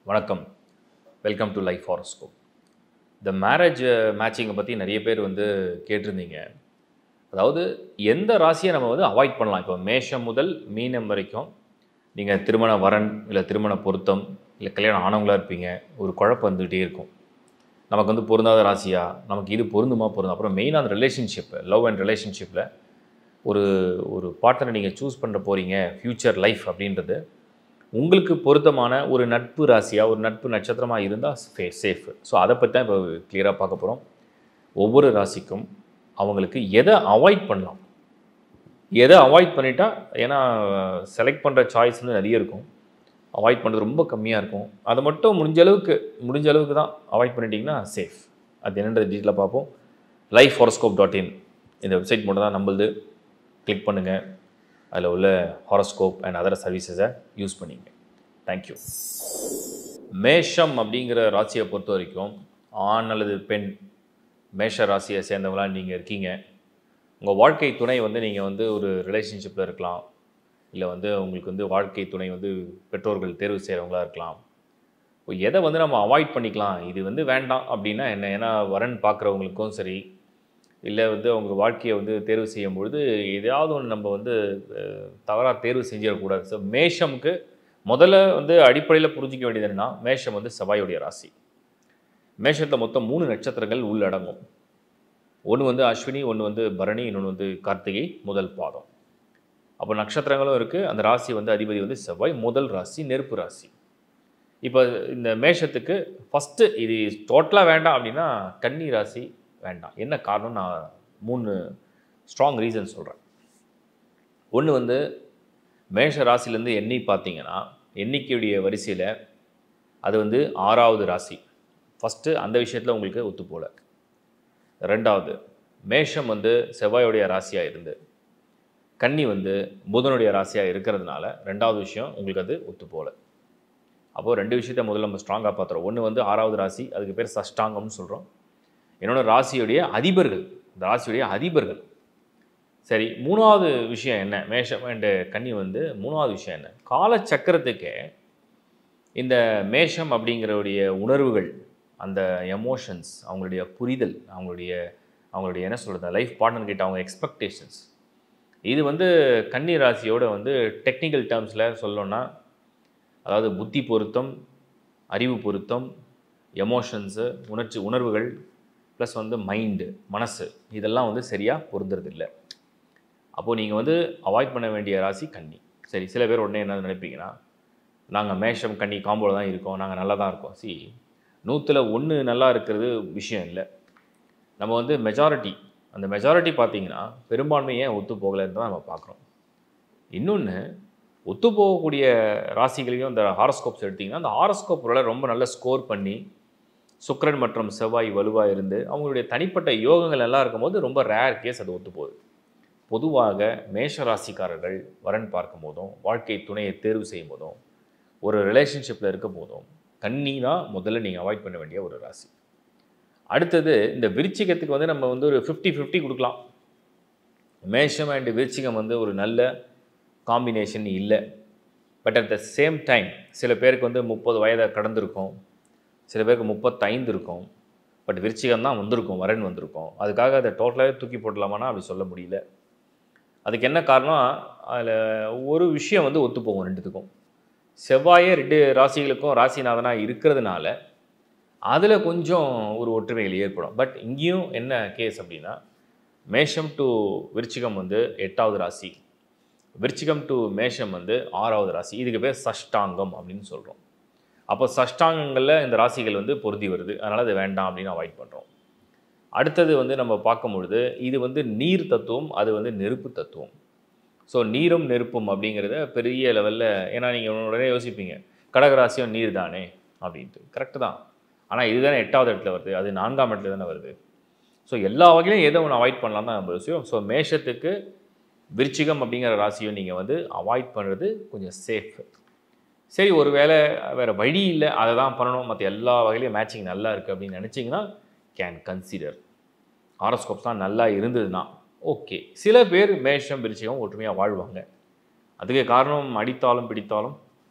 வணக்கம். Welcome to life horoscope. இந்த marriage மேட்சிங்கை பற்றி நிறைய பேர் கேட்டிருந்தீங்க. அதாவது எந்த ராசியை நம்ம அவாய்ட் பண்ணலாம். இப்போ மேஷம் முதல் மீனம் வரைக்கும் நீங்கள் திருமண வரன் இல்லை திருமண பொருத்தம் இல்லை கல்யாணம் ஆனவங்களாக இருப்பீங்க. ஒரு குழப்பம் வந்துகிட்டே இருக்கும். நமக்கு பொருந்தாத ராசியா, நமக்கு இது பொருந்துமா பொருந்தும். அப்புறம் மெயினாக அந்த ரிலேஷன்ஷிப், லவ் அண்ட் ரிலேஷன்ஷிப்பில் ஒரு ஒரு பார்ட்னரை நீங்கள் சூஸ் பண்ண போகிறீங்க. ஃப்யூச்சர் லைஃப் அப்படின்றது உங்களுக்கு பொருத்தமான ஒரு நட்பு ராசியாக, ஒரு நட்பு நட்சத்திரமாக இருந்தால் சேஃப். ஸோ அதை பற்றி தான் இப்போ கிளியராக பார்க்க போகிறோம். ஒவ்வொரு ராசிக்கும் அவங்களுக்கு எதை அவாய்ட் பண்ணலாம், எதை அவாய்ட் பண்ணிட்டா, ஏன்னா செலக்ட் பண்ணுற சாய்ஸ் நிறைய இருக்கும், அவாய்ட் பண்ணுறது ரொம்ப கம்மியாக இருக்கும். அதை மட்டும் முடிஞ்ச அளவுக்கு தான் அவாய்ட் பண்ணிட்டீங்கன்னா சேஃப். அது என்னன்ற டீட்டெயிலாக பார்ப்போம். lifehoroscope.in இந்த வெப்சைட் மட்டும் தான் நம்மளுது. கிளிக் பண்ணுங்கள், அதில் உள்ள ஹாரோஸ்கோப் அண்ட் அதர் சர்வீசஸை யூஸ் பண்ணிங்க. தேங்க்யூ. மேஷம் அப்படிங்கிற ராசியை பொறுத்த வரைக்கும், ஆண் அல்லது பெண் மேஷ ராசியை சேர்ந்தவங்களாம் நீங்கள் இருக்கீங்க. உங்கள் வாழ்க்கை துணை நீங்கள் ஒரு ரிலேஷன்ஷிப்பில் இருக்கலாம், இல்லை உங்களுக்கு வாழ்க்கை துணை பெற்றோர்கள் தேர்வு செய்கிறவங்களா இருக்கலாம். இப்போ எதை நம்ம அவாய்ட் பண்ணிக்கலாம், இது வேண்டாம் அப்படின்னா என்ன? ஏன்னா வரன் பார்க்குறவங்களுக்கும் சரி, இல்லை அவங்க வாழ்க்கையை தேர்வு செய்யும் பொழுது எதையாவது ஒன்று நம்ம தவறாக தேர்வு செஞ்சிடக்கூடாது. ஸோ மேஷமுக்கு முதல்ல அடிப்படையில் புரிஞ்சிக்க வேண்டியது என்னென்னா, மேஷம் செவ்வாயுடைய ராசி. மேஷத்தில் மொத்தம் 3 நட்சத்திரங்கள் உள்ளடங்கும். ஒன்று அஸ்வினி, ஒன்று பரணி, இன்னொன்று கார்த்திகை முதல் பாதம். அப்போ நட்சத்திரங்களும் இருக்குது. அந்த ராசி அதிபதி செவ்வாய், முதல் ராசி நெருப்பு ராசி. இப்போ இந்த மேஷத்துக்கு ஃபஸ்ட்டு இது டோட்டலாக வேண்டாம் அப்படின்னா கன்னி ராசி வேண்டாம். என்ன காரணம்? நான் 3 ஸ்ட்ராங் ரீசன் சொல்கிறேன். ஒன்று மேஷ ராசிலேருந்து எண்ணி பார்த்தீங்கன்னா, எண்ணிக்கையுடைய வரிசையில் அது 6வது ராசி. ஃபஸ்ட்டு அந்த விஷயத்தில் உங்களுக்கு ஒத்து போல. ரெண்டாவது, மேஷம் செவ்வாயுடைய ராசியாக இருந்து கன்னி புதனுடைய ராசியாக இருக்கிறதுனால ரெண்டாவது விஷயம் உங்களுக்கு அது ஒத்து போல. அப்போது 2 விஷயத்தை முதல்ல நம்ம ஸ்ட்ராங்காக பார்த்துறோம். ஒன்று 6வது ராசி, அதுக்கு பேர் சஷ்டாங்கம்னு சொல்கிறோம். இன்னொன்று ராசியுடைய அதிபர்கள், இந்த ராசியுடைய அதிபர்கள். சரி, 3வது விஷயம் என்ன? மேஷம் அண்டு கன்னி 3வது விஷயம் என்ன? காலச்சக்கரத்துக்கே இந்த மேஷம் அப்படிங்கிறவுடைய உணர்வுகள், அந்த எமோஷன்ஸ், அவங்களுடைய புரிதல், அவங்களுடைய என்ன சொல்கிறது, லைஃப் பார்ட்னர்கிட்ட அவங்க எக்ஸ்பெக்டேஷன்ஸ், இது கன்னி ராசியோட டெக்னிக்கல் டேர்ம்ஸில் சொல்லணும்னா, அதாவது புத்தி பொருத்தம், அறிவு பொருத்தம், எமோஷன்ஸு, உணர்வுகள் ப்ளஸ் மைண்டு, மனசு, இதெல்லாம் சரியாக பொருந்துறதில்லை. அப்போது நீங்கள் அவாய்ட் பண்ண வேண்டிய ராசி கன்னி. சரி, சில பேர் உடனே என்ன நினைப்பீங்கன்னா, நாங்கள் மேஷம் கன்னி காம்போவில் தான் இருக்கோம், நாங்கள் நல்லா தான் இருக்கோம். 100ல் 1 நல்லா இருக்கிறது விஷயம் இல்லை. நம்ம மெஜாரிட்டி, அந்த மெஜாரிட்டி பார்த்தீங்கன்னா பெரும்பான்மை ஏன் ஒத்து போகலைன்னு தான் நம்ம பார்க்குறோம். இன்னொன்று, ஒத்து போகக்கூடிய ராசிகளையும் இந்த ஹாரோஸ்கோப்ஸ் எடுத்திங்கன்னா, அந்த ஹாரோஸ்கோப்பில் ரொம்ப நல்ல ஸ்கோர் பண்ணி சுக்கிரன் மற்றும் செவ்வாய் வலுவாக இருந்து அவங்களுடைய தனிப்பட்ட யோகங்கள் எல்லாம் இருக்கும்போது ரொம்ப ரேர் கேஸ் அது ஒத்து போகுது. பொதுவாக மேஷ ராசிக்காரர்கள் வரன் பார்க்கும் போதும், வாழ்க்கை துணையை தேர்வு செய்யும் போதும், ஒரு ரிலேஷன்ஷிப்பில் இருக்கும் போதும் கன்னி தான் முதல்ல நீங்கள் அவாய்ட் பண்ண வேண்டிய ஒரு ராசி. அடுத்தது, இந்த விருச்சிகத்துக்கு நம்ம ஒரு 50-50 கொடுக்கலாம். மேஷம் அண்ட் விருச்சிகம் ஒரு நல்ல காம்பினேஷன் இல்லை. But at the same time சில பேருக்கு 30 வயதை கடந்திருக்கும், சில பேருக்கு 35 இருக்கும். பட் விருச்சிகம் தான் வரன் வந்திருக்கும். அதுக்காக அதை டோட்டலாகவே தூக்கி போடலாமான்னா அப்படி சொல்ல முடியல. அதுக்கு என்ன காரணம்? அதில் ஒரு விஷயம் ஒத்து போகும் ரெண்டுத்துக்கும். செவ்வாயே 2 ராசிகளுக்கும் ராசிநாதனாக இருக்கிறதுனால அதில் கொஞ்சம் ஒரு ஒற்றுமைகள் ஏற்படும். பட் இங்கேயும் என்ன கேஸ் அப்படின்னா, மேஷம் டு விருச்சிகம் 8வது ராசி, விருச்சிகம் டு மேஷம் 6வது ராசி. இதுக்கு பேர் சஷ்டாங்கம் அப்படின்னு சொல்கிறோம். அப்போ சஷ்டாங்கங்களில் இந்த ராசிகள் பொருந்தி வருது. அதனால் அது வேண்டாம் அப்படின்னு அவாய்ட் பண்ணுறோம். அடுத்தது நம்ம பார்க்கும் பொழுது இது நீர் தத்துவம், அது நெருப்பு தத்துவம். ஸோ நீரும் நெருப்பும் அப்படிங்கிறத பெரிய லெவலில், ஏன்னா நீங்கள் உடனே யோசிப்பீங்க, கடகராசியும் நீர் தானே அப்படின்ட்டு. கரெக்டு தான். ஆனால் இதுதானே 8வது இடத்துல வருது, அது 4ஆம் இடத்துல தானே வருது. ஸோ எல்லா வகையிலும் எதை ஒன்று அவாய்ட் பண்ணலாம் தான் நம்ம யோசிக்கும். ஸோ மேஷத்துக்கு விருச்சிகம் அப்படிங்கிற ராசியும் நீங்கள் அவாய்ட் பண்ணுறது கொஞ்சம் சேஃப். சரி, ஒரு வேளை வேறு வழி இல்லை, அதை தான் பண்ணணும், மற்ற எல்லா வகையிலையும் மேட்சிங் நல்லா இருக்குது அப்படின்னு நினச்சிங்கன்னா கேன் கன்சிடர். ஹாரோஸ்கோப்ஸ் தான் நல்லா இருந்ததுன்னா ஓகே. சில பேர் மேஷம் விருச்சிகம் ஒற்றுமையாக வாழ்வாங்க. அதுக்கு காரணம் அடித்தாலும் பிடித்தாலும்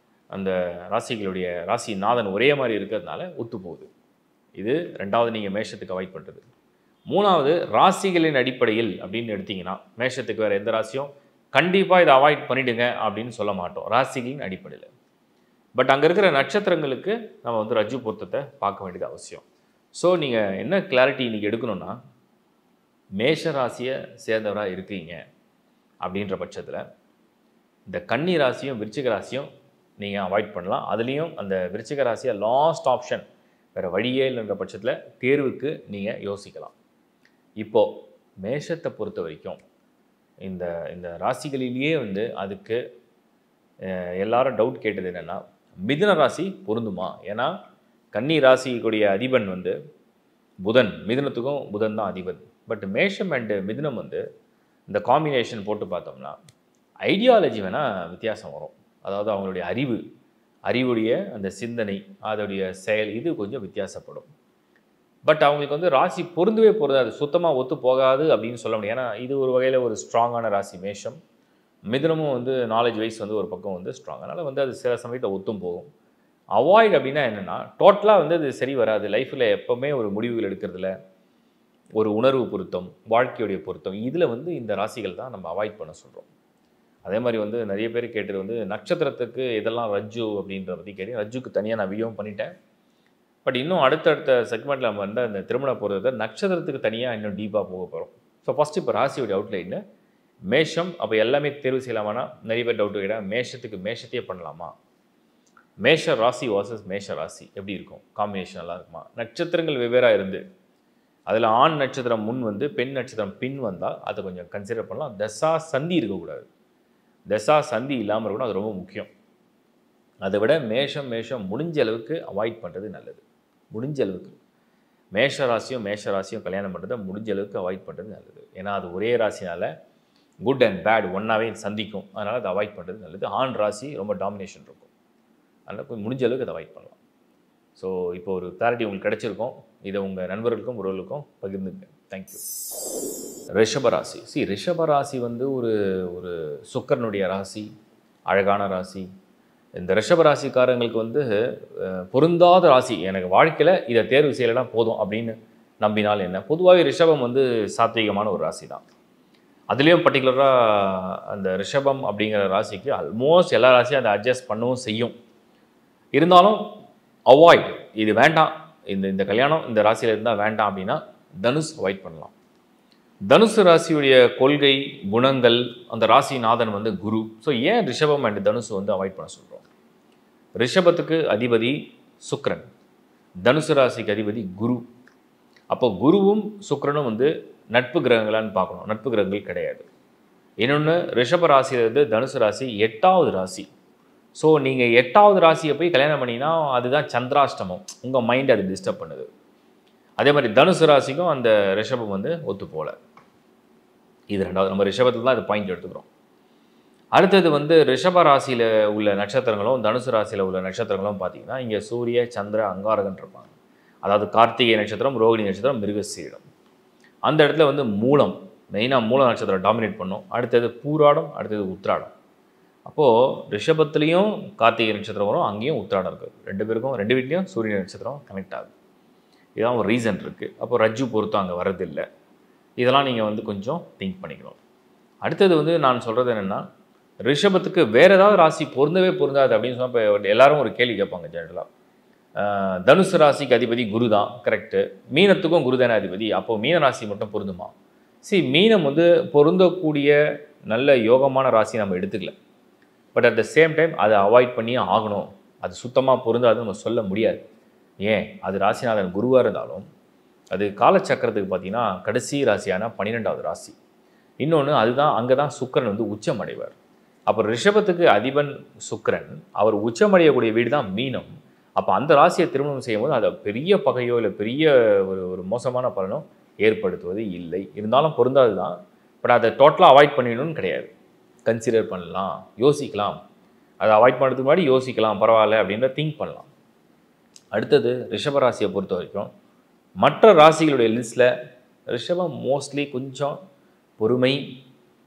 அந்த ராசிகளுடைய ராசி நாதன் ஒரே மாதிரி இருக்கிறதுனால ஒத்து போகுது. இது 2வது நீங்கள் மேஷத்துக்கு அவாய்ட் பண்ணுறது. 3வது ராசிகளின் அடிப்படையில் அப்படின்னு எடுத்திங்கன்னா, மேஷத்துக்கு வேறு எந்த ராசியும் கண்டிப்பாக இதை அவாய்ட் பண்ணிவிடுங்க அப்படின்னு சொல்ல மாட்டோம் ராசிகளின் அடிப்படையில். பட் அங்கே இருக்கிற நட்சத்திரங்களுக்கு நம்ம வந்து ரஜ்ஜு பொருத்தத்தை பார்க்க வேண்டியது அவசியம். ஸோ நீங்கள் என்ன கிளாரிட்டி இன்றைக்கி எடுக்கணும்னா, மேஷ ராசியை சேர்ந்தவராக இருக்கீங்க அப்படின்ற பட்சத்தில் இந்த கன்னி ராசியும் விருச்சிக ராசியும் நீங்கள் அவாய்ட் பண்ணலாம். அதுலேயும் அந்த விருச்சிக ராசியை லாஸ்ட் ஆப்ஷன், வேறு வழியே இல்லைன்ற பட்சத்தில் தேர்வுக்கு நீங்கள் யோசிக்கலாம். இப்போது மேஷத்தை பொறுத்த வரைக்கும் இந்த இந்த ராசிகளிலேயே வந்து அதுக்கு எல்லாரும் டவுட் கேட்டது என்னென்னா, மிதுன ராசி பொருந்துமா? ஏன்னா கன்னி ராசிக்குடைய அதிபன் வந்து புதன், மிதுனத்துக்கும் புதன் தான் அதிபன். பட் மேஷம் அண்டு மிதுனம் வந்து இந்த காம்பினேஷன் போட்டு பார்த்தோம்னா ஐடியாலஜி வேணால் வித்தியாசம் வரும். அதாவது அவங்களுடைய அறிவுடைய அந்த சிந்தனை, அதோடைய செயல், இது கொஞ்சம் வித்தியாசப்படும். பட் அவங்களுக்கு வந்து ராசி பொருந்தவே பொருந்தாது, சுத்தமாக ஒத்து போகாது அப்படின்னு சொல்ல முடியும். ஏன்னா இது ஒரு வகையில் ஒரு ஸ்ட்ராங்கான ராசி மேஷம். மிதுனமும் வந்து நாலேஜ் வைஸ் வந்து ஒரு பக்கம் வந்து ஸ்ட்ராங். அதனால் வந்து அது சில சமயத்தில் ஒத்தும் போகும். அவாய்ட் அப்படின்னா என்னென்னா, டோட்டலாக வந்து அது சரி வராது. லைஃப்பில் எப்போவுமே ஒரு முடிவுகள் எடுக்கிறதுல ஒரு உணர்வு பொருத்தம், வாழ்க்கையுடைய பொருத்தம், இதில் வந்து இந்த ராசிகள் தான் நம்ம அவாய்ட் பண்ண சொல்கிறோம். அதே மாதிரி வந்து நிறைய பேர் கேட்டது வந்து நட்சத்திரத்துக்கு இதெல்லாம் ரஜ்ஜு அப்படின்ற பற்றி கேட்டேன். ரஜ்ஜுக்கு தனியாக நான் வீடியோவும் பண்ணிட்டேன். பட் இன்னும் அடுத்தடுத்த செக்மெண்ட்டில் நம்ம வந்து அந்த திருமண பொருத்தத்தை நட்சத்திரத்துக்கு தனியாக இன்னும் டீப்பாக போக போகிறோம். ஸோ ஃபஸ்ட்டு இப்போ ராசியோடைய அவுட்லைன்னு மேஷம். அப்போ எல்லாமே தேர்வு செய்யலாமான்னா நிறைய பேர் டவுட் கேட்டால் மேஷத்துக்கு மேஷத்தையே பண்ணலாமா? மேஷ ராசி வாசஸ் மேஷ ராசி எப்படி இருக்கும்? காம்பினேஷன் நல்லா இருக்குமா? நட்சத்திரங்கள் வெவ்வேறாக இருந்து அதில் ஆண் நட்சத்திரம் முன் வந்து பெண் நட்சத்திரம் பின் வந்தால் அதை கொஞ்சம் கன்சிடர் பண்ணலாம். தசா சந்தி இருக்கக்கூடாது. தசா சந்தி இல்லாமல் இருக்கணும், அது ரொம்ப முக்கியம். அதை விட மேஷம் முடிஞ்ச அளவுக்கு அவாய்ட் பண்ணுறது நல்லது. முடிஞ்ச அளவுக்கு மேஷ ராசியும் கல்யாணம் பண்ணுறதை முடிஞ்ச அளவுக்கு அவாய்ட் பண்ணுறது நல்லது. ஏன்னா அது ஒரே ராசினால் குட் அண்ட் பேட் ஒன்றாவே சந்திக்கும். அதனால் அதை அவாய்ட் பண்ணுறது நல்லது. ஆண் ராசி ரொம்ப டாமினேஷன் இருக்கும். அதனால் கொஞ்சம் முடிஞ்ச அளவுக்கு அதை அவாய்ட் பண்ணலாம். ஸோ இப்போ ஒரு கிளாரிட்டி உங்களுக்கு கிடச்சிருக்கும். இதை உங்கள் நண்பர்களுக்கும் உறவுகளுக்கும் பகிர்ந்துங்க. தேங்க்யூ. ரிஷபராசி. ரிஷபராசி வந்து ஒரு சுக்கிரனுடைய ராசி, அழகான ராசி. இந்த ரிஷபராசிக்காரங்களுக்கு வந்து பொருந்தாத ராசி, எனக்கு வாழ்க்கையில் இதை தேர்வு செய்யலைன்னா போதும் அப்படின்னு நம்பினால் என்ன? பொதுவாகவே ரிஷபம் வந்து சாத்வீகமான ஒரு ராசி தான். அதுலேயும் பர்டிகுலராக அந்த ரிஷபம் அப்படிங்கிற ராசிக்கு ஆல்மோஸ்ட் எல்லா ராசியும் அதை அட்ஜஸ்ட் பண்ணவும் செய்யும். இருந்தாலும் அவாய்ட், இது வேண்டாம், இந்த கல்யாணம் இந்த ராசியில் இருந்தால் வேண்டாம் அப்படின்னா தனுஷ் அவாய்ட் பண்ணலாம். தனுசு ராசியுடைய கொள்கை, குணங்கள், அந்த ராசிநாதன் வந்து குரு. ஸோ ஏன் ரிஷபம் அண்ட் தனுசு வந்து அவாய்ட் பண்ண சொல்கிறோம்? ரிஷபத்துக்கு அதிபதி சுக்கிரன், தனுசு ராசிக்கு அதிபதி குரு. அப்போ குருவும் சுக்கிரனும் வந்து நட்பு கிரகங்களான்னு பார்க்கணும். நட்பு கிரகங்கள் கிடையாது. இன்னொன்று, ரிஷப ராசியிலிருந்து தனுசு ராசி 8வது ராசி. ஸோ நீங்கள் 8வது ராசியை போய் கல்யாணம் பண்ணிங்கன்னா அதுதான் சந்திராஷ்டமம். உங்கள் மைண்ட் அது டிஸ்டர்ப் பண்ணுது. அதே மாதிரி தனுசு ராசிக்கும் அந்த ரிஷபம் வந்து ஒத்து போல. இது 2வது. நம்ம ரிஷபத்தில் தான் இது பாயிண்ட் எடுத்துக்கிறோம். அடுத்தது வந்து ரிஷப ராசியில் உள்ள நட்சத்திரங்களும் தனுசு ராசியில் உள்ள நட்சத்திரங்களும் பார்த்தீங்கன்னா இங்கே சூரிய, சந்திர, அங்காரகன் இருப்பாங்க. அதாவது கார்த்திகை நட்சத்திரம், ரோகிணி நட்சத்திரம், மிருகசீரிடம். அந்த இடத்துல வந்து மூலம், மெயினாக மூல நட்சத்திரம் டாமினேட் பண்ணும். அடுத்தது பூராடம், அடுத்தது உத்திராடம். அப்போது ரிஷபத்துலேயும் கார்த்திகை நட்சத்திரம் வரும், அங்கேயும் உத்திராடம் இருக்குது. 2 பேருக்கும் 2 வீட்லேயும் சூரிய நட்சத்திரம் கனெக்ட் ஆகுது. இதுதான் ஒரு ரீசன் இருக்குது. அப்போ ரஜ்ஜு பொருத்தம் அங்கே வரதில்லை. இதெல்லாம் நீங்கள் வந்து கொஞ்சம் திங்க் பண்ணிக்கணும். அடுத்தது வந்து நான் சொல்கிறது என்னென்னா, ரிஷபத்துக்கு வேறு ஏதாவது ராசி பொருந்தவே பொருந்தாது அப்படின்னு சொன்னால் இப்போ எல்லோரும் ஒரு கேள்வி கேட்பாங்க ஜென்ரலாக. தனுசு ராசிக்கு அதிபதி குரு தான், கரெக்டு. மீனத்துக்கும் குரு தானே அதிபதி, அப்போது மீன ராசி மட்டும் பொருந்துமா? மீனம் வந்து பொருந்தக்கூடிய நல்ல யோகமான ராசி நம்ம எடுத்துக்கல. But at the same time அதை அவாய்ட் பண்ணியே ஆகணும். அது சுத்தமாக பொருந்தாதுன்னு நம்ம சொல்ல முடியாது. ஏன்? அது ராசிநாதன் குருவாக இருந்தாலும் அது காலச்சக்கரத்துக்கு பார்த்தீங்கன்னா கடைசி ராசியான 12வது ராசி. இன்னொன்று, அதுதான் அங்கே தான் சுக்கிரன் வந்து உச்சம் அடைவார். அப்போ ரிஷபத்துக்கு அதிபன் சுக்கிரன், அவர் உச்சமடையக்கூடிய வீடு தான் மீனம். அப்போ அந்த ராசியை திருமணம் செய்யும்போது அதை பெரிய பகையோ இல்லை பெரிய ஒரு மோசமான பலனோ ஏற்படுத்துவது இல்லை. இருந்தாலும் பொருந்தாது தான். பட் அதை டோட்டலாக அவாய்ட் பண்ணிடணும்னு கிடையாது. கன்சிடர் பண்ணலாம், யோசிக்கலாம். அதை அவாய்ட் பண்ணுறதுக்கு முன்னாடி யோசிக்கலாம், பரவாயில்ல அப்படின்ற திங்க் பண்ணலாம். அடுத்தது ரிஷபராசியை பொறுத்த வரைக்கும் மற்ற ராசிகளுடைய லிஸ்ட்டில் ரிஷபம் மோஸ்ட்லி கொஞ்சம் பொறுமை,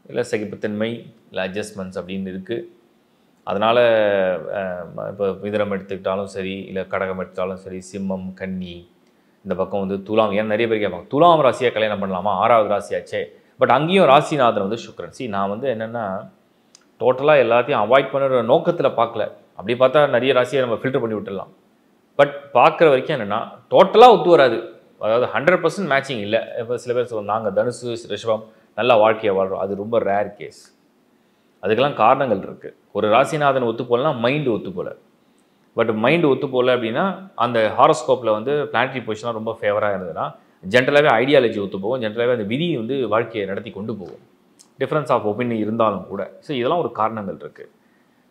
இல்லை சகிப்புத்தன்மை, இல்லை அட்ஜஸ்ட்மெண்ட்ஸ் அப்படின்னு இருக்குது. அதனால் இப்போ மிதுனம் எடுத்துக்கிட்டாலும் சரி, இல்லை கடகம் எடுத்துக்கிட்டாலும் சரி, சிம்மம், கன்னி, இந்த பக்கம் வந்து துலாம். ஏன் நிறைய பேர் கேட்பாங்க, துலாம் ராசியாக கல்யாணம் பண்ணலாமா, 6வது ராசியாச்சே. பட் அங்கேயும் ராசிநாதன் வந்து சுக்கிரன். நான் வந்து என்னென்னா டோட்டலாக எல்லாத்தையும் அவாய்ட் பண்ணுற நோக்கத்தில் பார்க்கல. அப்படி பார்த்தா நிறைய ராசியை நம்ம ஃபில்டர் பண்ணி விட்டுடலாம். பட் பார்க்குற வரைக்கும் என்னென்னா டோட்டலாக ஒத்து வராது. அதாவது 100% மேட்சிங் இல்லை. இப்போ சில பேர் சொல்லுவாங்க, நாங்கள் தனுசு ரிஷபம் நல்லா வாழ்க்கையை வாழ்கிறோம். அது ரொம்ப ரேர் கேஸ். அதுக்கெல்லாம் காரணங்கள் இருக்குது. ஒரு ராசிநாதன் ஒத்து போகலன்னா மைண்டு ஒத்து போகல. பட் மைண்டு ஒத்து போகல அப்படின்னா அந்த ஹாரோஸ்கோப்பில் வந்து பிளானட்டரி பொசிஷனாக ரொம்ப ஃபேவராக இருந்ததுன்னா ஜென்ரலாகவே ஐடியாலஜி ஒத்து போகும். ஜென்ரலாகவே அந்த விதி வந்து வாழ்க்கையை நடத்தி கொண்டு போகும். டிஃப்ரென்ஸ் ஆஃப் ஒப்பீனியன் இருந்தாலும் கூட. ஸோ இதெல்லாம் ஒரு காரணங்கள் இருக்குது.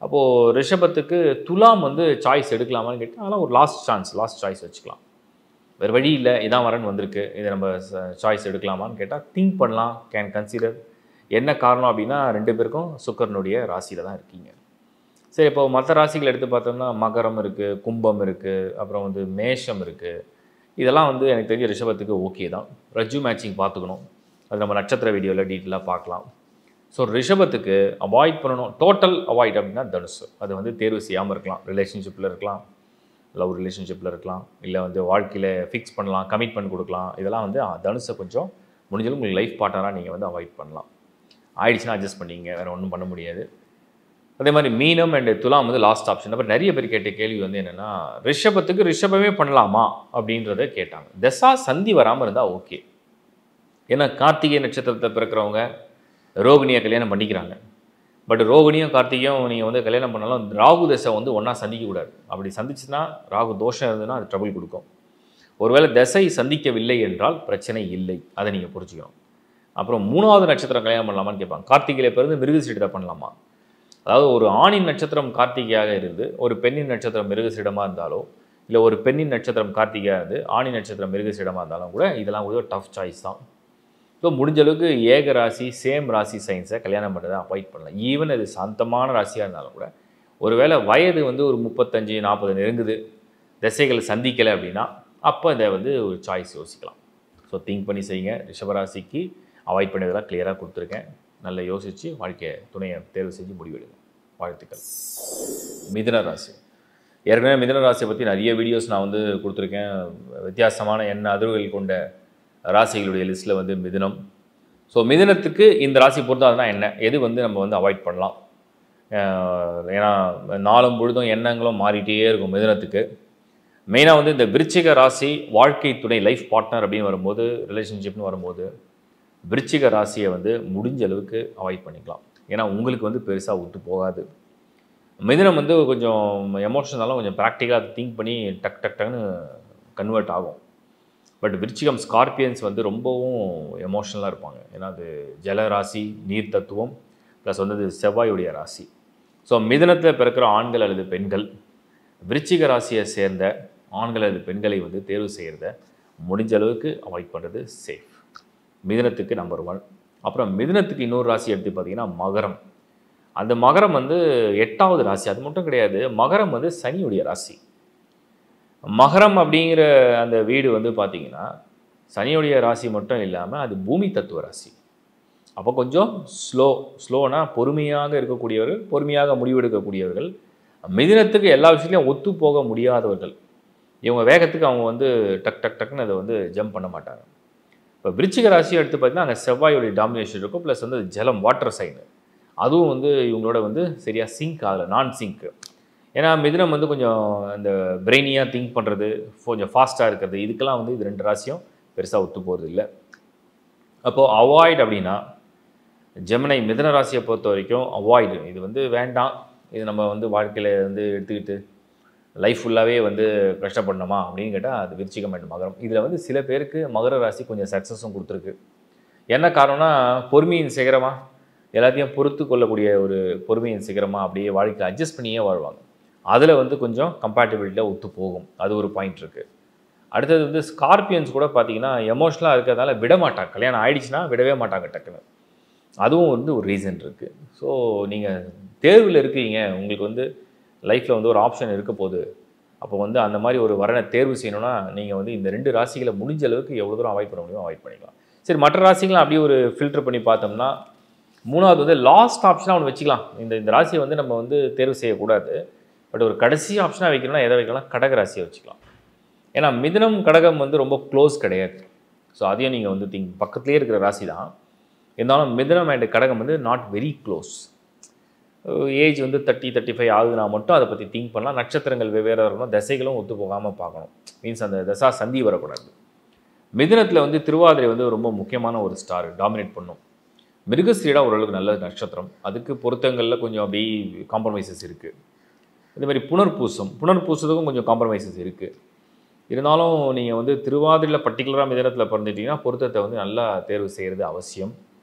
அப்போது ரிஷபத்துக்கு துலாம் வந்து சாய்ஸ் எடுக்கலாமான்னு கேட்டால் அதெல்லாம் ஒரு லாஸ்ட் சாய்ஸ் வச்சுக்கலாம். வேறு வழி இல்லை, இதான் வரன்னு வந்திருக்கு, இதை நம்ம சாய்ஸ் எடுக்கலாமான்னு கேட்டால் திங்க் பண்ணலாம், கேன் கன்சிடர். என்ன காரணம் அப்படின்னா 2 பேருக்கும் சுக்கிரனுடைய ராசியில் தான் இருக்கீங்க. சரி, இப்போ மற்ற ராசிகள் எடுத்து பார்த்தோம்னா மகரம் இருக்குது, கும்பம் இருக்குது, அப்புறம் வந்து மேஷம் இருக்குது. இதெல்லாம் வந்து எனக்கு தெரிஞ்ச ரிஷபத்துக்கு ஓகே தான். ரஜ்ஜு மேட்சிங் பார்த்துக்கணும். அது நம்ம நட்சத்திர வீடியோவில் டீட்டெயிலாக பார்க்கலாம். ஸோ ரிஷபத்துக்கு அவாய்ட் பண்ணணும், டோட்டல் அவாய்ட் அப்படின்னா தனுசு. அது வந்து தேர்வு செய்யாமல் இருக்கலாம். ரிலேஷன்ஷிப்பில் இருக்கலாம், லவ் ரிலேஷன்ஷிப்பில் இருக்கலாம், இல்லை வந்து வாழ்க்கையில் ஃபிக்ஸ் பண்ணலாம், கமிட்மெண்ட் கொடுக்கலாம். இதெல்லாம் வந்து தனுசை கொஞ்சம் முடிஞ்சாலும் உங்களுக்கு லைஃப் பார்ட்னராக நீங்கள் வந்து அவாய்ட் பண்ணலாம். ஆயிடுச்சுன்னா அட்ஜஸ்ட் பண்ணிங்க, வேறு ஒன்றும் பண்ண முடியாது. அதே மாதிரி மீனம் அண்ட் துலாம் வந்து லாஸ்ட் ஆப்ஷன். அப்புறம் நிறைய பேர் கேட்ட கேள்வி வந்து என்னென்னா ரிஷபத்துக்கு ரிஷபமே பண்ணலாமா அப்படின்றத கேட்டாங்க. தசா சந்தி வராமல் இருந்தால் ஓகே. ஏன்னா கார்த்திகை நட்சத்திரத்தை பிறக்கிறவங்க ரோகிணியை கல்யாணம் பண்ணிக்கிறாங்க. பட் ரோகிணியும் கார்த்திகையும் நீங்கள் வந்து கல்யாணம் பண்ணாலும் ராகு தசை வந்து ஒன்றா சந்திக்கக்கூடாது. அப்படி சந்திச்சுன்னா ராகு தோஷம் இருந்ததுன்னா அது ட்ரபிள் கொடுக்கும். ஒருவேளை தசை சந்திக்கவில்லை என்றால் பிரச்சனை இல்லை, அதை நீங்கள் புரிஞ்சுக்கணும். அப்புறம் 3வது நட்சத்திரம் கல்யாணம் பண்ணலாமான்னு கேட்பாங்க. கார்த்திகையில் பிறந்து மிருகசீரிடத்தை பண்ணலாமா? அதாவது ஒரு ஆணின் நட்சத்திரம் கார்த்திகையாக இருந்து ஒரு பெண்ணின் நட்சத்திரம் மிருகசீடமாக இருந்தாலோ, இல்லை ஒரு பெண்ணின் நட்சத்திரம் கார்த்திகையாக இருந்து ஆணின் நட்சத்திரம் மிருகசீடமாக இருந்தாலும் கூட இதெல்லாம் கூட ஒரு டஃப் சாய்ஸ் தான். ஸோ முடிஞ்ச அளவுக்கு ஏக ராசி சேம் ராசி சயின்ஸை கல்யாணம் பண்ணுறதை அவாய்ட் பண்ணலாம். ஈவன் அது சாந்தமான ராசியாக இருந்தாலும் கூட ஒருவேளை வயது வந்து ஒரு 35-40 நெருங்குது, திசைகள் சந்திக்கலை அப்படின்னா அப்போ இதை வந்து ஒரு சாய்ஸ் யோசிக்கலாம். ஸோ திங்க் பண்ணி செய்யுங்க. ரிஷபராசிக்கு அவாய்ட் பண்ணதெல்லாம் கிளியராக கொடுத்துருக்கேன். நல்லா யோசித்து வாழ்க்கையை துணையை தேர்வு செஞ்சு முடிவெடுங்க. வாழ்த்துக்கள். மிதுன ராசி. ஏற்கனவே மிதுன ராசியை பற்றி நிறைய வீடியோஸ் நான் வந்து கொடுத்துருக்கேன். வித்தியாசமான அதிர்வுகள் கொண்ட ராசிகளுடைய லிஸ்ட்டில் வந்து மிதுனம். ஸோ மிதுனத்துக்கு இந்த ராசி பொறுத்தாதுன்னா என்ன, எது வந்து நம்ம வந்து அவாய்ட் பண்ணலாம்? ஏன்னா நாளும் பொழுதும் எண்ணங்களும் மாறிட்டே இருக்கும் மிதுனத்துக்கு. மெயினாக வந்து இந்த விருச்சிக ராசி வாழ்க்கை துணை லைஃப் பார்ட்னர் அப்படின்னு வரும்போது, ரிலேஷன்ஷிப்னு வரும்போது விருச்சிக ராசியை வந்து முடிஞ்ச அளவுக்கு அவாய்ட் பண்ணிக்கலாம். ஏன்னா உங்களுக்கு வந்து பெருசாக ஒத்து போகாது. மிதுனம் வந்து கொஞ்சம் எமோஷனலாக கொஞ்சம் ப்ராக்டிக்கலாக திங்க் பண்ணி டக்குன்னு கன்வெர்ட் ஆகும். பட் விருச்சிகம் ஸ்கார்பியன்ஸ் வந்து ரொம்பவும் எமோஷ்னலாக இருப்பாங்க. ஏன்னா அது ஜல ராசி, நீர் தத்துவம், ப்ளஸ் வந்து அது செவ்வாயுடைய ராசி. ஸோ மிதுனத்தில் பிறக்கிற ஆண்கள் அல்லது பெண்கள் விருச்சிக ராசியை சேர்ந்த ஆண்கள் அல்லது பெண்களை வந்து தேர்வு செய்கிறத முடிஞ்ச அளவுக்கு அவாய்ட் பண்ணுறது சேஃப். மிதுனத்துக்கு நம்பர் 1. அப்புறம் மிதுனத்துக்கு இன்னொரு ராசி எடுத்து பார்த்தீங்கன்னா மகரம். அந்த மகரம் வந்து 8வது ராசி. அது மட்டும் கிடையாது, மகரம் வந்து சனியுடைய ராசி. மகரம் அப்படிங்கிற அந்த வீடு வந்து பார்த்திங்கன்னா சனியுடைய ராசி மட்டும் இல்லாமல் அது பூமி தத்துவ ராசி. அப்போ கொஞ்சம் ஸ்லோனா பொறுமையாக இருக்கக்கூடியவர்கள், பொறுமையாக முடிவெடுக்கக்கூடியவர்கள். மிதுனத்துக்கு எல்லா விஷயத்துலையும் ஒத்து போக முடியாதவர்கள். இவங்க வேகத்துக்கு அவங்க வந்து டக்குன்னு அதை வந்து ஜம்ப் பண்ண மாட்டாங்க. இப்போ விருச்சிக ராசியை எடுத்து பார்த்தீங்கன்னா அங்கே செவ்வாயுடைய டாமினேஷன் இருக்கும், ப்ளஸ் வந்து ஜலம் வாட்டர் சைனு, அதுவும் வந்து இவங்களோட வந்து சரியாக சிங்க் ஆகலை, நான் சிங்க்கு. ஏன்னா மிதுனம் வந்து கொஞ்சம் இந்த பிரெயினியாக திங்க் பண்ணுறது, கொஞ்சம் ஃபாஸ்ட்டாக இருக்கிறது, இதுக்கெல்லாம் வந்து இது 2 ராசியும் பெருசாக ஒத்து போகிறது இல்லை. அப்போது அவாய்ட் அப்படின்னா ஜெமினை மிதுன ராசியை பொறுத்த வரைக்கும் அவாய்டு. இது வந்து வேண்டாம், இது நம்ம வந்து வாழ்க்கையில் வந்து எடுத்துக்கிட்டு லைஃப் ஃபுல்லாகவே வந்து கஷ்டப்படணுமா அப்படின்னு கேட்டால் அது விருச்சிகம் அண்ட் மகரம். இதில் வந்து சில பேருக்கு மகர ராசி கொஞ்சம் சக்ஸஸும் கொடுத்துருக்கு. என்ன காரணம்னா பொறுமையின் சிகரமாக எல்லாத்தையும் பொறுத்து கொள்ளக்கூடிய ஒரு பொறுமையின் சிகரமாக அப்படியே வாழ்க்கையை அட்ஜஸ்ட் பண்ணியே வாழ்வாங்க. அதில் வந்து கொஞ்சம் கம்பேட்டபிலிட்டியாக ஒத்து போகும். அது ஒரு பாயிண்ட் இருக்குது. அடுத்தது வந்து ஸ்கார்பியன்ஸ் கூட பார்த்திங்கன்னா எமோஷ்னலாக இருக்கிறதால விட மாட்டாங்க. கல்யாணம் ஆகிடுச்சுன்னா விடவே மாட்டாங்க டக்குன்னு. அதுவும் வந்து ஒரு ரீசன் இருக்குது. ஸோ நீங்கள் தேர்வில் இருக்கீங்க, உங்களுக்கு வந்து லைஃப்பில் வந்து ஒரு ஆப்ஷன் இருக்க போகுது. அப்போ வந்து அந்த மாதிரி ஒரு வரனை தேர்வு செய்யணும்னா நீங்கள் வந்து இந்த 2 ராசிகளை முடிஞ்ச அளவுக்கு எவ்வளோ தூரம் அவாய்ட் பண்ண முடியுமோ அவாய்ட் பண்ணிக்கலாம். சரி, மற்ற ராசிகளை அப்படியே ஒரு ஃபில்டர் பண்ணி பார்த்தோம்னா மூணாவது வந்து லாஸ்ட் ஆப்ஷனாக ஒன்று வச்சுக்கலாம். இந்த ராசியை வந்து நம்ம வந்து தேர்வு செய்யக்கூடாது. பட் ஒரு கடைசி ஆப்ஷனாக வைக்கணும்னா எதை வைக்கலாம்? கடக ராசியை வச்சுக்கலாம். ஏன்னா மிதுனம் கடகம் வந்து ரொம்ப க்ளோஸ் கிடையாது. ஸோ அதையும் நீங்கள் வந்து பக்கத்துலேயே இருக்கிற ராசி தான். இருந்தாலும் மிதுனம் அண்ட் கடகம் வந்து நாட் வெரி க்ளோஸ். ஏஜ் வந்து 30-35 ஆகுதுன்னா மட்டும் அதை பற்றி திங்க் பண்ணலாம். நட்சத்திரங்கள் வெவ்வேறு இருக்கணும், தசைகளும் ஒத்து போகாமல் பார்க்கணும். மீன்ஸ் அந்த தசா சந்தி வரக்கூடாது. மிதுனத்தில் வந்து திருவாதிரை வந்து ரொம்ப முக்கியமான ஒரு ஸ்டார், டாமினேட் பண்ணும். மிருகஸ்ரீடா ஓரளவுக்கு நல்ல நட்சத்திரம், அதுக்கு பொருத்தங்களில் கொஞ்சம் அப்படி காம்ப்ரமைசஸ் இருக்குது. இதே மாதிரி புனர்பூசத்துக்கும் கொஞ்சம் காம்ப்ரமைசஸ் இருக்குது. இருந்தாலும் நீங்கள் வந்து திருவாதிரையில் பர்டிகுலராக மிதுனத்தில் பிறந்துட்டிங்கன்னா பொருத்தத்தை வந்து நல்லா தேர்வு செய்கிறது அவசியம்.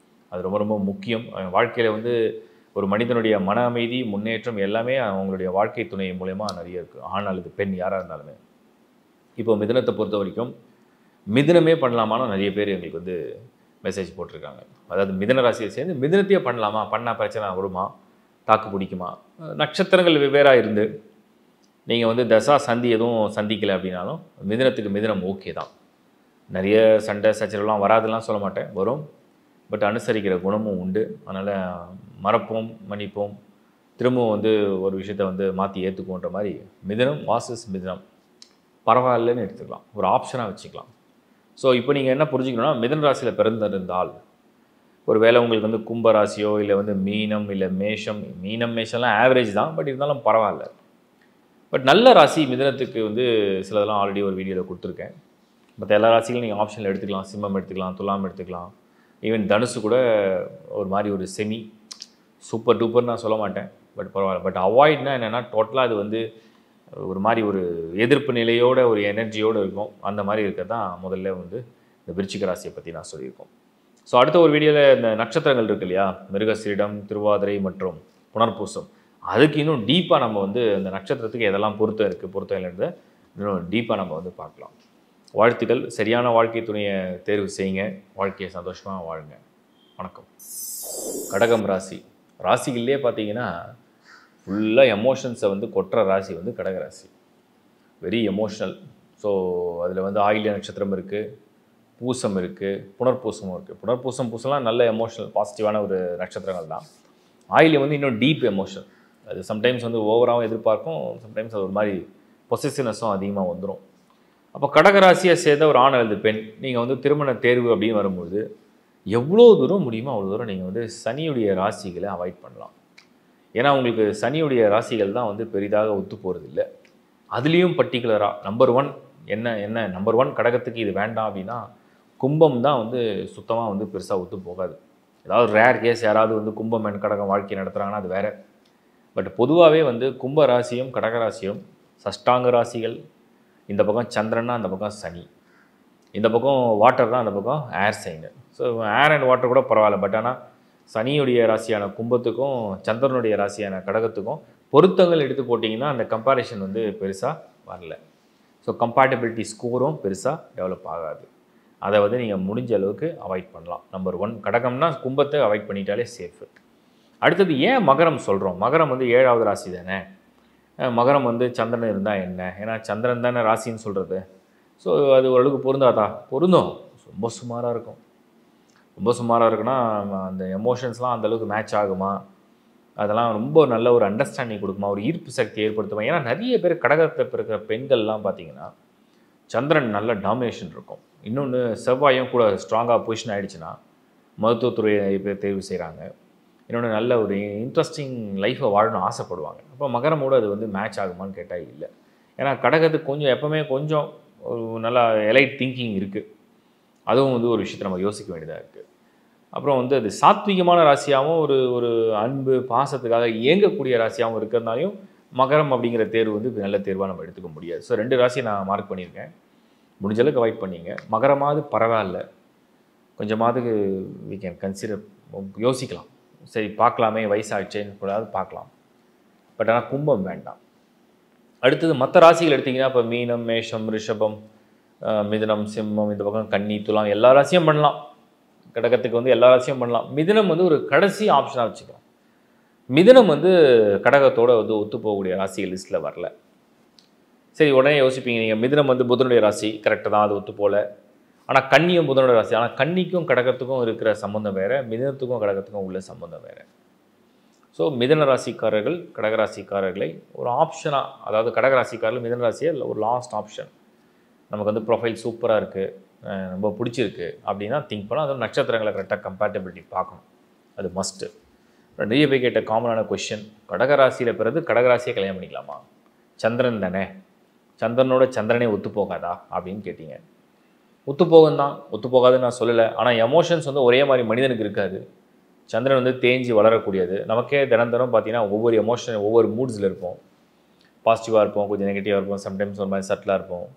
அது ரொம்ப ரொம்ப முக்கியம். வாழ்க்கையில் வந்து ஒரு மனிதனுடைய மன அமைதி, முன்னேற்றம் எல்லாமே அவங்களுடைய வாழ்க்கை துணை மூலயமா நிறைய இருக்குது. ஆண் அல்லது பெண் யாராக இருந்தாலுமே. இப்போ மிதுனத்தை பொறுத்த வரைக்கும் மிதுனமே பண்ணலாமான்னு நிறைய பேர் எங்களுக்கு வந்து மெசேஜ் போட்டிருக்காங்க. அதாவது மிதுன ராசியை சேர்ந்து மிதுனத்தையே பண்ணலாமா, பண்ணால் பிரச்சனை வருமா, தாக்கு பிடிக்குமா? நட்சத்திரங்கள் வெவ்வேறாக இருந்து நீங்கள் வந்து தசா சந்தி எதுவும் சந்திக்கலை அப்படின்னாலும் மிதுனத்துக்கு மிதுனம் ஓகே தான். நிறைய சண்டை சச்சரவுலாம் வராதுலாம் சொல்ல மாட்டேன், வரும். பட் அனுசரிக்கிற குணமும் உண்டு. அதனால் மறப்போம், மன்னிப்போம், திரும்பவும் வந்து ஒரு விஷயத்தை வந்து மாற்றி ஏற்றுக்குன்ற மாதிரி மிதுனம் வாசஸ் மிதுனம் பரவாயில்லன்னு எடுத்துக்கலாம், ஒரு ஆப்ஷனாக வச்சுக்கலாம். ஸோ இப்போ நீங்கள் என்ன புரிஞ்சுக்கணும்னா, மிதுன ராசியில் பிறந்திருந்தால் ஒரு வேளை உங்களுக்கு வந்து கும்ப ராசியோ இல்லை வந்து மீனம் இல்லை மேஷம், மேஷம்லாம் ஆவரேஜ் தான், பட் இருந்தாலும் பரவாயில்ல. பட் நல்ல ராசி மிதுனத்துக்கு வந்து சிலதெல்லாம் ஆல்ரெடி ஒரு வீடியோவில் கொடுத்துருக்கேன். மற்ற எல்லா ராசிகளும் நீங்கள் ஆப்ஷனில் எடுத்துக்கலாம். சிம்மம் எடுத்துக்கலாம், துலாம் எடுத்துக்கலாம், ஈவன் தனுசு கூட ஒரு மாதிரி ஒரு செமி சூப்பர் டூப்பர் நான் சொல்ல மாட்டேன், பட் பரவாயில்ல. பட் அவாய்ட்னா என்னென்னா டோட்டலாக அது வந்து ஒரு மாதிரி ஒரு எதிர்ப்பு நிலையோட ஒரு எனர்ஜியோடு இருக்கும். அந்த மாதிரி இருக்க தான் முதல்ல வந்து இந்த விருச்சிக ராசியை பற்றி நான் சொல்லியிருக்கோம். ஸோ அடுத்த ஒரு வீடியோவில் இந்த நட்சத்திரங்கள் இருக்கு இல்லையா, மிருகசீரிடம், திருவாதிரை மற்றும் புனர்பூசம், அதுக்கு இன்னும் டீப்பாக நம்ம வந்து அந்த நட்சத்திரத்துக்கு எதெல்லாம் பொருத்தம் இருக்குது, பொருத்தம் இல்லைன்றதை இன்னும் டீப்பாக நம்ம வந்து பார்க்கலாம். வாழ்த்துக்கள். சரியான வாழ்க்கை துணையை தேர்வு செய்யுங்க. வாழ்க்கையை சந்தோஷமாக வாழுங்க. வணக்கம். கடகம் ராசி, ராசிகள்லேயே பார்த்தீங்கன்னா ஃபுல்லாக எமோஷன்ஸை வந்து கொட்டுற ராசி வந்து கடகராசி. Very emotional. ஸோ அதில் வந்து ஆயில்ய நட்சத்திரம் இருக்குது, பூசம் இருக்குது, புனர்பூசமும் இருக்குது. பூசம்லாம் நல்ல எமோஷனல் பாசிட்டிவான ஒரு நட்சத்திரங்கள் தான். ஆயில்யம் வந்து இன்னும் டீப் எமோஷன். அது சம்டைம்ஸ் வந்து ஓவராகவும் எதிர்பார்க்கும், சம்டைம்ஸ் அது ஒரு மாதிரி பொசசிவ்னஸும் அதிகமாக வந்துடும். அப்போ கடகராசியை சேர்ந்த ஒரு ஆண் அல்லது பெண் நீங்கள் வந்து திருமண தேர்வு அப்படின்னு வரும்போது எவ்வளோ தூரம் முடியுமோ அவ்வளோ தூரம் நீங்கள் வந்து சனியுடைய ராசிகளை அவாய்ட் பண்ணலாம். ஏன்னா உங்களுக்கு சனியுடைய ராசிகள் தான் வந்து பெரிதாக ஒத்து போகிறது இல்லை. அதுலேயும் பர்டிகுலராக நம்பர் 1 என்ன நம்பர் 1 கடகத்துக்கு இது வேண்டாம் அப்படின்னா கும்பம் தான் வந்து சுத்தமாக வந்து பெருசாக ஒத்து போகாது. ஏதாவது ரேர் கேஸ் யாராவது வந்து கும்பம் அண்ட் கடகம் வாழ்க்கை நடத்துகிறாங்கன்னா அது வேறு. பட் பொதுவாகவே வந்து கும்ப ராசியும் கடகராசியும் சஷ்டாங்க ராசிகள். இந்த பக்கம் சந்திரன்னா அந்த பக்கம் சனி, இந்த பக்கம் வாட்டர் தான் அந்த பக்கம் air sign. So air and water கூட பரவாயில்ல. பட் ஆனால் சனியுடைய ராசியான கும்பத்துக்கும் சந்திரனுடைய ராசியான கடகத்துக்கும் பொருத்தங்கள் எடுத்து போட்டிங்கன்னா அந்த கம்பேரிஷன் வந்து பெருசாக வரல. ஸோ கம்பேட்டபிலிட்டி ஸ்கோரும் பெருசாக டெவலப் ஆகாது. அதை வந்து நீங்கள் முடிஞ்ச அளவுக்கு அவாய்ட் பண்ணலாம். நம்பர் 1 கடகம்னா கும்பத்தை அவாய்ட் பண்ணிட்டாலே சேஃபு. அடுத்தது ஏன் மகரம் சொல்கிறோம்? மகரம் வந்து 7வது ராசி தானே. மகரம் வந்து சந்திரன் இருந்தால் என்ன, ஏன்னா சந்திரன் தானே ராசின்னு சொல்கிறது. ஸோ அது ஓரளவுக்கு பொருந்தாதா? பொருந்தும். ரொம்ப சுமாராக இருக்கும். ரொம்ப சுமாராக இருக்குன்னா அந்த எமோஷன்ஸ்லாம் அந்தளவுக்கு மேட்ச் ஆகுமா, அதெல்லாம் ரொம்ப நல்ல ஒரு அண்டர்ஸ்டாண்டிங் கொடுக்குமா, ஒரு ஈர்ப்பு சக்தி ஏற்படுத்துமா? ஏன்னா நிறைய பேர் கடகத்தை பிறக்கிற பெண்கள்லாம் பார்த்திங்கன்னா சந்திரன் நல்ல டாமினேஷன் இருக்கும். இன்னொன்று செவ்வாயும் கூட ஸ்ட்ராங்காக பொசிஷன் ஆகிடுச்சுன்னா மருத்துவத்துறையை தேர்வு செய்கிறாங்க. இன்னொன்று நல்ல ஒரு இன்ட்ரெஸ்டிங் லைஃப்பை வாழணும்னு ஆசைப்படுவாங்க. அப்போ மகரமோடு அது வந்து மேட்ச் ஆகுமான்னு கேட்டால் இல்லை. ஏன்னா கடகத்துக்கு கொஞ்சம் எப்போவுமே கொஞ்சம் ஒரு நல்லா எலைட் திங்கிங் இருக்குது. அதுவும் வந்து ஒரு விஷயத்தை நம்ம யோசிக்க வேண்டியதாக இருக்குது. அப்புறம் வந்து அது சாத்விகமான ராசியாகவும் ஒரு ஒரு அன்பு பாசத்துக்காக இயங்கக்கூடிய ராசியாகவும் இருக்கிறதுனாலையும் மகரம் அப்படிங்கிற தேர்வு வந்து நல்ல தேர்வாக நம்ம எடுத்துக்க முடியாது. ஸோ 2 ராசியை நான் மார்க் பண்ணியிருக்கேன். முடிஞ்சளவுக்கு அவாய்ட் பண்ணிங்க. மகரமாவது பரவாயில்ல, கொஞ்சமாவது வி கேன் கன்சிடர், யோசிக்கலாம். சரி பார்க்கலாமே, வயசாகிடுச்சேன்னு கூடாது பார்க்கலாம். பட் ஆனால் கும்பம் வேண்டாம். அடுத்தது மற்ற ராசிகள் எடுத்திங்கன்னா இப்போ மீனம், மேஷம், ரிஷபம், மிதுனம், சிம்மம், இந்த பக்கம் கன்னி, துலாம் எல்லா ராசியும் பண்ணலாம். கடகத்துக்கு வந்து எல்லா ராசியும் பண்ணலாம். மிதுனம் வந்து ஒரு கடைசி ஆப்ஷனாக வச்சுக்கலாம். மிதுனம் வந்து கடகத்தோடு வந்து ஒத்து போகக்கூடிய ராசிகள் லிஸ்ட்டில் வரல. சரி, உடனே யோசிப்பீங்க நீங்கள், மிதுனம் வந்து புதனுடைய ராசி கரெக்டாக தான், அது ஒத்து போகல. ஆனால் கன்னியும் புதனோட ராசி. ஆனால் கன்னிக்கும் கடகத்துக்கும் இருக்கிற சம்மந்தம் வேறு, மிதுனத்துக்கும் கடகத்துக்கும் உள்ள சம்மந்தம் வேறு. ஸோ மிதுன ராசிக்காரர்கள் கடகராசிக்காரர்களை ஒரு ஆப்ஷனாக, அதாவது கடகராசிக்காரர்கள் மிதுன ராசியை ஒரு லாஸ்ட் ஆப்ஷன், நமக்கு வந்து ப்ரொஃபைல் சூப்பராக இருக்குது, ரொம்ப பிடிச்சிருக்கு அப்படின்னா திங்க் பண்ணால், அதுவும் நட்சத்திரங்களை கரெக்டாக கம்பேட்டபிலிட்டி பார்க்கணும், அது மஸ்ட்டு. நிறைய பேர் கேட்ட காமனான கொஷின், கடகராசியில் பிறகு கடகராசியை கல்யாணம் பண்ணிக்கலாமா? சந்திரன் தானே, சந்திரனோட சந்திரனே ஒத்து போகாதா அப்படின்னு கேட்டிங்க. ஒத்து போகும் தான், ஒத்து போகாதுன்னு நான் சொல்லலை. ஆனால் எமோஷன்ஸ் வந்து ஒரே மாதிரி மனிதனுக்கு இருக்காது. சந்திரன் வந்து தேஞ்சி வளரக்கூடியது. நமக்கே தினம் பார்த்தீங்கன்னா ஒவ்வொரு எமோஷன் ஒவ்வொரு மூட்ஸில் இருப்போம். பாசிட்டிவாக இருப்போம், கொஞ்சம் நெகட்டிவாக இருப்போம், சம்டைம்ஸ் ஒரு மாதிரி சட்டிலாக இருப்போம்,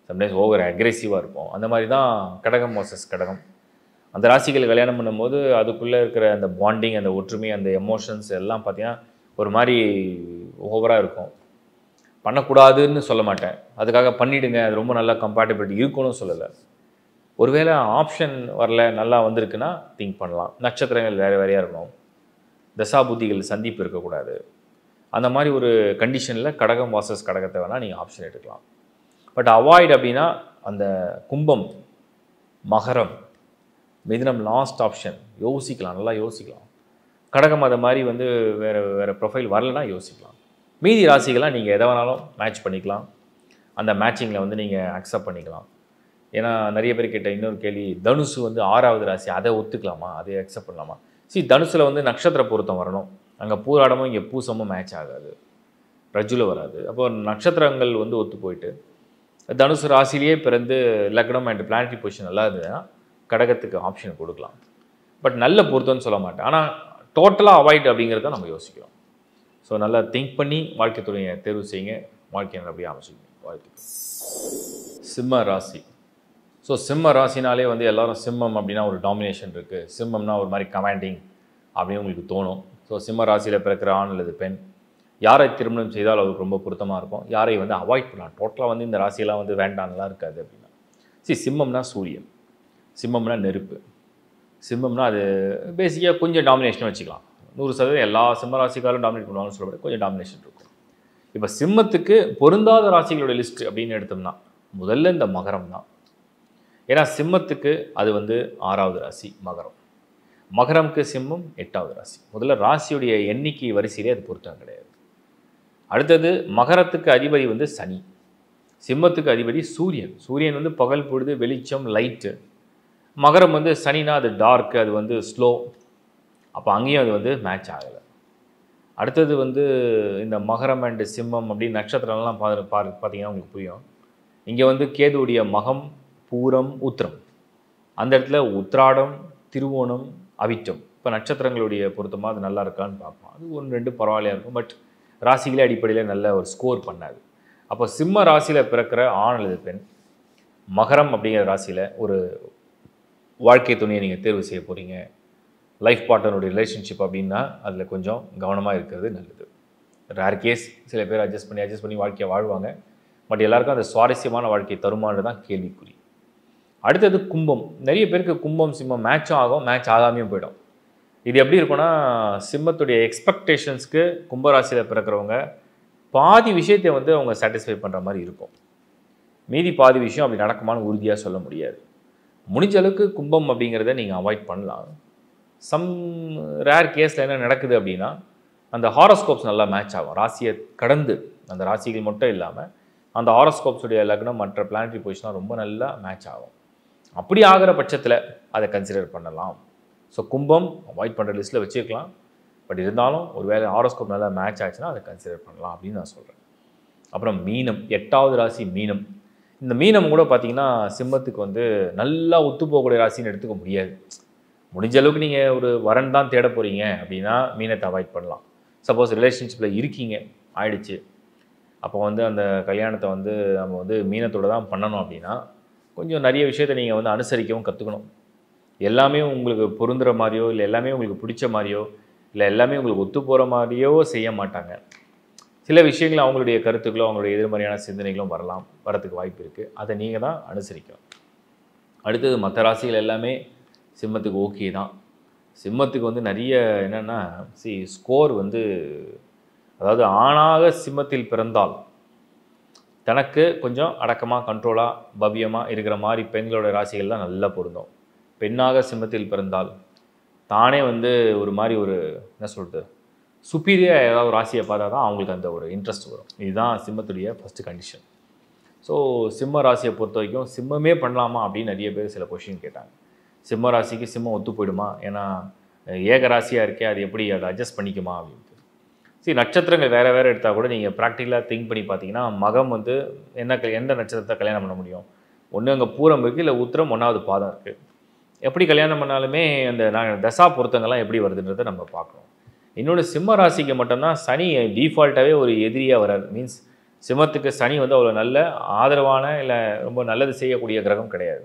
சம்டைம்ஸ் ஓவர் அக்ரெசிவாக இருப்போம். அந்த மாதிரி தான் கடகம் வர்சஸ் கடகம். அந்த ராசிகள் கல்யாணம் பண்ணும்போது அதுக்குள்ளே இருக்கிற அந்த பாண்டிங், அந்த ஒற்றுமை, அந்த எமோஷன்ஸ் எல்லாம் பார்த்தீங்கன்னா ஒரு மாதிரி ஓவராக இருக்கும். பண்ணக்கூடாதுன்னு சொல்ல மாட்டேன், அதுக்காக பண்ணிவிடுங்க, அது ரொம்ப நல்லா கம்பேட்டபிலிட்டி இருக்குன்னு சொல்லலை. ஒருவேளை ஆப்ஷன் வரல, நல்லா வந்திருக்குன்னா திங்க் பண்ணலாம். நட்சத்திரங்கள் வேறு வேறையாக இருக்கணும், தசாபுத்திகள் சந்திப்பு இருக்கக்கூடாது. அந்த மாதிரி ஒரு கண்டிஷனில் கடகம் வாசஸ் கடகத்தை வேணால் நீங்கள் ஆப்ஷன் எடுக்கலாம். பட் அவாய்ட் அப்படின்னா அந்த கும்பம், மகரம், மிதுனம் லாஸ்ட் ஆப்ஷன். யோசிக்கலாம், நல்லா யோசிக்கலாம். கடகம் அதை மாதிரி வந்து வேறு ப்ரொஃபைல் வரலைன்னா யோசிக்கலாம். மீதி ராசிகளாக நீங்கள் எதை வேணாலும் மேட்ச் பண்ணிக்கலாம். அந்த மேட்சிங்கில் வந்து நீங்கள் அக்செப்ட் பண்ணிக்கலாம். ஏன்னா நிறைய பேர் கேட்ட இன்னொரு கேள்வி, தனுசு வந்து 6வது ராசி, அதை ஒத்துக்கலாமா, அதை அக்செப்ட் பண்ணலாமா? தனுசில் வந்து நட்சத்திர பொருத்தம் வரணும். அங்கே பூராடமும் இங்கே பூசமும் மேட்ச் ஆகாது, ரஜுல வராது. அப்போ நட்சத்திரங்கள் வந்து ஒத்து போயிட்டு தனுசு ராசிலேயே பிறந்து லக்னம் அண்ட் பிளானட்டரி பொசிஷன் நல்லா இருந்ததுன்னா கடகத்துக்கு ஆப்ஷன் கொடுக்கலாம். பட் நல்ல பொருத்தம்னு சொல்ல மாட்டேன், ஆனால் டோட்டலாக அவாய்ட் அப்படிங்கிறத நம்ம யோசிக்கிறோம். ஸோ நல்லா திங்க் பண்ணி வாழ்க்கை துணையை தேர்வு செய்யுங்க, வாழ்க்கையை நல்லபடியாக அமைச்சிக்கணும். வாழ்க்கை சிம்ம ராசி. ஸோ சிம்ம ராசினாலே வந்து எல்லோரும் சிம்மம் அப்படின்னா ஒரு டாமினேஷன் இருக்குது, சிம்மம்னா ஒரு மாதிரி கமாண்டிங் அப்படின்னு உங்களுக்கு தோணும். ஸோ சிம்ம ராசியில் பிறக்கிற ஆண் அல்லது பெண் யாரை திருமணம் செய்தால் அவருக்கு ரொம்ப பொருத்தமாக இருக்கும், யாரை வந்து அவாய்ட் பண்ணலாம், டோட்டலாக வந்து இந்த ராசியெல்லாம் வந்து வேண்டாம்லாம் இருக்காது அப்படின்னா. சிம்மம்னா சூரியன், சிம்மம்னா நெருப்பு, சிம்மம்னா அது பேசிக்காக கொஞ்சம் டாமினேஷன் வச்சுக்கலாம். 100% எல்லா சிம்ம ராசிக்காரும் டாமினேட் பண்ணுவாங்கன்னு சொல்லப்பட்டு கொஞ்சம் டாமினேஷன் இருக்கும். இப்போ சிம்மத்துக்கு பொருந்தாத ராசிகளோட லிஸ்ட் அப்படின்னு எடுத்தோம்னா முதல்ல இந்த மகரம் தான். ஏன்னா சிம்மத்துக்கு அது வந்து 6வது ராசி மகரம், மகரமுக்கு சிம்மம் 8வது ராசி. முதல்ல ராசியுடைய எண்ணிக்கை வரிசையிலே அது பொருத்தம் கிடையாது. அடுத்தது மகரத்துக்கு அதிபதி வந்து சனி, சிம்மத்துக்கு அதிபதி சூரியன். சூரியன் வந்து பகல் பொழுது வெளிச்சம் லைட்டு, மகரம் வந்து சனினா அது டார்க்கு, அது வந்து ஸ்லோ. அப்போ அங்கேயும் அது வந்து மேட்ச் ஆகலை. அடுத்தது வந்து இந்த மகரம் அண்டு சிம்மம் அப்படின்னு நட்சத்திரம்லாம் பார்த்தீங்கன்னா உங்களுக்கு புரியும். இங்கே வந்து கேதுவுடைய மகம், பூரம், உத்திரம், அந்த இடத்துல உத்திராடம், திருவோணம், அவிட்டம். இப்போ நட்சத்திரங்களுடைய பொருத்தமாக அது நல்லா இருக்கான்னு பார்ப்போம். அது 1-2 பரவாயில்லையாக இருக்கும், பட் ராசிகளே அடிப்படையில் நல்ல ஒரு ஸ்கோர் பண்ணாது. அப்போ சிம்ம ராசியில் பிறக்கிற ஆண் அல்லது பெண் மகரம் அப்படிங்கிற ராசியில் ஒரு வாழ்க்கை துணையை நீங்கள் தேர்வு செய்ய போகிறீங்க, லைஃப் பார்ட்னருடைய ரிலேஷன்ஷிப் அப்படின்னா அதில் கொஞ்சம் கவனமாக இருக்கிறது நல்லது. ரேர் கேஸ் சில பேர் அட்ஜஸ்ட் பண்ணி வாழ்க்கையை வாழ்வாங்க, பட் எல்லாருக்கும் அந்த சுவாரஸ்யமான வாழ்க்கை தருமானது தான் கேள்விக்குறி. அடுத்தது கும்பம். நிறைய பேருக்கு கும்பம் சிம்மம் மேட்சும் ஆகும், மேட்ச் ஆகாமையும் போயிடும். இது எப்படி இருக்குன்னா, சிம்மத்துடைய எக்ஸ்பெக்டேஷன்ஸ்க்கு கும்பராசியில் பிறக்கிறவங்க பாதி விஷயத்தை வந்து அவங்க சாட்டிஸ்ஃபை பண்ணுற மாதிரி இருக்கும், மீதி பாதி விஷயம் அப்படி நடக்குமான்னு உறுதியாக சொல்ல முடியாது. முடிஞ்ச அளவுக்கு கும்பம் அப்படிங்கிறத நீங்கள் அவாய்ட் பண்ணலாம். சம் ரேர் கேஸில் என்ன நடக்குது அப்படின்னா, அந்த ஹாரோஸ்கோப்ஸ் நல்லா மேட்ச் ஆகும், ராசியை கடந்து அந்த ராசிகள் மட்டும் இல்லாமல் அந்த ஹாரோஸ்கோப்ஸுடைய லக்னம் மற்ற பிளானட்டரி பொசிஷனாக ரொம்ப நல்லா மேட்ச் ஆகும். அப்படி ஆகிற பட்சத்தில் அதை கன்சிடர் பண்ணலாம். ஸோ கும்பம் அவாய்ட் பண்ணுற லிஸ்ட்டில் வச்சுருக்கலாம், பட் இருந்தாலும் ஒரு வேளை ஹாரோஸ்கோப் நல்லா மேட்ச் ஆச்சுன்னா அதை கன்சிடர் பண்ணலாம் அப்படின்னு நான் சொல்கிறேன். அப்புறம் மீனம், 8வது ராசி மீனம். இந்த மீனம் கூட பார்த்திங்கன்னா சிம்மத்துக்கு வந்து நல்லா ஒத்து போகக்கூடிய ராசின்னு எடுத்துக்க முடியாது. முடிஞ்ச அளவுக்கு நீங்கள் ஒரு வரன் தான் தேட போகிறீங்க அப்படின்னா மீனத்தை அவாய்ட் பண்ணலாம். சப்போஸ் ரிலேஷன்ஷிப்பில் இருக்கீங்க ஆயிடுச்சு, அப்போ வந்து அந்த கல்யாணத்தை வந்து நம்ம வந்து மீனத்தோடு தான் பண்ணணும் அப்படின்னா கொஞ்சம் நிறைய விஷயத்தை நீங்கள் வந்து அனுசரிக்கவும் கற்றுக்கணும். எல்லாமே உங்களுக்கு பொருந்துகிற மாதிரியோ இல்லை எல்லாமே உங்களுக்கு பிடிச்ச மாதிரியோ இல்லை எல்லாமே உங்களுக்கு ஒத்து போகிற மாதிரியோ செய்ய மாட்டாங்க. சில விஷயங்கள் அவங்களுடைய கருத்துக்களோ அவங்களுடைய எதிர்மறையான சிந்தனைகளும் வரத்துக்கு வாய்ப்பு இருக்குது, அதை நீங்கள் தான் அனுசரிக்கணும். அடுத்தது மற்ற ராசிகள் எல்லாமே சிம்மத்துக்கு ஓகே தான். சிம்மத்துக்கு வந்து நிறைய என்னென்னா ஸ்கோர் வந்து, அதாவது ஆணாக சிம்மத்தில் பிறந்தால் தனக்கு கொஞ்சம் அடக்கமாக கண்ட்ரோலாக பவ்யமாக இருக்கிற மாதிரி பெண்களோட ராசிகள் தான் நல்லா பொருந்தும். பெண்ணாக சிம்மத்தில் பிறந்தால் தானே வந்து ஒரு மாதிரி ஒரு என்ன சொல்கிறது சுப்பீரியர் ஏதாவது ஒரு ராசியை பார்த்தா தான் அவங்களுக்கு அந்த ஒரு இன்ட்ரெஸ்ட் வரும். இதுதான் சிம்மத்துடைய ஃபஸ்ட்டு கண்டிஷன். ஸோ சிம்ம ராசியை பொறுத்த வரைக்கும் சிம்மமே பண்ணலாமா அப்படின்னு நிறைய பேர் சில கொஷின் கேட்டாங்க. சிம்ம ராசிக்கு சிம்மம் ஒத்து போயிடுமா, ஏன்னா ஏக ராசியாக இருக்கே அது எப்படி அதை அட்ஜஸ்ட் பண்ணிக்குமா அப்படின்ட்டு. சரி, நட்சத்திரங்கள் வேறு வேறு எடுத்தால் கூட நீங்கள் ப்ராக்டிக்கலாக திங்க் பண்ணி பார்த்தீங்கன்னா மகம் வந்து எந்த நட்சத்திரத்தை கல்யாணம் பண்ண முடியும்? ஒன்று அங்கே பூரம் இருக்குது, இல்லை உத்திரம் 1வது பாதம் இருக்குது. எப்படி கல்யாணம் பண்ணாலுமே அந்த தசா பொருத்தங்கள்லாம் எப்படி வருதுன்றதை நம்ம பார்க்கணும். இன்னொன்று சிம்ம ராசிக்கு மட்டும்தான் சனி டிஃபால்ட்டாகவே ஒரு எதிரியாக வராது. மீன்ஸ் சிம்மத்துக்கு சனி வந்து அவ்வளோ நல்ல ஆதரவான இல்லை ரொம்ப நல்லது செய்யக்கூடிய கிரகம் கிடையாது.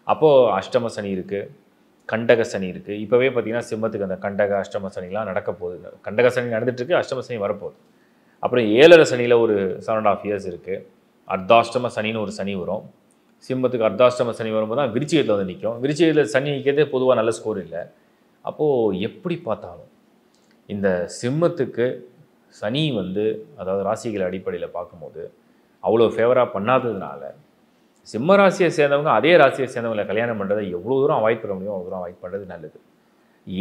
அப்போது அஷ்டம சனி இருக்குது, கண்டக சனி இருக்குது. இப்போவே பார்த்திங்கன்னா சிம்மத்துக்கு அந்த கண்டக அஷ்டம சனிலாம் நடக்க போகுது. கண்டக சனி நடந்துகிட்ருக்கு, அஷ்டம சனி வரப்போகுது. அப்புறம் 7.5 சனியில் ஒரு 7.5 இயர்ஸ் இருக்குது. அர்த்தாஷ்டம சனின்னு ஒரு சனி வரும். சிம்மத்துக்கு அர்த்தாஷ்டம சனி வரும்போது தான் விருச்சிகத்தில் வந்து நிற்கும். விருச்சிகத்தில் சனி நிற்கிறதே பொதுவாக நல்ல ஸ்கோர் இல்லை. அப்போது எப்படி பார்த்தாலும் இந்த சிம்மத்துக்கு சனி வந்து அதாவது ராசிகள் அடிப்படையில் பார்க்கும்போது அவ்வளோ ஃபேவராக பண்ணாததுனால சிம்ம ராசியை சேர்ந்தவங்க அதே ராசியை சேர்ந்தவங்களை கல்யாணம் பண்ணுறதை எவ்வளோ தூரம் அவாய்ட் பண்ண முடியும் அவ்வளோ தூரம் அவாய்ட் பண்ணுறது நல்லது.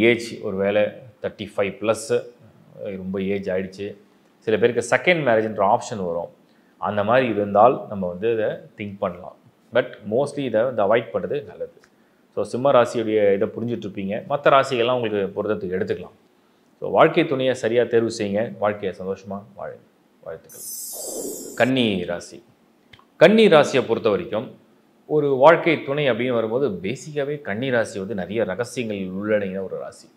ஏஜ் ஒரு வேளை 35+ ரொம்ப ஏஜ் ஆகிடுச்சு, சில பேருக்கு செகண்ட் மேரேஜ்ன்ற ஆப்ஷன் வரும். அந்த மாதிரி இருந்தால் நம்ம வந்து இதை திங்க் பண்ணலாம். பட் மோஸ்ட்லி இதை வந்து அவாய்ட் பண்ணுறது நல்லது. ஸோ சிம்ம ராசியுடைய இதை புரிஞ்சிட்ருப்பீங்க. மற்ற ராசிகள்லாம் உங்களுக்கு பொருத்தத்துக்கு எடுத்துக்கலாம். ஸோ வாழ்க்கை துணையை சரியாக தேர்வு செய்யுங்க, வாழ்க்கையை சந்தோஷமாக வாழுங்க. வாழ்த்துக்கள். கன்னி ராசி. கன்னி ராசியை பொறுத்த வரைக்கும் ஒரு வாழ்க்கை துணை அப்படின்னு வரும்போது பேசிக்காகவே கன்னி ராசி வந்து நிறைய ரகசியங்கள் உள்ளடங்கின ஒரு ராசி.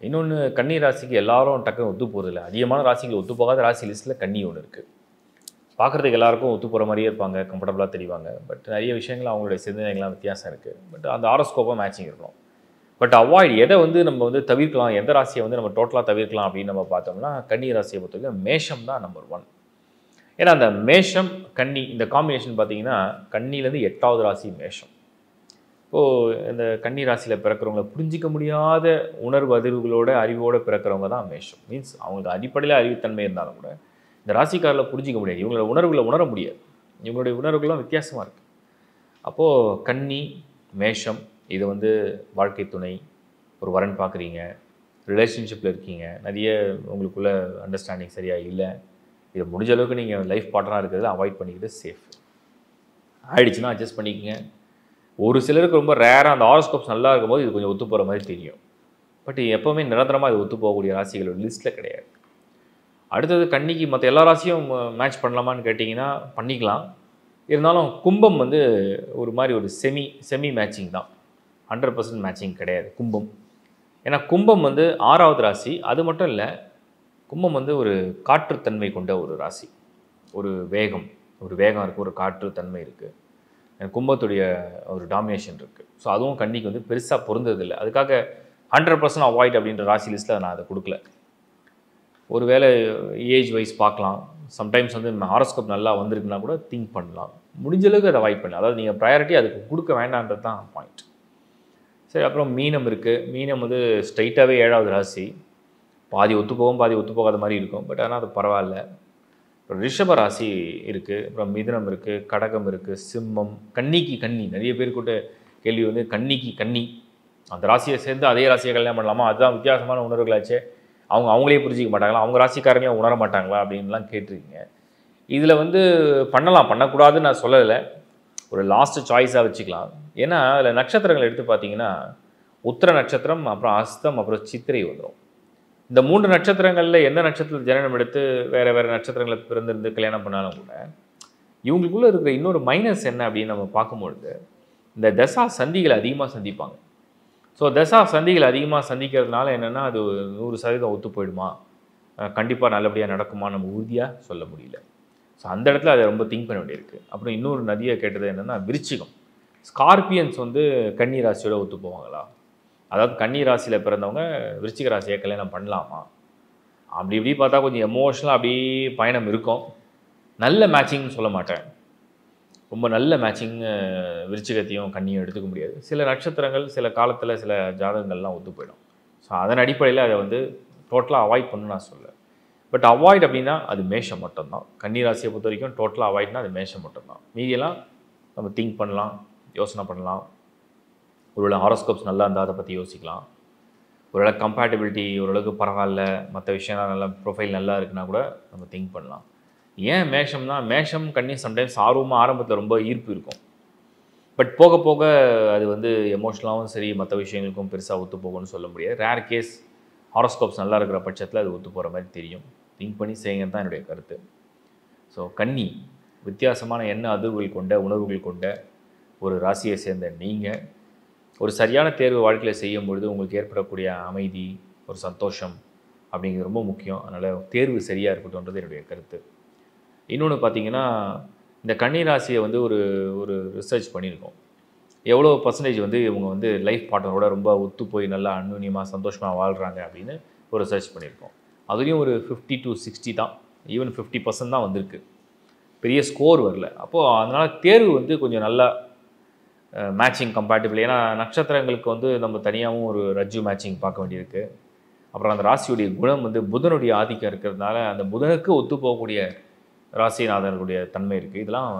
இன்னொன்று, கன்னி ராசிக்கு எல்லாரும் டக்குன்னு ஒத்து போகிறதில்ல. அதிகமான ராசிகள் ஒத்து போகாத ராசி லிஸ்ட்டில் கன்னி ஒன்று இருக்குது. பார்க்குறதுக்கு எல்லாருக்கும் ஒத்து போகிற மாதிரியே இருப்பாங்க, கம்ஃபர்டபுளாக தெரிவாங்க. பட் நிறைய விஷயங்கள் அவங்களுடைய சிந்தனைகள்லாம் வித்தியாசம் இருக்குது. பட் அந்த ஆரோஸ்கோப்பாக மேட்சிங் இருக்கணும். பட் அவாய்ட் எதை வந்து நம்ம வந்து தவிர்க்கலாம், எந்த ராசியை வந்து நம்ம டோட்டலாக தவிர்க்கலாம் அப்படின்னு நம்ம பார்த்தோம்னா கன்னி ராசியை பொறுத்தவரைக்கும் மேஷம் தான் நம்பர் 1. ஏன்னா அந்த மேஷம் கன்னி இந்த காம்பினேஷன் பார்த்தீங்கன்னா கன்னிலேருந்து 8வது ராசி மேஷம். இப்போது இந்த கன்னி ராசியில் பிறக்கிறவங்கள புரிஞ்சிக்க முடியாத உணர்வு அதிர்வுகளோட அறிவோடு பிறக்கிறவங்க தான் மேஷம். மீன்ஸ் அவங்களுக்கு அடிப்படையில் அறிவுத்தன்மை இருந்தாலும் கூட இந்த ராசிக்காரில் புரிஞ்சிக்க முடியாது, இவங்களோட உணர்வுகளை உணர முடியாது. இவங்களுடைய உணர்வுகள்லாம் வித்தியாசமாக இருக்குது. அப்போது கன்னி மேஷம் இது வந்து வாழ்க்கை துணை, ஒரு வரன் பார்க்குறீங்க, ரிலேஷன்ஷிப்பில் இருக்கீங்க, நிறைய உங்களுக்குள்ள அண்டர்ஸ்டாண்டிங் சரியாக இல்லை, இதை முடிஞ்ச அளவுக்கு நீங்கள் லைஃப் பார்ட்னராக இருக்கிறதுல அவாய்ட் பண்ணிக்கிட்டு சேஃப். ஆகிடுச்சுன்னா அட்ஜஸ்ட் பண்ணிக்கங்க. ஒரு சிலருக்கு ரொம்ப ரேராக அந்த ஹாரோஸ்கோப்ஸ் நல்லா இருக்கும்போது இது கொஞ்சம் ஒத்து போகிற மாதிரி தெரியும். பட் எப்போவுமே நிரந்தரமாக இது ஒத்து போகக்கூடிய ராசிகளோட லிஸ்ட்டில் கிடையாது. அடுத்தது கன்னிக்கு மற்ற எல்லா ராசியும் மேட்ச் பண்ணலாமான்னு கேட்டிங்கன்னா பண்ணிக்கலாம். இருந்தாலும் கும்பம் வந்து ஒரு மாதிரி ஒரு செமி மேட்சிங் தான், 100% மேட்சிங் கிடையாது கும்பம். ஏன்னா கும்பம் வந்து 6வது ராசி. அது மட்டும் இல்லை, கும்பம் வந்து ஒரு காற்றுத்தன்மை கொண்ட ஒரு ராசி. ஒரு வேகம் இருக்குது, ஒரு காற்றுத்தன்மை இருக்குது. கும்பத்துடைய ஒரு டாமினேஷன் இருக்குது. ஸோ அதுவும் கன்னிக்கு வந்து பெருசாக பொருந்ததில்லை. அதுக்காக 100% அவாய்ட் அப்படின்ற ராசி லிஸ்ட்டில் நான் அதை கொடுக்கல. ஒரு வேளை ஏஜ் வைஸ் பார்க்கலாம். சம்டைம்ஸ் வந்து ஹாரோஸ்கோப் நல்லா வந்திருக்குன்னா கூட திங்க் பண்ணலாம். முடிஞ்ச அளவுக்கு அதை அவாய்ட் பண்ணலாம். அதாவது நீங்கள் ப்ரையாரிட்டி அதுக்கு கொடுக்க வேண்டான்றது தான் பாயிண்ட். சரி, அப்புறம் மீனம் இருக்குது. மீனம் வந்து ஸ்ட்ரைட்டாகவே 7வது ராசி. பாதி ஒத்து போகும், பாதி ஒத்து போகாத மாதிரி இருக்கும். பட் ஆனால் அது பரவாயில்ல. அப்புறம் ரிஷப ராசி இருக்குது, அப்புறம் மிதுனம் இருக்குது, கடகம் இருக்குது, சிம்மம், கன்னிக்கு கன்னி. நிறைய பேர் கூட கேள்வி வந்து கன்னிக்கு கன்னி அந்த ராசியை சேர்ந்து அதே ராசியை கல்யாணம் பண்ணலாமா, அதுதான் வித்தியாசமான உணர்வுகளாச்சே, அவங்களே புரிஞ்சிக்க மாட்டாங்களா, அவங்க ராசிக்காரங்களே உணர மாட்டாங்களா அப்படின்லாம் கேட்டிருக்கீங்க. இதில் வந்து பண்ணலாம், பண்ணக்கூடாதுன்னு நான் சொல்லலை, ஒரு லாஸ்ட்டு சாய்ஸாக வச்சுக்கலாம். ஏன்னா அதில் நட்சத்திரங்கள் எடுத்து பார்த்தீங்கன்னா உத்திர நட்சத்திரம், அப்புறம் அஸ்தம், அப்புறம் சித்திரை வந்துடும். இந்த 3 நட்சத்திரங்களில் எந்த நட்சத்திரத்தில் ஜனனம் எடுத்து வேறு நட்சத்திரங்களை பிறந்திருந்து கல்யாணம் பண்ணாலும் கூட இவங்களுக்குள்ளே இருக்கிற இன்னொரு மைனஸ் என்ன அப்படின்னு நம்ம பார்க்கும்பொழுது இந்த தசா சந்திகளை அதிகமாக சந்திப்பாங்க. ஸோ தசா சந்திகள் அதிகமாக சந்திக்கிறதுனால என்னென்னா அது 100% ஒத்து போயிடுமா, கண்டிப்பாக நல்லபடியாக நடக்குமா நம்ம உறுதியாக சொல்ல முடியல. ஸோ அந்த இடத்துல அதை ரொம்ப திங்க் பண்ண வேண்டியிருக்கு. அப்புறம் இன்னொரு நதியை கேட்டது என்னென்னா விருச்சிகம். ஸ்கார்பியன்ஸ் வந்து கன்னி ராசியோட ஒத்து போவாங்களா, அதாவது கன்னி ராசியில் பிறந்தவங்க விருச்சிக ராசியை கல்யாணம் பண்ணலாமா, அப்படி இப்படி பார்த்தா கொஞ்சம் எமோஷனலாக அப்படியே பயணம் இருக்கும். நல்ல மேட்சிங்னு சொல்ல மாட்டேன், ரொம்ப நல்ல மேட்சிங் விருச்சிகத்தையும் கன்னியும் எடுத்துக்க முடியாது. சில நட்சத்திரங்கள் சில காலத்தில் சில ஜாதகங்கள்லாம் ஒத்து போயிடும். ஸோ அதன் அடிப்படையில் அதை வந்து டோட்டலாக அவாய்ட் பண்ணணும்னு நான் சொல்ல. பட் அவாய்ட் அப்படின்னா அது மேஷம் மட்டும்தான். கன்னி ராசியை பொறுத்த வரைக்கும் டோட்டலாக அவாய்ட்னா அது மேஷம் மட்டும்தான். மீதியெல்லாம் நம்ம திங்க் பண்ணலாம், யோசனை பண்ணலாம். ஒருவேளை ஹாரோஸ்கோப்ஸ் நல்லா இருந்தால் அதை பற்றி யோசிக்கலாம். ஒருவேளை கம்பேட்டபிலிட்டி ஓரளவுக்கு பரவாயில்ல, மற்ற விஷயம்லாம் நல்லா ப்ரொஃபைல் நல்லா இருக்குன்னா கூட நம்ம திங்க் பண்ணலாம். ஏன் மேஷம்னா, மேஷம் கன்னி சம்டைம்ஸ் ஆர்வமாக ஆரம்பத்தில் ரொம்ப ஈர்ப்பு இருக்கும். பட் போக போக அது வந்து எமோஷனலாகவும் சரி மற்ற விஷயங்களுக்கும் பெருசாக ஒத்து போகும்னு சொல்ல முடியாது. ரேர் கேஸ் ஹாரோஸ்கோப்ஸ் நல்லா இருக்கிற பட்சத்தில் அது ஒத்து போகிற மாதிரி தெரியும். திங்க் பண்ணி செய்யுங்கன்னு தான் என்னுடைய கருத்து. ஸோ கன்னி வித்தியாசமான எண்ண அதிர்வுகள் கொண்ட உணர்வுகள் கொண்ட ஒரு ராசியை சேர்ந்த நீங்கள் ஒரு சரியான தேர்வு வாழ்க்கையில் செய்யும் பொழுது உங்களுக்கு ஏற்படக்கூடிய அமைதி, ஒரு சந்தோஷம் அப்படிங்கிறது ரொம்ப முக்கியம். அதனால் தேர்வு சரியாக இருக்கட்டும்ன்றது என்னுடைய கருத்து. இன்னொன்று பார்த்தீங்கன்னா, இந்த கன்னி ராசியை வந்து ஒரு ஒரு ரிசர்ச் பண்ணியிருக்கோம். எவ்வளோ பர்சன்டேஜ் வந்து இவங்க வந்து லைஃப் பார்ட்னரோட ரொம்ப ஒத்து போய் நல்லா அன்னுனியமாக சந்தோஷமாக வாழ்கிறாங்க அப்படின்னு ஒரு ரிசர்ச் பண்ணியிருக்கோம். அதுலேயும் ஒரு 50 to 60 தான், ஈவன் 50% தான் வந்திருக்கு. பெரிய ஸ்கோர் வரல. அப்போது அதனால் தேர்வு வந்து கொஞ்சம் நல்லா மேட்சிங் கம்பேட்டிபிள். ஏன்னா நட்சத்திரங்களுக்கு வந்து நம்ம தனியாகவும் ஒரு ரஜ்ஜு மேட்சிங் பார்க்க வேண்டியிருக்கு. அப்புறம் அந்த ராசியுடைய குணம் வந்து புதனுடைய ஆதிக்கம் இருக்கிறதுனால அந்த புதனுக்கு ஒத்து போகக்கூடிய ராசிநாதனுடைய தன்மை இருக்குது. இதெல்லாம்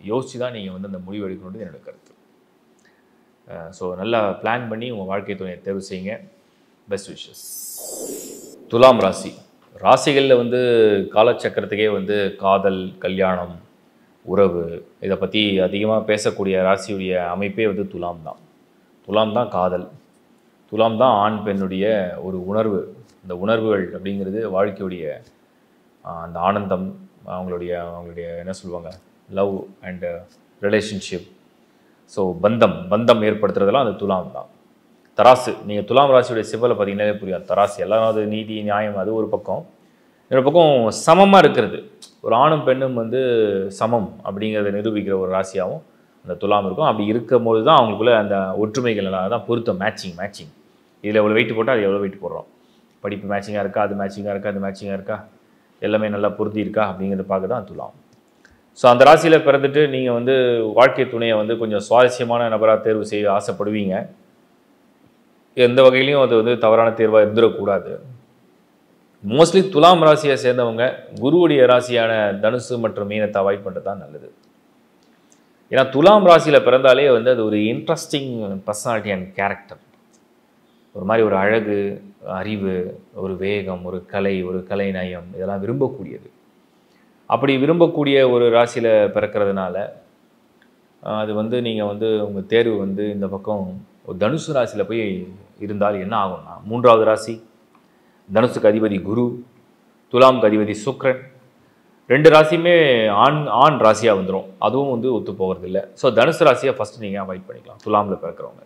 யோசித்து தான் நீங்கள் வந்து அந்த முடிவு எடுக்கணுன்றது என்னோட கருத்து. ஸோ நல்லா பிளான் பண்ணி உங்கள் வாழ்க்கை துணையை தேர்வு செய்யுங்க. Best wishes. துலாம் ராசி ராசிகளில் வந்து காலச்சக்கரத்துக்கே வந்து காதல், கல்யாணம், உறவு இதை பற்றி அதிகமாக பேசக்கூடிய ராசியுடைய அமைப்பே வந்து துலாம் தான். துலாம் தான் காதல், துலாம் தான் ஆண் பெண்ணுடைய ஒரு உணர்வு. இந்த உணர்வுகள் அப்படிங்கிறது வாழ்க்கையுடைய அந்த ஆனந்தம், அவங்களுடைய என்ன சொல்லுவாங்க, லவ் அண்டு ரிலேஷன்ஷிப். ஸோ பந்தம் ஏற்படுத்துறதெல்லாம் அந்த துலாம் தான். தராசு, நீங்கள் துலாம் ராசியுடைய சிவலை பார்த்தீங்கன்னாலே புரியும். தராசு எல்லாம் அது நீதி நியாயம், அது ஒரு பக்கம். இன்னொரு பக்கம் சமமாக இருக்கிறது, ஒரு ஆணும் பெண்ணும் வந்து சமம் அப்படிங்கிறத நிரூபிக்கிற ஒரு ராசியாகவும் அந்த துலாம் இருக்கும். அப்படி இருக்கும்போது தான் அவங்களுக்குள்ள அந்த ஒற்றுமைகள் எல்லாம் தான் பொருத்தம், மேட்சிங். இதில் எவ்வளோ வெயிட் போட்டால் அது எவ்வளோ வெயிட் போடுறோம், படிப்பு மேட்சிங்காக இருக்கா, அது மேட்சிங்காக இருக்கா, அது மேட்சிங்காக இருக்கா, எல்லாமே நல்லா பொருந்தி இருக்கா அப்படிங்கிறத பார்க்க தான் துலாம். ஸோ அந்த ராசியில் பிறந்துட்டு நீங்கள் வந்து வாழ்க்கை துணையை வந்து கொஞ்சம் சுவாரஸ்யமான நபராக தேர்வு செய்ய ஆசைப்படுவீங்க. எந்த வகையிலையும் அது வந்து தவறான தேர்வாக இருந்துடக்கூடாது. மோஸ்ட்லி துலாம் ராசியை சேர்ந்தவங்க குருவுடைய ராசியான தனுசு மற்றும் மீனத்தை அவாய்ட் பண்ணுறது தான் நல்லது. ஏன்னா துலாம் ராசியில் பிறந்தாலே வந்து அது ஒரு இன்ட்ரெஸ்டிங் பர்சனாலிட்டி அண்ட் கேரக்டர். ஒரு மாதிரி ஒரு அழகு, அறிவு, ஒரு வேகம், ஒரு கலை, ஒரு கலைநயம் இதெல்லாம் விரும்பக்கூடியது. அப்படி விரும்பக்கூடிய ஒரு ராசியில் பிறக்கிறதுனால அது வந்து நீங்கள் வந்து உங்கள் தேர்வு வந்து இந்த பக்கம் ஒரு தனுசு ராசியில் போய் இருந்தால் என்ன ஆகும்னா, 3வது ராசி தனுசுக்கு அதிபதி குரு, துலாமுக்கு அதிபதி சுக்கிரன், 2 ராசியுமே ஆண் ராசியாக வந்துடும். அதுவும் வந்து ஒத்து போகிறது இல்லை. ஸோ தனுசு ராசியை ஃபஸ்ட்டு நீங்கள் அவாய்ட் பண்ணிக்கலாம் துலாமில் பிறக்கிறவங்க.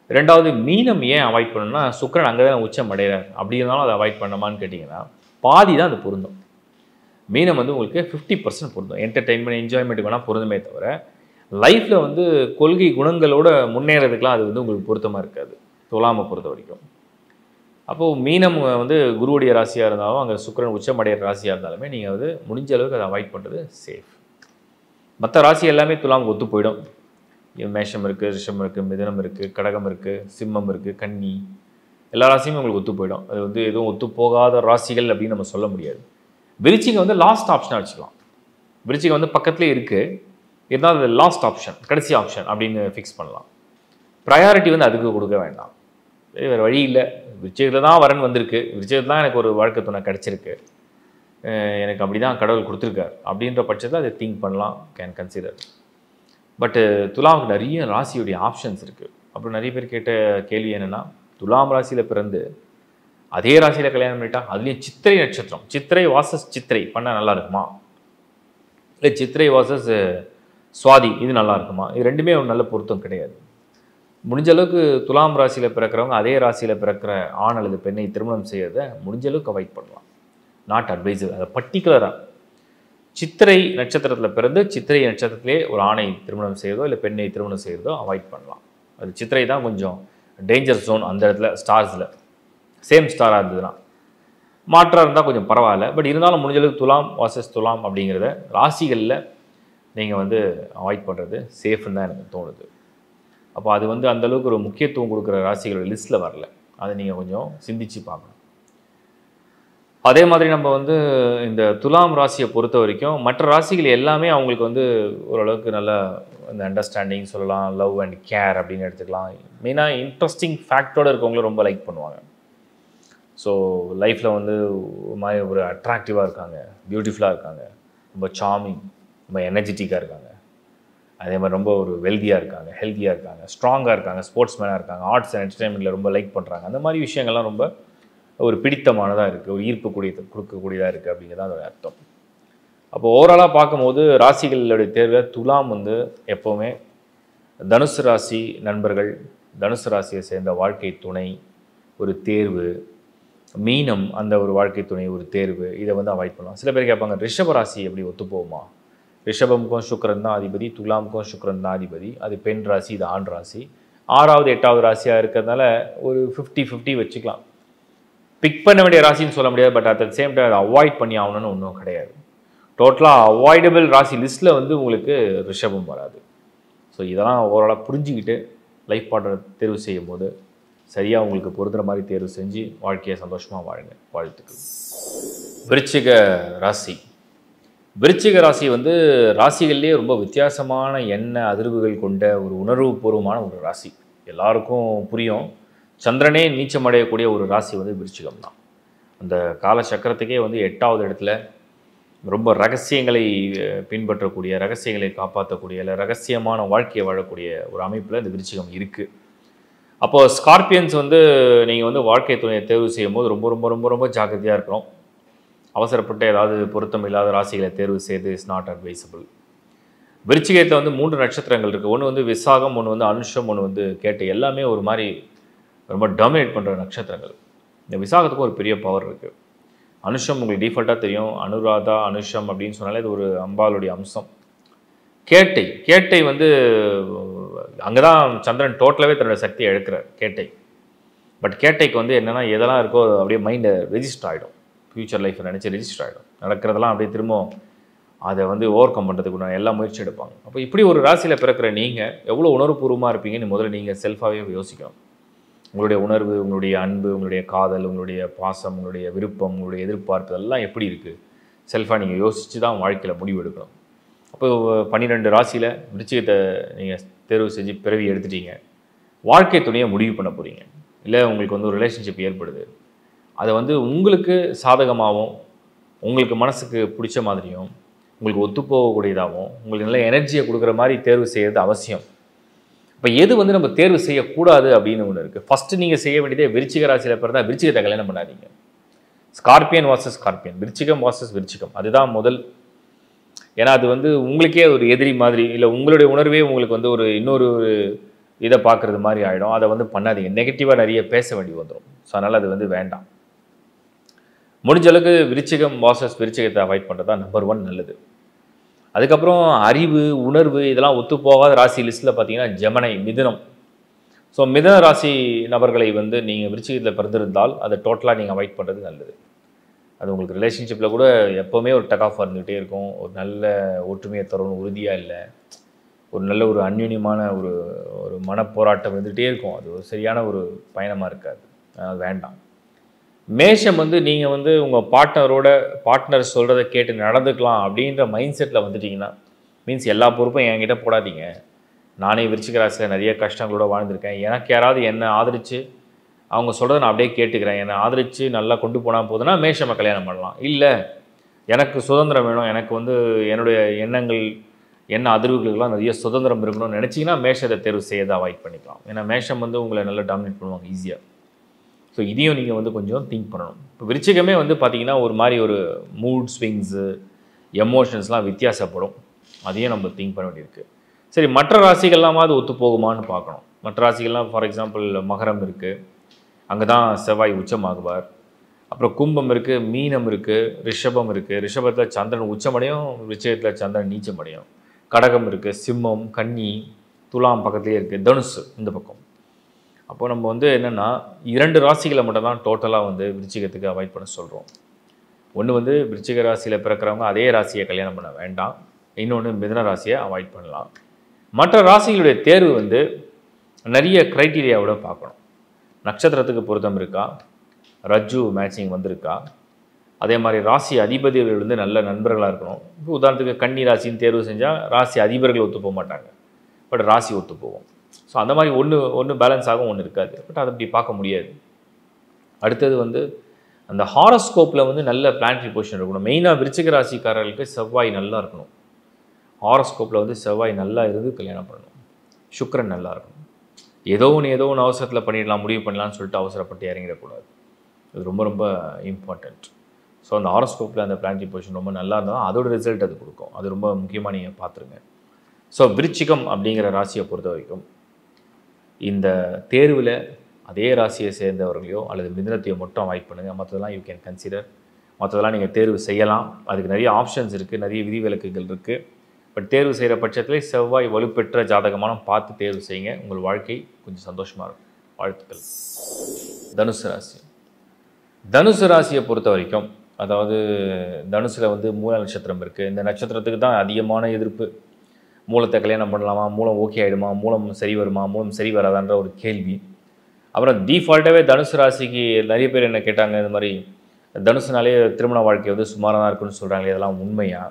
2வது மீனம் ஏன் அவாய்ட் பண்ணணும்னா, சுக்கிரன் அங்கே தான் உச்சம் அடைகிறார். அப்படி இருந்தாலும் அதை அவாய்ட் பண்ணமான்னு கேட்டிங்கன்னா பாதி தான் அது பொருந்தும். மீனம் வந்து உங்களுக்கு 50% பொருந்தும். என்டர்டெயின்மெண்ட், என்ஜாய்மெண்ட்டுக்கு வேணால் பொருந்துமே தவிர லைஃப்பில் வந்து கொள்கை குணங்களோட முன்னேறதுக்கெலாம் அது வந்து உங்களுக்கு பொருத்தமாக இருக்காது துலாமை பொறுத்த வரைக்கும். அப்போது மீனம் வந்து குருவுடைய ராசியாக இருந்தாலும் அங்கே சுக்கிரன் உச்சமடைகிற ராசியாக இருந்தாலுமே நீங்கள் வந்து முடிஞ்ச அளவுக்கு அதை அவாய்ட் பண்ணுறது சேஃப். மற்ற ராசி எல்லாமே துலாமுக்கு ஒத்து போயிடும். மேஷம் இருக்குது, ரிஷம் இருக்குது, மிதுனம் இருக்குது, கடகம் இருக்குது, சிம்மம் இருக்குது, கன்னி, எல்லா ராசியுமே உங்களுக்கு ஒத்து போயிடும். அது வந்து எதுவும் ஒத்து போகாத ராசிகள் அப்படின்னு நம்ம சொல்ல முடியாது. விருச்சிகம் வந்து லாஸ்ட் ஆப்ஷனாக வச்சுக்கலாம். விருச்சிகம் வந்து பக்கத்துலேயே இருக்குது, இருந்தாலும் அது லாஸ்ட் ஆப்ஷன், கடைசி ஆப்ஷன் அப்படின்னு ஃபிக்ஸ் பண்ணலாம். ப்ரையாரிட்டி வந்து அதுக்கு கொடுக்க வேண்டாம். வேறு வழி இல்லை. விருச்சிகத்தில் தான் வரன் வந்திருக்கு, விருச்சிகத்தில் தான் எனக்கு ஒரு வாழ்க்கை துணை கிடச்சிருக்கு, எனக்கு அப்படி தான் கடவுள் கொடுத்துருக்கார் அப்படின்ற பட்சத்தில் அதை திங்க் பண்ணலாம், கேன் கன்சிடர். பட்டு துலாமுக்கு நிறைய ராசியுடைய ஆப்ஷன்ஸ் இருக்குது. அப்புறம் நிறைய பேர் கேட்ட கேள்வி என்னென்னா, துலாம் ராசியில் பிறந்து அதே ராசியில் கல்யாணம் பண்ணிட்டா, அதுலேயும் சித்திரை நட்சத்திரம், சித்திரை வாசஸ் சித்திரை பண்ணால் நல்லா இருக்குமா, இல்லை சித்திரை வாசஸ் சுவாதி இது நல்லா இருக்குமா, இது ரெண்டுமே ஒரு நல்ல பொருத்தம் கிடையாது. முடிஞ்ச அளவுக்கு துலாம் ராசியில் பிறக்கிறவங்க அதே ராசியில் பிறக்கிற ஆண் அல்லது பெண்ணை திருமணம் செய்யறதை முடிஞ்ச அளவுக்கு அவாய்ட் பண்ணலாம். Not advisable. அதை பர்டிகுலராக சித்திரை நட்சத்திரத்தில் பிறந்து சித்திரை நட்சத்திரத்திலே ஒரு ஆணை திருமணம் செய்யறதோ இல்லை பெண்ணை திருமணம் செய்யறதோ அவாய்ட் பண்ணலாம். அது சித்திரை தான் கொஞ்சம் டேஞ்சர் ஜோன். அந்த இடத்துல ஸ்டார்ஸில் சேம் ஸ்டாராக இருந்ததுன்னா, மாற்றாக இருந்தால் கொஞ்சம் பரவாயில்ல. பட் இருந்தாலும் முடிஞ்சளவுக்கு துலாம் வாசஸ் துலாம் அப்படிங்கிறத ராசிகளில் நீங்கள் வந்து அவாய்ட் பண்ணுறது சேஃப்னு தான் எனக்கு தோணுது. அப்போ அது வந்து அந்தளவுக்கு ஒரு முக்கியத்துவம் கொடுக்குற ராசிகளோட லிஸ்ட்டில் வரல. அதை நீங்கள் கொஞ்சம் சிந்திச்சு பார்க்கணும். அதே மாதிரி நம்ம வந்து இந்த துலாம் ராசியை பொறுத்த வரைக்கும் மற்ற ராசிகள் எல்லாமே அவங்களுக்கு வந்து ஓரளவுக்கு நல்ல இந்த அண்டர்ஸ்டாண்டிங் சொல்லலாம், லவ் அண்ட் கேர் அப்படின்னு எடுத்துக்கலாம். மெயினாக இன்ட்ரெஸ்டிங் ஃபேக்டோடு இருக்கவங்களும் ரொம்ப லைக் பண்ணுவாங்க. ஸோ லைஃப்பில் வந்து ஒரு மாதிரி ஒரு அட்ராக்டிவாக இருக்காங்க, பியூட்டிஃபுல்லாக இருக்காங்க, ரொம்ப சார்மிங், ரொம்ப எனர்ஜெட்டிக்காக இருக்காங்க, அதே மாதிரி ரொம்ப ஒரு வெல்தியாக இருக்காங்க, ஹெல்த்தியாக இருக்காங்க, ஸ்ட்ராங்காக இருக்காங்க, ஸ்போர்ட்ஸ் மேனாக இருக்காங்க, ஆர்ட்ஸ் அண்ட் என்டர்டைன்மெண்ட்டில் ரொம்ப லைக் பண்ணுறாங்க. அந்த மாதிரி விஷயங்கள்லாம் ரொம்ப ஒரு பிடித்தமானதாக இருக்குது, ஒரு கொடுக்கக்கூடியதாக இருக்குது அப்படிங்கிறதான் அதோட அர்த்தம். அப்போ ஓவராலாக பார்க்கும்போது ராசிகளுடைய தேர்வில் துலாம் வந்து எப்போவுமே தனுசு ராசி நண்பர்கள், தனுசு ராசியை சேர்ந்த வாழ்க்கை துணை ஒரு தேர்வு, மீனம் அந்த ஒரு வாழ்க்கை துணை ஒரு தேர்வு, இதை வந்து அவாய்ட் பண்ணலாம். சில பேர் கேட்பாங்க ரிஷப ராசி எப்படி ஒத்து போகுமா? ரிஷபமுக்கும் சுக்கிரன் தான் அதிபதி, துலாமுக்கும் சுக்கிரன் தான் அதிபதி, அது பெண் ராசி, இது ஆண் ராசி, 6வது 8வது ராசியாக இருக்கிறதுனால ஒரு 50-50 வச்சுக்கலாம். பிக் பண்ண வேண்டிய ராசின்னு சொல்ல முடியாது, but at the same time அதை அவாய்ட் பண்ணி ஆகணும்னு ஒன்றும் கிடையாது. டோட்டலாக அவாய்டபிள் ராசி லிஸ்ட்டில் வந்து உங்களுக்கு ரிஷபம் வராது. ஸோ இதெல்லாம் ஓவராலாக புரிஞ்சுக்கிட்டு லைஃப் பார்ட்னர் தேர்வு செய்யும் போது சரியாக உங்களுக்கு பொறுத்துற மாதிரி தேர்வு செஞ்சு வாழ்க்கையை சந்தோஷமாக வாழுங்க. வாழ்த்துக்கள். விருச்சிக ராசி. விருச்சிக ராசி வந்து ராசிகள்லேயே ரொம்ப வித்தியாசமான எண்ண அதிர்வுகள் கொண்ட ஒரு உணர்வுபூர்வமான ஒரு ராசி. எல்லாருக்கும் புரியும். சந்திரனே நீச்சமடையக்கூடிய ஒரு ராசி வந்து விருச்சிகம் தான். அந்த காலச்சக்கரத்துக்கே வந்து 8வது இடத்துல ரொம்ப ரகசியங்களை பின்பற்றக்கூடிய, ரகசியங்களை காப்பாற்றக்கூடிய, இல்லை ரகசியமான வாழ்க்கையை வாழக்கூடிய ஒரு அமைப்பில் இந்த விருச்சிகம் இருக்குது. அப்போது ஸ்கார்பியன்ஸ் வந்து நீங்கள் வந்து வாழ்க்கை துணையை தேர்வு செய்யும் போது ரொம்ப ரொம்ப ரொம்ப ரொம்ப ஜாக்கிரதையாக இருக்கணும். அவசரப்பட்டு ஏதாவது பொருத்தம் இல்லாத ராசிகளை தேர்வு செய்து இஸ் நாட் அட்வைசபிள். விருச்சிகத்தில் வந்து 3 நட்சத்திரங்கள் இருக்குது. ஒன்று வந்து விசாகம், ஒன்று வந்து அனுஷம், ஒன்று வந்து கேட்டை. எல்லாமே ஒரு மாதிரி ரொம்ப டாமினேட் பண்ணுற நட்சத்திரங்கள். இந்த விசாகத்துக்கு ஒரு பெரிய பவர் இருக்குது. அனுஷம் உங்களுக்கு டிஃபால்ட்டாக தெரியும், அனுராதா அனுஷம் அப்படின்னு சொன்னாலே இது ஒரு அம்பாளுடைய அம்சம். கேட்டை வந்து அங்கே தான் சந்திரன் டோட்டலாகவே தன்னோட சக்தியை எடுக்கிறார் கேட்டை. பட் கேட்டைக்கு வந்து என்னென்னா எதெல்லாம் இருக்கோ அப்படியே மைண்டை ரெஜிஸ்டர் ஆகிடும், ஃப்யூச்சர் லைஃப்பை நினச்சி ரெஜிஸ்டர் ஆகிடும். நடக்கிறதெல்லாம் அப்படியே திரும்ப அதை வந்து ஓவர் கம் பண்ணுறதுக்கு நான் எல்லா முயற்சி எடுப்பாங்க. அப்போ இப்படி ஒரு ராசியில் பிறக்கிற நீங்கள் எவ்வளோ உணர்வுபூர்வமாக இருப்பீங்கன்னு முதல்ல நீங்கள் செல்ஃபாகவே யோசிக்கணும். உங்களுடைய உணர்வு, உங்களுடைய அன்பு, உங்களுடைய காதல், உங்களுடைய பாசம், உங்களுடைய விருப்பம், உங்களுடைய எதிர்பார்ப்பு எல்லாம் எப்படி இருக்குது செல்ஃபாக நீங்கள் யோசித்து தான் வாழ்க்கையில் முடிவு எடுக்கணும். அப்போ 12 ராசியில் விருச்சிகத்தை நீங்கள் தேர்வு செஞ்சு பிறவி எடுத்துட்டீங்க. வாழ்க்கை துணையை முடிவு பண்ண போகிறீங்க. இல்லை உங்களுக்கு வந்து ஒரு ரிலேஷன்ஷிப் ஏற்படுது, அதை வந்து உங்களுக்கு சாதகமாகவும் உங்களுக்கு மனசுக்கு பிடிச்ச மாதிரியும் உங்களுக்கு ஒத்துப்போகக்கூடியதாகவும் உங்களுக்கு நல்ல எனர்ஜியை கொடுக்குற மாதிரி தேர்வு செய்கிறது அவசியம். இப்போ எது வந்து நம்ம தேர்வு செய்யக்கூடாது அப்படின்னு ஒன்று இருக்குது. ஃபஸ்ட்டு நீங்கள் செய்ய வேண்டியதே விருச்சிக ராசியில் பிறந்தா விருச்சிகத்தை கல்யாணம் பண்ணாதீங்க. ஸ்கார்பியன் வாசஸ் ஸ்கார்பியன், விருச்சிகம் வாசஸ் விருச்சிகம், அதுதான் முதல். ஏன்னா அது வந்து உங்களுக்கே ஒரு எதிரி மாதிரி, இல்லை உங்களுடைய உணர்வே உங்களுக்கு வந்து ஒரு இன்னொரு இதை பார்க்குறது மாதிரி ஆகிடும். அதை வந்து பண்ணாதீங்க. நெகட்டிவாக நிறைய பேச வேண்டி வந்துடும். ஸோ அதனால் அது வந்து வேண்டாம். முடிஞ்ச அளவுக்கு விருச்சிகம் வாசஸ் விருச்சிகத்தை அவாய்ட் பண்ணுறது தான் நம்பர் 1 நல்லது. அதுக்கப்புறம் அறிவு, உணர்வு இதெல்லாம் ஒத்து போகாத ராசி லிஸ்ட்டில் பார்த்தீங்கன்னா ஜெமினி, மிதுனம். ஸோ மிதுன ராசி நபர்களை வந்து நீங்கள் விருச்சிகத்தில் பிறந்திருந்தால் அதை டோட்டலாக நீங்கள் அவாய்ட் பண்ணுறது நல்லது. அது உங்களுக்கு ரிலேஷன்ஷிப்பில் கூட எப்போவுமே ஒரு டக் ஆஃப் இருந்துகிட்டே இருக்கும். ஒரு நல்ல ஒற்றுமையை தரணும், உறுதியாக இல்லை, ஒரு நல்ல ஒரு அந்யுன்யமான ஒரு ஒரு மனப்போராட்டம் இருந்துகிட்டே இருக்கும். அது ஒரு சரியான ஒரு பயணமாக இருக்காது. அது வேண்டாம். மேஷம் வந்து நீங்கள் வந்து உங்கள் பார்ட்னர் சொல்கிறத கேட்டு நடந்துக்கலாம் அப்படின்ற மைண்ட் செட்டில் வந்துட்டிங்கன்னா, மீன்ஸ் எல்லா பொறுப்பும் என்கிட்ட போடாதீங்க, நானே விருச்சிக ராசியில் நிறைய கஷ்டங்களோட வாழ்ந்திருக்கேன், எனக்கு யாராவது என்னை ஆதரித்து அவங்க சொல்கிறத நான் அப்படியே கேட்டுக்கிறேன், என்னை ஆதரித்து நல்லா கொண்டு போனால் போதுன்னா மேஷமை கல்யாணம் பண்ணலாம். இல்லை எனக்கு சுதந்திரம் வேணும், எனக்கு வந்து என்னுடைய எண்ணங்கள் அதிர்வுகளுக்கெல்லாம் நிறைய சுதந்திரம் இருக்கணும்னு நினச்சிங்கன்னா மேஷத்தை தேர்வு செய்யதை அவாய்ட் பண்ணிக்கலாம். ஏன்னா மேஷம் வந்து உங்களை நல்லா டாமினேட் பண்ணுவாங்க ஈஸியாக. ஸோ இதையும் நீங்கள் வந்து கொஞ்சம் திங்க் பண்ணணும். இப்போ விருச்சிகமே வந்து பார்த்திங்கன்னா ஒரு மாதிரி ஒரு மூட் ஸ்விங்ஸு, எமோஷன்ஸ்லாம் வித்தியாசப்படும். அதையும் நம்ம திங்க் பண்ண வேண்டியிருக்கு. சரி, மற்ற ராசிகள்லாமாவது ஒத்து போகுமான்னு பார்க்கணும். மற்ற ராசிகள்லாம் ஃபார் எக்ஸாம்பிள் மகரம் இருக்குது, அங்கே தான் செவ்வாய் உச்சமாகுவார். அப்புறம் கும்பம் இருக்குது, மீனம் இருக்குது, ரிஷபம் இருக்குது. ரிஷபத்தில் சந்திரன் உச்சமடையும், விருச்சிகத்தில் சந்திரன் நீச்சமடையும். கடகம் இருக்குது, சிம்மம், கன்னி, துலாம் பக்கத்துலேயே இருக்குது, தனுசு இந்த பக்கம். அப்போ நம்ம வந்து என்னென்னா 2 ராசிகளை மட்டும் தான் டோட்டலாக வந்து விருச்சிகத்துக்கு அவாய்ட் பண்ண சொல்கிறோம். ஒன்று வந்து விருச்சிக ராசியில் பிறக்கிறவங்க அதே ராசியை கல்யாணம் பண்ண வேண்டாம். இன்னொன்று மிதுன ராசியை அவாய்ட் பண்ணலாம். மற்ற ராசிகளுடைய தேர்வு வந்து நிறைய க்ரைட்டீரியாவோட பார்க்கணும். நட்சத்திரத்துக்கு பொருத்தம் இருக்கா, ரஜ்ஜு மேட்சிங் வந்திருக்கா, அதே மாதிரி ராசி அதிபதிகள் வந்து நல்ல நண்பர்களாக இருக்கணும். இப்போ உதாரணத்துக்கு கன்னி ராசின்னு தேர்வு செஞ்சால் ராசி அதிபர்கள் ஒத்து போக மாட்டாங்க, பட் ராசி ஒத்து போகும். ஸோ அந்த மாதிரி ஒன்று பேலன்ஸ் ஆகும், ஒன்று இருக்காது. பட் அதை அப்படி பார்க்க முடியாது. அடுத்தது வந்து அந்த ஹாரோஸ்கோப்பில் வந்து நல்ல பிளானட்டரி பொசிஷன் இருக்கணும். மெயினாக விருச்சிக ராசிக்காரர்களுக்கு செவ்வாய் நல்லா இருக்கணும். ஹாரோஸ்கோப்பில் வந்து செவ்வாய் நல்லா இருந்து கல்யாணம் பண்ணணும். சுக்கிரன் நல்லா இருக்கணும். ஏதோ ஒன்று அவசரத்தில் பண்ணிடலாம், முடிவு பண்ணலான்னு சொல்லிட்டு அவசரப்பட்டு இறங்கிடக்கூடாது. இது ரொம்ப ரொம்ப இம்பார்ட்டண்ட். ஸோ அந்த ஹாரோஸ்கோப்பில் அந்த பிளானட்டரி பொசிஷன் ரொம்ப நல்லா இருந்தால் அதோட ரிசல்ட் அது கொடுக்கும். அது ரொம்ப முக்கியமாக நீங்கள் பார்த்துருங்க. ஸோ விருச்சிகம் அப்படிங்கிற ராசியை பொறுத்த வரைக்கும் இந்த தேர்வில் அதே ராசியை சேர்ந்தவர்களையோ அல்லது மிதுனத்தையோ மட்டும் அவாய்ட் பண்ணுங்கள். மற்றதெல்லாம் யூ கேன் கன்சிடர். மற்றதெல்லாம் நீங்கள் தேர்வு செய்யலாம். அதுக்கு நிறைய ஆப்ஷன்ஸ் இருக்குது, நிறைய விதிவிலக்குகள் இருக்குது. பட் தேர்வு செய்கிற பட்சத்தில் செவ்வாய் வலுப்பெற்ற ஜாதகமான பார்த்து தேர்வு செய்யுங்க. உங்கள் வாழ்க்கை கொஞ்சம் சந்தோஷமாக இருக்கும். வாழ்த்துக்கள். தனுசு ராசி. தனுசு ராசியை பொறுத்த வரைக்கும் அதாவது தனுசில் வந்து மூல நட்சத்திரம் இருக்குது. இந்த நட்சத்திரத்துக்கு தான் அதிகமான எதிர்ப்பு. மூலத்தை கல்யாணம் பண்ணலாமா, மூலம் ஓகே ஆகிடுமா, மூலம் சரி வருமா, மூலம் சரி வராதான்ற ஒரு கேள்வி. அப்புறம் டிஃபால்ட்டாகவே தனுசு ராசிக்கு நிறைய பேர் என்ன கேட்டாங்க, இந்த மாதிரி தனுசுனாலே திருமண வாழ்க்கை வந்து சுமாராக தான் இருக்குன்னு சொல்கிறாங்களே, இதெல்லாம் உண்மையா,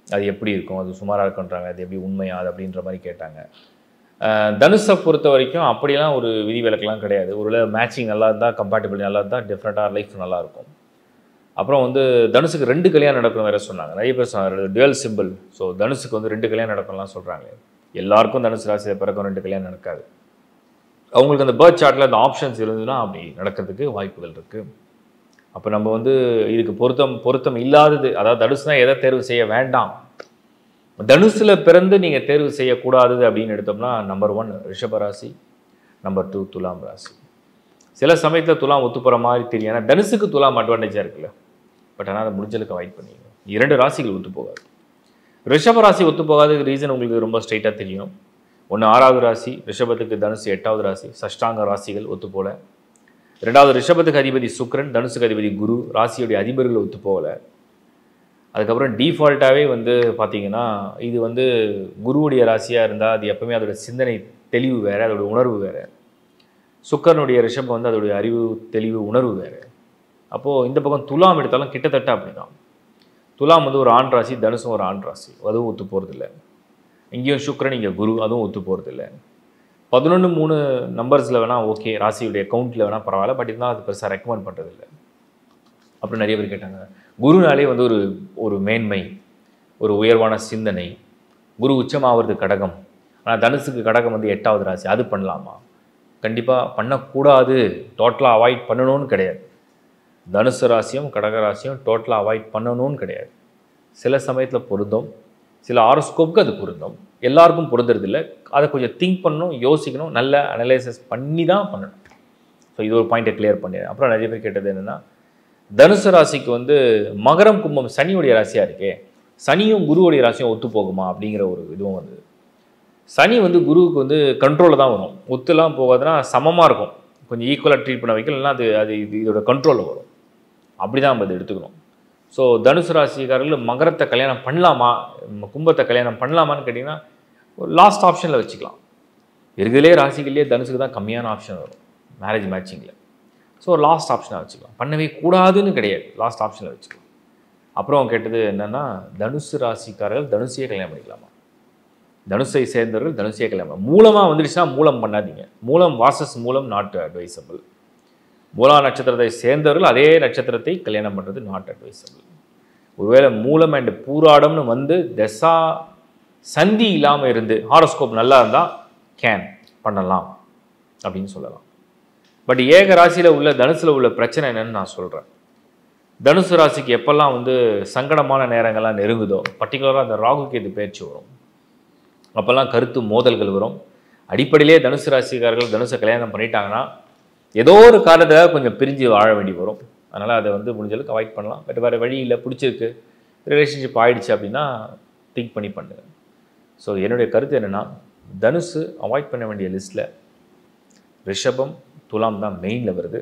அது எப்படி இருக்கும், அது சுமாராக இருக்குன்றாங்க, அது எப்படி உண்மையா, அது அப்படின்ற மாதிரி கேட்டாங்க. தனுஷை பொறுத்த வரைக்கும் அப்படிலாம் ஒரு விதிவிலக்கெல்லாம் கிடையாது. ஒரு மேட்சிங் நல்லா இருந்தால், கம்பேட்டபிள் நல்லா இருந்தால் டெஃபினட்டாக லைஃப் நல்லாயிருக்கும். அப்புறம் வந்து தனுசுக்கு 2 கல்யாணம் நடக்கும் வேறு சொன்னாங்க. நிறைய பேர் சொன்னாங்க டுவல் சிம்பிள். ஸோ தனுசுக்கு வந்து 2 கல்யாணம் நடக்கும்லாம் சொல்கிறாங்க. எல்லாருக்கும் தனுசு ராசியில் பிறக்கும் 2 கல்யாணம் நடக்காது. அவங்களுக்கு அந்த பர்த் சார்ட்டில் அந்த ஆப்ஷன்ஸ் இருந்ததுன்னா அப்படி நடக்கிறதுக்கு வாய்ப்புகள் இருக்குது. அப்போ நம்ம வந்து இதுக்கு பொருத்தம் இல்லாதது, அதாவது தனுசுனா எதை தேர்வு செய்ய வேண்டாம், தனுசில் பிறந்து நீங்கள் தேர்வு செய்யக்கூடாதது அப்படின்னு எடுத்தோம்னா நம்பர் 1 ரிஷபராசி, நம்பர் 2 துலாம் ராசி. சில சமயத்தில் துலாம் ஒத்து போகிற மாதிரி தெரியும். ஏன்னா தனுசுக்கு துலாம் அட்வான்டேஜாக இருக்குல்ல. பட் ஆனால் அதை முடிஞ்சலுக்கு அவாய்ட் பண்ணிங்க. 2 ராசிகள் ஒத்து போகாது. ரிஷபராசி ஒத்து போகாததுக்கு ரீசன் உங்களுக்கு ரொம்ப ஸ்ட்ரைட்டாக தெரியும். 1 6வது ராசி, ரிஷபத்துக்கு தனுசு 8வது ராசி, சஷ்டாங்க ராசிகள் ஒத்து போகல. 2வது ரிஷபத்துக்கு அதிபதி சுக்கிரன், தனுசுக்கு அதிபதி குரு, ராசியுடைய அதிபர்கள் ஒத்து போகல. அதுக்கப்புறம் டிஃபால்ட்டாகவே வந்து பார்த்திங்கன்னா இது வந்து குருவுடைய ராசியாக இருந்தால் அது எப்பவுமே அதோட சிந்தனை தெளிவு வேறு, அதோட உணர்வு வேறு. சுக்கரனுடைய ரிஷபம் வந்து அதோடைய அறிவு தெளிவு உணர்வு வேறு. அப்போது இந்த பக்கம் துலாம் எடுத்தாலும் கிட்டத்தட்ட அப்படி தான். துலாம் வந்து ஒரு ஆண் ராசி, தனுசும் ஒரு ஆண் ராசி, அதுவும் ஒத்து போகிறதில்ல. இங்கேயும் சுக்கிரன், இங்கே குரு, அதுவும் ஒத்து போகிறதில்ல. 11-3 நம்பர்ஸில் வேணால் ஓகே, ராசியுடைய கவுண்ட்டில் வேணால் பரவாயில்ல. பட் இருந்தால் அது பெருசாக ரெக்கமெண்ட் பண்ணுறதில்லை. அப்புறம் நிறைய பேர் கேட்டாங்க, குருனாலே வந்து ஒரு மேன்மை, ஒரு உயர்வான சிந்தனை. குரு உச்சமாகிறது கடகம், ஆனால் தனுசுக்கு கடகம் வந்து 8வது ராசி, அது பண்ணலாமா? கண்டிப்பாக பண்ணக்கூடாது, டோட்டலாக அவாய்ட் பண்ணணும்னு கிடையாது. தனுசு ராசியும் கடகராசியும் டோட்டலாக அவாய்ட் பண்ணணும்னு கிடையாது. சில சமயத்தில் பொருந்தும், சில ஹாரோஸ்கோப்புக்கு அது பொருந்தும், எல்லாருக்கும் பொருந்துறதில்லை. அதை கொஞ்சம் திங்க் பண்ணணும், யோசிக்கணும், நல்ல அனலைசிஸ் பண்ணி தான் பண்ணணும். ஸோ இது ஒரு பாயிண்ட்டை கிளியர் பண்ணிடுறேன். அப்புறம் நிறைய பேர் கேட்டது என்னென்னா, தனுசு ராசிக்கு வந்து மகரம் கும்பம் சனியுடைய ராசியாக இருக்கே, சனியும் குருவுடைய ராசியும் ஒத்து போகுமா அப்படிங்கிற ஒரு இதுவும் வந்து. சனி வந்து குருவுக்கு வந்து கண்ட்ரோலில் தான் வரும். ஒத்துலாம் போகாதுன்னா சமமாக இருக்கும், கொஞ்சம் ஈக்குவலாக ட்ரீட் பண்ண வைக்கலன்னா அது இதோட கண்ட்ரோலில் வரும். அப்படி தான் நம்ம அதை எடுத்துக்கணும். ஸோ தனுசு ராசிக்காரர்கள் மகரத்தை கல்யாணம் பண்ணலாமா, கும்பத்தை கல்யாணம் பண்ணலாமான்னு கேட்டிங்கன்னா ஒரு லாஸ்ட் ஆப்ஷனில் வச்சுக்கலாம். இருக்கிறதுலே ராசிகள்லேயே தனுசுக்கு தான் கம்மியான ஆப்ஷன் வரும் மேரேஜ் மேட்சிங்கில். ஸோ ஒரு லாஸ்ட் ஆப்ஷனாக வச்சுக்கலாம். பண்ணவே கூடாதுன்னு கிடையாது, லாஸ்ட் ஆப்ஷனில் வச்சுக்கலாம். அப்புறம் கேட்டது என்னென்னா, தனுசு ராசிக்காரர்கள் தனுசையே கல்யாணம் பண்ணிக்கலாமா? தனுசை சேர்ந்தவர்கள் தனுசையே கல்யாணம் மூலமாக வந்துடுச்சுன்னா மூலம் பண்ணாதீங்க. மூலம் வாசஸ் மூலம் நாட் அட்வைசபிள். மூலா நட்சத்திரத்தை சேர்ந்தவர்கள் அதே நட்சத்திரத்தை கல்யாணம் பண்ணுறது நாட் அட்வைசபிள். ஒருவேளை மூலம் அண்ட் பூராடம்னு வந்து தசா சந்தி இல்லாமல் இருந்து ஹாரோஸ்கோப் நல்லா இருந்தால் கேன் பண்ணலாம் அப்படின்னு சொல்லலாம். பட் ஏக ராசியில் உள்ள தனுசில் உள்ள பிரச்சனை என்னன்னு நான் சொல்கிறேன். தனுசு ராசிக்கு எப்பெல்லாம் வந்து சங்கடமான நேரங்கள்லாம் நெருங்குதோ, பர்டிகுலராக அந்த ராகு கேது பயிற்சி வரும், அப்போல்லாம் கருத்து மோதல்கள் வரும். அடிப்படையிலே தனுசு ராசிக்காரர்கள் தனுசை கல்யாணம் பண்ணிட்டாங்கன்னா ஏதோ ஒரு காரணத்தை கொஞ்சம் பிரிஞ்சு வாழ வேண்டி வரும். அதனால் அதை வந்து முடிஞ்சளவுக்கு அவாய்ட் பண்ணலாம். பட் வேறு வழி இல்லை, பிடிச்சிருக்கு, ரிலேஷன்ஷிப் ஆகிடுச்சு அப்படின்னா திங்க் பண்ணி பண்ணுங்க. ஸோ என்னுடைய கருத்து என்னென்னா, தனுசு அவாய்ட் பண்ண வேண்டிய லிஸ்ட்டில் ரிஷபம் துலாம் தான் மெயினில் வருது.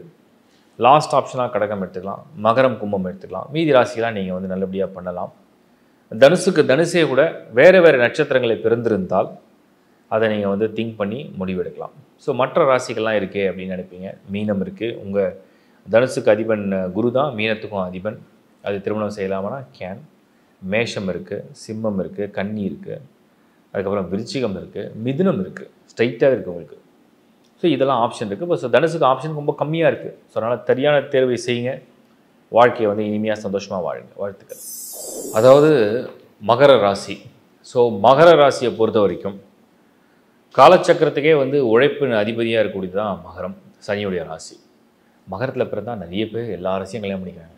லாஸ்ட் ஆப்ஷனாக கடகம் எடுத்துக்கலாம், மகரம் கும்பம் எடுத்துக்கலாம். மீதி ராசிகளாக நீங்கள் வந்து நல்லபடியாக பண்ணலாம். தனுசுக்கு தனுசே கூட வேறு வேறு நட்சத்திரங்களை பிறந்திருந்தால் அதை நீங்கள் வந்து திங்க் பண்ணி முடிவெடுக்கலாம். ஸோ மற்ற ராசிகள்லாம் இருக்கே அப்படின்னு நினைப்பீங்க. மீனம் இருக்குது, உங்கள் தனுசுக்கு அதிபன் குரு தான் மீனத்துக்கும் அதிபன். அது திருமணம் செய்யலாமானா கேன். மேஷம் இருக்குது, சிம்மம் இருக்குது, கன்னி இருக்குது, அதுக்கப்புறம் விருச்சிகம் இருக்குது, மிதுனம் இருக்குது, ஸ்ட்ரைட்டாக இருக்குது உங்களுக்கு. ஸோ இதெல்லாம் ஆப்ஷன் இருக்குது. இப்போ தனுசுக்கு ஆப்ஷன் ரொம்ப கம்மியாக இருக்குது. ஸோ அதனால் சரியான தேர்வை செய்யுங்க. வாழ்க்கையை வந்து இனிமையாக சந்தோஷமாக வாழுங்க. வாழ்த்துக்கள். அதாவது மகர ராசி. ஸோ மகர ராசியை பொறுத்த வரைக்கும் காலச்சக்கரத்துக்கே வந்து உழைப்பின் அதிபதியாக இருக்கக்கூடியது தான் மகரம், சனியுடைய ராசி. மகரத்தில் பிறந்தால் நிறைய பேர் எல்லா ராசியும் கல்யாணம் பண்ணிக்கிறாங்க.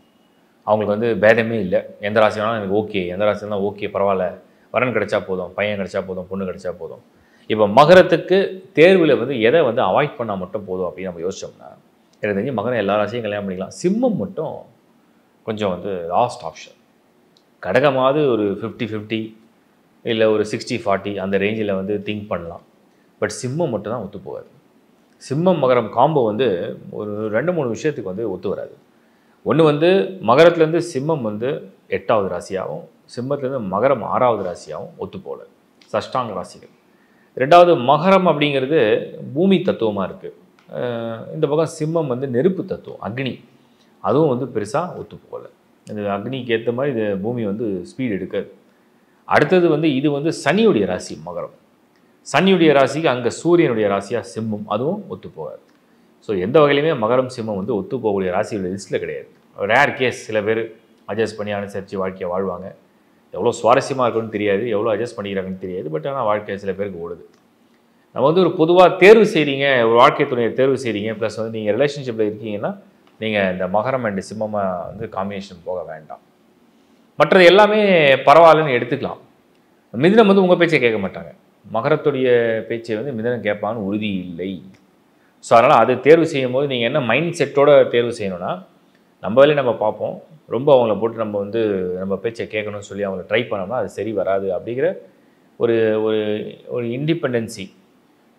அவங்களுக்கு வந்து பேதமே இல்லை. எந்த ராசி வேணாலும் எனக்கு ஓகே, எந்த ராசி இருந்தால் ஓகே, பரவாயில்ல, வரன் கிடைச்சா போதும், பையன் கிடைச்சா போதும், பொண்ணு கிடைச்சா போதும். இப்போ மகரத்துக்கு தேர்வில் வந்து எதை வந்து அவாய்ட் பண்ணால் மட்டும் போதும் அப்படின்னு நம்ம யோசிச்சோம்னா, எனக்கு தெரிஞ்சு மகரம் எல்லா ராசியும் கல்யாணம் பண்ணிக்கலாம். சிம்மம் மட்டும் கொஞ்சம் வந்து லாஸ்ட் ஆப்ஷன். கடகமாவது ஒரு 50-50 இல்லை ஒரு 60-40 அந்த ரேஞ்சில் வந்து திங்க் பண்ணலாம். பட் சிம்மம் மட்டும் தான் ஒத்து போகாது. சிம்மம் மகரம் காம்போ வந்து ஒரு 2-3 விஷயத்துக்கு வந்து ஒத்து வராது. ஒன்று வந்து மகரத்துலேருந்து சிம்மம் வந்து 8வது ராசியாகவும், சிம்மத்துலேருந்து மகரம் 6வது ராசியாகவும் ஒத்து போகல, சஷ்டாங்க ராசிகள். 2வது மகரம் அப்படிங்கிறது பூமி தத்துவமாக இருக்குது. இந்த பக்கம் சிம்மம் வந்து நெருப்பு தத்துவம், அக்னி, அதுவும் வந்து பெருசாக ஒத்து போகல. இந்த அக்னிக்கு ஏற்ற மாதிரி இது பூமி வந்து ஸ்பீடு எடுக்காது. அடுத்தது வந்து இது வந்து சனியுடைய ராசி மகரம். சனியுடைய ராசிக்கு அங்கே சூரியனுடைய ராசியாக சிம்மம், அதுவும் ஒத்து போகாது. ஸோ எந்த வகையிலுமே மகரம் சிம்மம் வந்து ஒத்து போகக்கூடிய ராசியோட லிஸ்ட்டில் கிடையாது. ரேர் கேஸ் சில பேர் அட்ஜஸ்ட் பண்ணி அனுசரித்து வாழ்க்கையை வாழ்வாங்க. எவ்வளோ சுவாரஸ்யமாக இருக்குன்னு தெரியாது, எவ்வளோ அட்ஜஸ்ட் பண்ணிக்கிறாங்கன்னு தெரியாது. பட் ஆனால் வாழ்க்கை சில பேருக்கு ஓடுது. நம்ம வந்து ஒரு பொதுவாக தேர்வு செய்கிறீங்க, ஒரு வாழ்க்கை துணையை தேர்வு செய்கிறீங்க, ப்ளஸ் வந்து நீங்கள் ரிலேஷன்ஷிப்பில் இருக்கீங்கன்னா நீங்கள் இந்த மகரம் அண்ட் சிம்மமாக வந்து காம்பினேஷன் போக வேண்டாம். மற்றது எல்லாமே பரவாயில்லன்னு எடுத்துக்கலாம். மிதுனம் வந்து உங்கள் பேச்சை கேட்க மாட்டாங்க. மகரத்துடைய பேச்சை வந்து மிதுனம் கேட்பான்னு உறுதி இல்லை. ஸோ அதனால் அது தேர்வு செய்யும் போது நீங்கள் என்ன மைண்ட் செட்டோட தேர்வு செய்யணும்னா, நம்ம வேலையை நம்ம பார்ப்போம், ரொம்ப அவங்கள போட்டு நம்ம வந்து நம்ம பேச்சை கேட்கணும்னு சொல்லி அவங்கள ட்ரை பண்ணோம்னா அது சரி வராது அப்படிங்கிற ஒரு ஒரு ஒரு இண்டிபெண்டன்சி,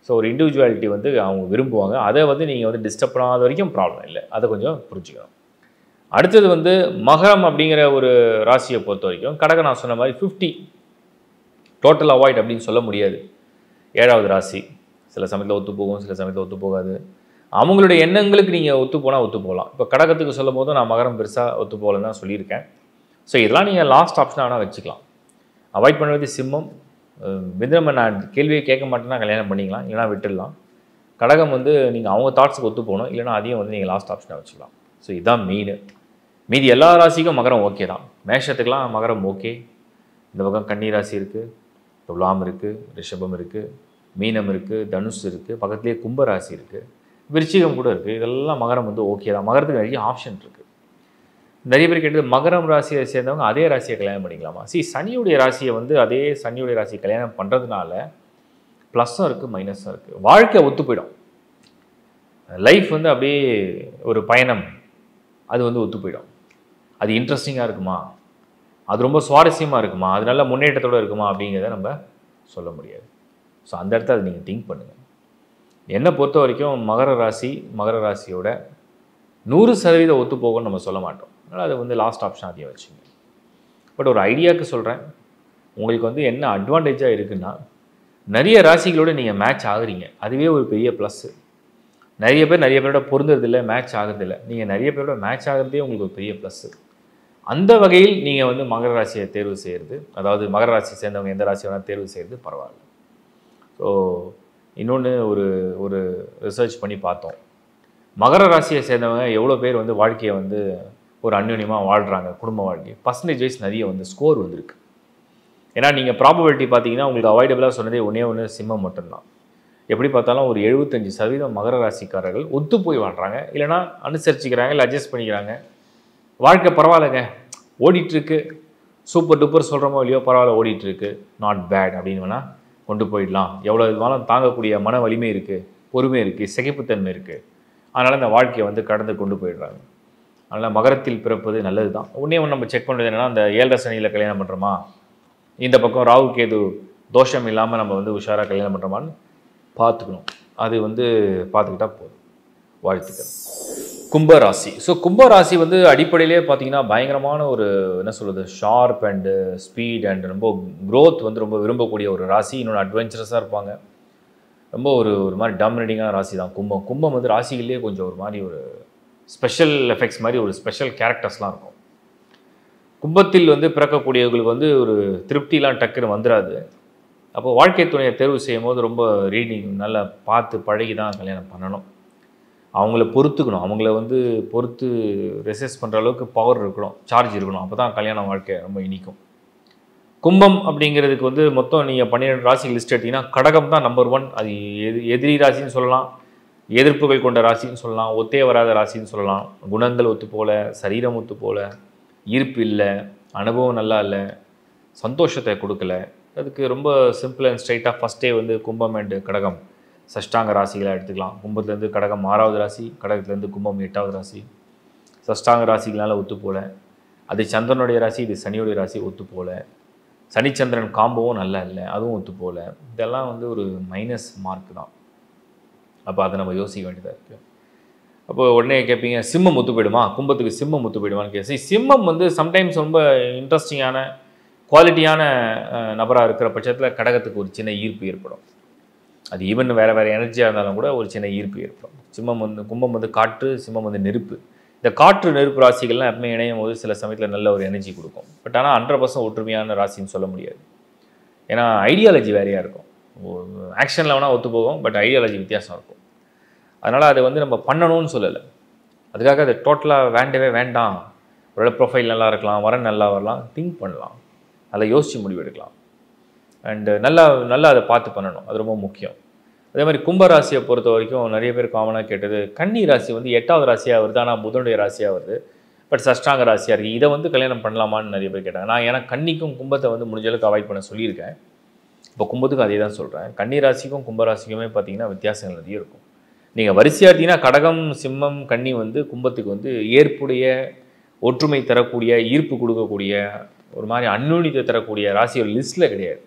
ஸோ ஒரு இண்டிவிஜுவாலிட்டி வந்து அவங்க விரும்புவாங்க. அதை வந்து நீங்கள் வந்து டிஸ்டர்ப் பண்ணாத வரைக்கும் ப்ராப்ளம் இல்லை. அதை கொஞ்சம் புரிஞ்சுக்கணும். அடுத்தது வந்து மகரம் அப்படிங்கிற ஒரு ராசியை பொறுத்த வரைக்கும் கடகம் நான் சொன்ன மாதிரி 50 டோட்டல் அவாய்ட் அப்படின்னு சொல்ல முடியாது. 7வது ராசி சில சமயத்தில் ஒத்து போகும், சில சமயத்தில் ஒத்து போகாது. அவங்களுடைய எண்ணங்களுக்கு நீங்கள் ஒத்து போனால் ஒத்து போகலாம். இப்போ கடகத்துக்கு சொல்லும் போது நான் மகரம் பெருசாக ஒத்து போகலன்னு தான் சொல்லியிருக்கேன். ஸோ இதெல்லாம் நீங்கள் லாஸ்ட் ஆப்ஷனாக வேணால் வச்சுக்கலாம். அவாய்ட் பண்ணுறது சிம்மம். மிதுனம் நான் கேள்வியை கேட்க மாட்டேன்னா கல்யாணம் பண்ணிக்கலாம், இல்லைனா விட்டுடலாம். கடகம் வந்து நீங்கள் அவங்க தாட்ஸுக்கு ஒத்து போகணும், இல்லைனா அதையும் வந்து நீங்கள் லாஸ்ட் ஆப்ஷனாக வச்சுக்கலாம். ஸோ இதுதான் மெயின். மீதி எல்லா ராசிக்கும் மகரம் ஓகே தான். மேஷத்துக்கெலாம் மகரம் ஓகே. இந்த பக்கம் கன்னி ராசி இருக்குது, துலாம் இருக்குது, ரிஷபம் இருக்குது, மீனம் இருக்குது, தனுஷ் இருக்குது, பக்கத்துலேயே கும்பராசி இருக்குது, விருச்சிகம் கூட இருக்குது. இதெல்லாம் மகரம் வந்து ஓகே தான். மகரத்துக்கு நிறைய ஆப்ஷன் இருக்குது. நிறைய பேர் கேட்டது மகரம் ராசியை சேர்ந்தவங்க அதே ராசியை கல்யாணம் பண்ணிக்கலாமா? சனியுடைய ராசியை வந்து அதே சனியுடைய ராசியை கல்யாணம் பண்ணுறதுனால ப்ளஸ்ஸும் இருக்குது, மைனஸும் இருக்குது. வாழ்க்கை ஒத்து போயிடும். லைஃப் வந்து அப்படியே ஒரு பயணம், அது வந்து ஒத்து போயிடும். அது இன்ட்ரெஸ்டிங்காக இருக்குமா, அது ரொம்ப சுவாரஸ்யமாக இருக்குமா, அது நல்ல முன்னேற்றத்தோடு இருக்குமா அப்படிங்கிறத நம்ம சொல்ல முடியாது. ஸோ அந்த இடத்த அதை நீங்கள் திங்க் பண்ணுங்கள். என்னை பொறுத்த வரைக்கும் மகர ராசியோட 100% ஒத்து போகும்னு நம்ம சொல்ல மாட்டோம். அதனால் அது வந்து லாஸ்ட் ஆப்ஷன் அதையும் வச்சுங்க. பட் ஒரு ஐடியாவுக்கு சொல்கிறேன், உங்களுக்கு வந்து என்ன அட்வான்டேஜாக இருக்குன்னா, நிறைய ராசிகளோடு நீங்கள் மேட்ச் ஆகுறீங்க, அதுவே ஒரு பெரிய ப்ளஸ்ஸு. நிறைய பேரோட பொருந்ததில்லை, மேட்ச் ஆகிறதில்லை. நீங்கள் நிறைய பேரோட மேட்ச் ஆகிறதே உங்களுக்கு ஒரு பெரிய ப்ளஸ்ஸு. அந்த வகையில் நீங்கள் வந்து மகர ராசியை தேர்வு செய்கிறது, அதாவது மகர ராசியை சேர்ந்தவங்க எந்த ராசியை வேணால் தேர்வு செய்கிறது பரவாயில்ல. ஸோ இன்னொன்று ஒரு ரிசர்ச் பண்ணி பார்த்தோம். மகர ராசியை சேர்ந்தவங்க எவ்வளோ பேர் வந்து வாழ்க்கையை வந்து ஒரு அந்யோன்யமாக வாழ்கிறாங்க, குடும்ப வாழ்க்கை, பர்சன்டேஜ் வைஸ் நிறைய வந்து ஸ்கோர் வந்திருக்கு. ஏன்னா நீங்கள் ப்ராபபிலிட்டி பார்த்தீங்கன்னா உங்களுக்கு அவாய்டபுளாக சொன்னதே ஒன்று சிம்மம் மட்டும்தான். எப்படி பார்த்தாலும் ஒரு 75% மகர ராசிக்காரர்கள் ஒத்து போய் வாழ்கிறாங்க, இல்லைனா அனுசரிச்சிக்கிறாங்க, இல்லை அட்ஜஸ்ட் பண்ணிக்கிறாங்க. வாழ்க்கை பரவாயில்லைங்க, ஓடிட்டுருக்கு, சூப்பர் டூப்பர் சொல்கிறோமோ இல்லையோ, பரவாயில்ல ஓடிட்டுருக்கு, நாட் பேட் அப்படின்னு வேணால் கொண்டு போயிடலாம். எவ்வளோ இதுவாலும் தாங்கக்கூடிய மன வலிமை இருக்குது, பொறுமை இருக்குது, சகிப்புத்தன்மை இருக்குது. அதனால் இந்த வாழ்க்கையை வந்து கடந்து கொண்டு போயிடுறாங்க. அதனால் மகரத்தில் பிறப்பது நல்லது தான். ஒன்றே ஒன்று நம்ம செக் பண்ணுறது என்னென்னா, அந்த 7 சனியில் கல்யாணம் பண்ணுறோமா, இந்த பக்கம் ராகு கேது தோஷம் இல்லாமல் நம்ம வந்து உஷாராக கல்யாணம் பண்ணுறோமான்னு பார்த்துக்கணும். அது வந்து பார்த்துக்கிட்டா போதும். வாழ்த்துக்கள். கும்பராசி. ஸோ கும்பராசி வந்து அடிப்படையிலே பார்த்தீங்கன்னா பயங்கரமான ஒரு என்ன சொல்கிறது, ஷார்ப் அண்டு ஸ்பீட் அண்ட் ரொம்ப க்ரோத் வந்து ரொம்ப விரும்பக்கூடிய ஒரு ராசி. இன்னொன்று அட்வென்ச்சரஸாக இருப்பாங்க. ரொம்ப ஒரு மாதிரி டாமினேட்டிங்கான ராசி தான் கும்பம் வந்து ராசிகளே கொஞ்சம் ஒரு மாதிரி ஒரு ஸ்பெஷல் எஃபெக்ட்ஸ் மாதிரி ஒரு ஸ்பெஷல் கேரக்டர்ஸ்லாம் இருக்கும். கும்பத்தில் வந்து பிறக்கக்கூடியவர்களுக்கு வந்து ஒரு திருப்திலாம் டக்குன்னு வந்துடாது. அப்போ வாழ்க்கை துணையை தேர்வு செய்யும்போது ரொம்ப ரீடிங் நல்லா பார்த்து பழகி தான் கல்யாணம் பண்ணணும். அவங்கள பொறுத்துக்கணும். அவங்கள வந்து பொறுத்து ரெசிஸ்ட் பண்ணுற அளவுக்கு பவர் இருக்கணும், சார்ஜ் இருக்கணும். அப்போ தான் கல்யாண வாழ்க்கை ரொம்ப இனிக்கும். கும்பம் அப்படிங்கிறதுக்கு வந்து மொத்தம் நீங்கள் 12 ராசிகள் லிஸ்ட் எடுத்தீங்கன்னா கடகம் தான் நம்பர் 1. அது எதிரி ராசின்னு சொல்லலாம், எதிர்ப்புகள் கொண்ட ராசின்னு சொல்லலாம், ஒத்தே வராத ராசின்னு சொல்லலாம். குணங்கள் ஒத்து போல, சரீரம் ஒத்து போல, ஈர்ப்பு இல்லை, அனுபவம் நல்லா இல்லை, சந்தோஷத்தை கொடுக்கல. அதுக்கு ரொம்ப சிம்பிள் அண்ட் ஸ்ட்ரைட்டாக ஃபஸ்ட்டே வந்து கும்பம் அண்ட் கடகம் சஷ்டாங்க ராசிகளாக எடுத்துக்கலாம். கும்பத்துலேருந்து கடகம் 6வது ராசி, கடகத்துலேருந்து கும்பம் 8வது ராசி. சஷ்டாங்க ராசிகளால் ஒத்து போல. அது சந்திரனுடைய ராசி, இது சனியுடைய ராசி, ஒத்து போல. சனிச்சந்திரன் காம்போவும் நல்லா இல்லை, அதுவும் ஒத்து போல. இதெல்லாம் வந்து ஒரு மைனஸ் மார்க் தான். அப்போ அதை நம்ம யோசிக்க வேண்டியதாக இருக்குது. அப்போ உடனே கேட்பீங்க, சிம்மம் ஒத்து போயிடுமா? கும்பத்துக்கு சிம்மம் ஒத்து போயிடுமான்னு கேட்சி. சிம்மம் வந்து சம்டைம்ஸ் ரொம்ப இன்ட்ரெஸ்டிங்கான குவாலிட்டியான நபராக இருக்கிற பட்சத்தில் கடகத்துக்கு ஒரு சின்ன ஈர்ப்பு ஏற்படும். அது ஈவன் வேறு எனர்ஜியாக இருந்தாலும் கூட ஒரு சின்ன ஈர்ப்பு ஏற்படும். கும்பம் வந்து காற்று, சிம்மம் வந்து நெருப்பு. இந்த காற்று நெருப்பு ராசிகள்லாம் எப்பவுமே இணையும் போது சில சமயத்தில் நல்ல ஒரு எனர்ஜி கொடுக்கும். பட் ஆனால் 100% ஒற்றுமையான ராசின்னு சொல்ல முடியாது. ஏன்னா ஐடியாலஜி வேறையாக இருக்கும். ஆக்ஷனில் வேணால் ஒத்து போகும், பட் ஐடியாலஜி வித்தியாசம் இருக்கும். அதனால் அதை வந்து நம்ம பண்ணணும்னு சொல்லலை. அதுக்காக அதை டோட்டலாக வேண்டவே வேண்டாம். ஒரு ப்ரொஃபைல் நல்லா இருக்கலாம், வரன் நல்லா வரலாம், திங்க் பண்ணலாம், நல்லா யோசித்து முடிவு எடுக்கலாம். அண்டு நல்லா அதை பார்த்து பண்ணணும். அது ரொம்ப முக்கியம். அதே மாதிரி கும்பராசியை பொறுத்த வரைக்கும் நிறைய பேர் காமனாக கேட்டது, கன்னி ராசி வந்து 8வது ராசியாக வருது, ஆனால் புதனுடைய ராசியாக வருது, பட் சஷ்டாங்க ராசியாக இருக்குது. இதை வந்து கல்யாணம் பண்ணலாமான்னு நிறைய பேர் கேட்டாங்க. நான் ஏன்னா கன்னிக்கும் கும்பத்தை வந்து முடிஞ்சளவுக்கு அவாய்ட் பண்ண சொல்லியிருக்கேன். இப்போ கும்பத்துக்கும் அதே தான் சொல்கிறேன். கன்னி ராசிக்கும் கும்பராசிக்குமே பார்த்தீங்கன்னா வித்தியாசங்கள் நிறைய இருக்கும். நீங்கள் வரிசையாக எடுத்தீங்கன்னா கடகம், சிம்மம், கன்னி வந்து கும்பத்துக்கு வந்து ஏற்புடைய, ஒற்றுமை தரக்கூடிய, ஈர்ப்பு கொடுக்கக்கூடிய, ஒரு மாதிரி அந்நுண்ணியத்தை தரக்கூடிய ராசி ஒரு லிஸ்ட்டில் கிடையாது.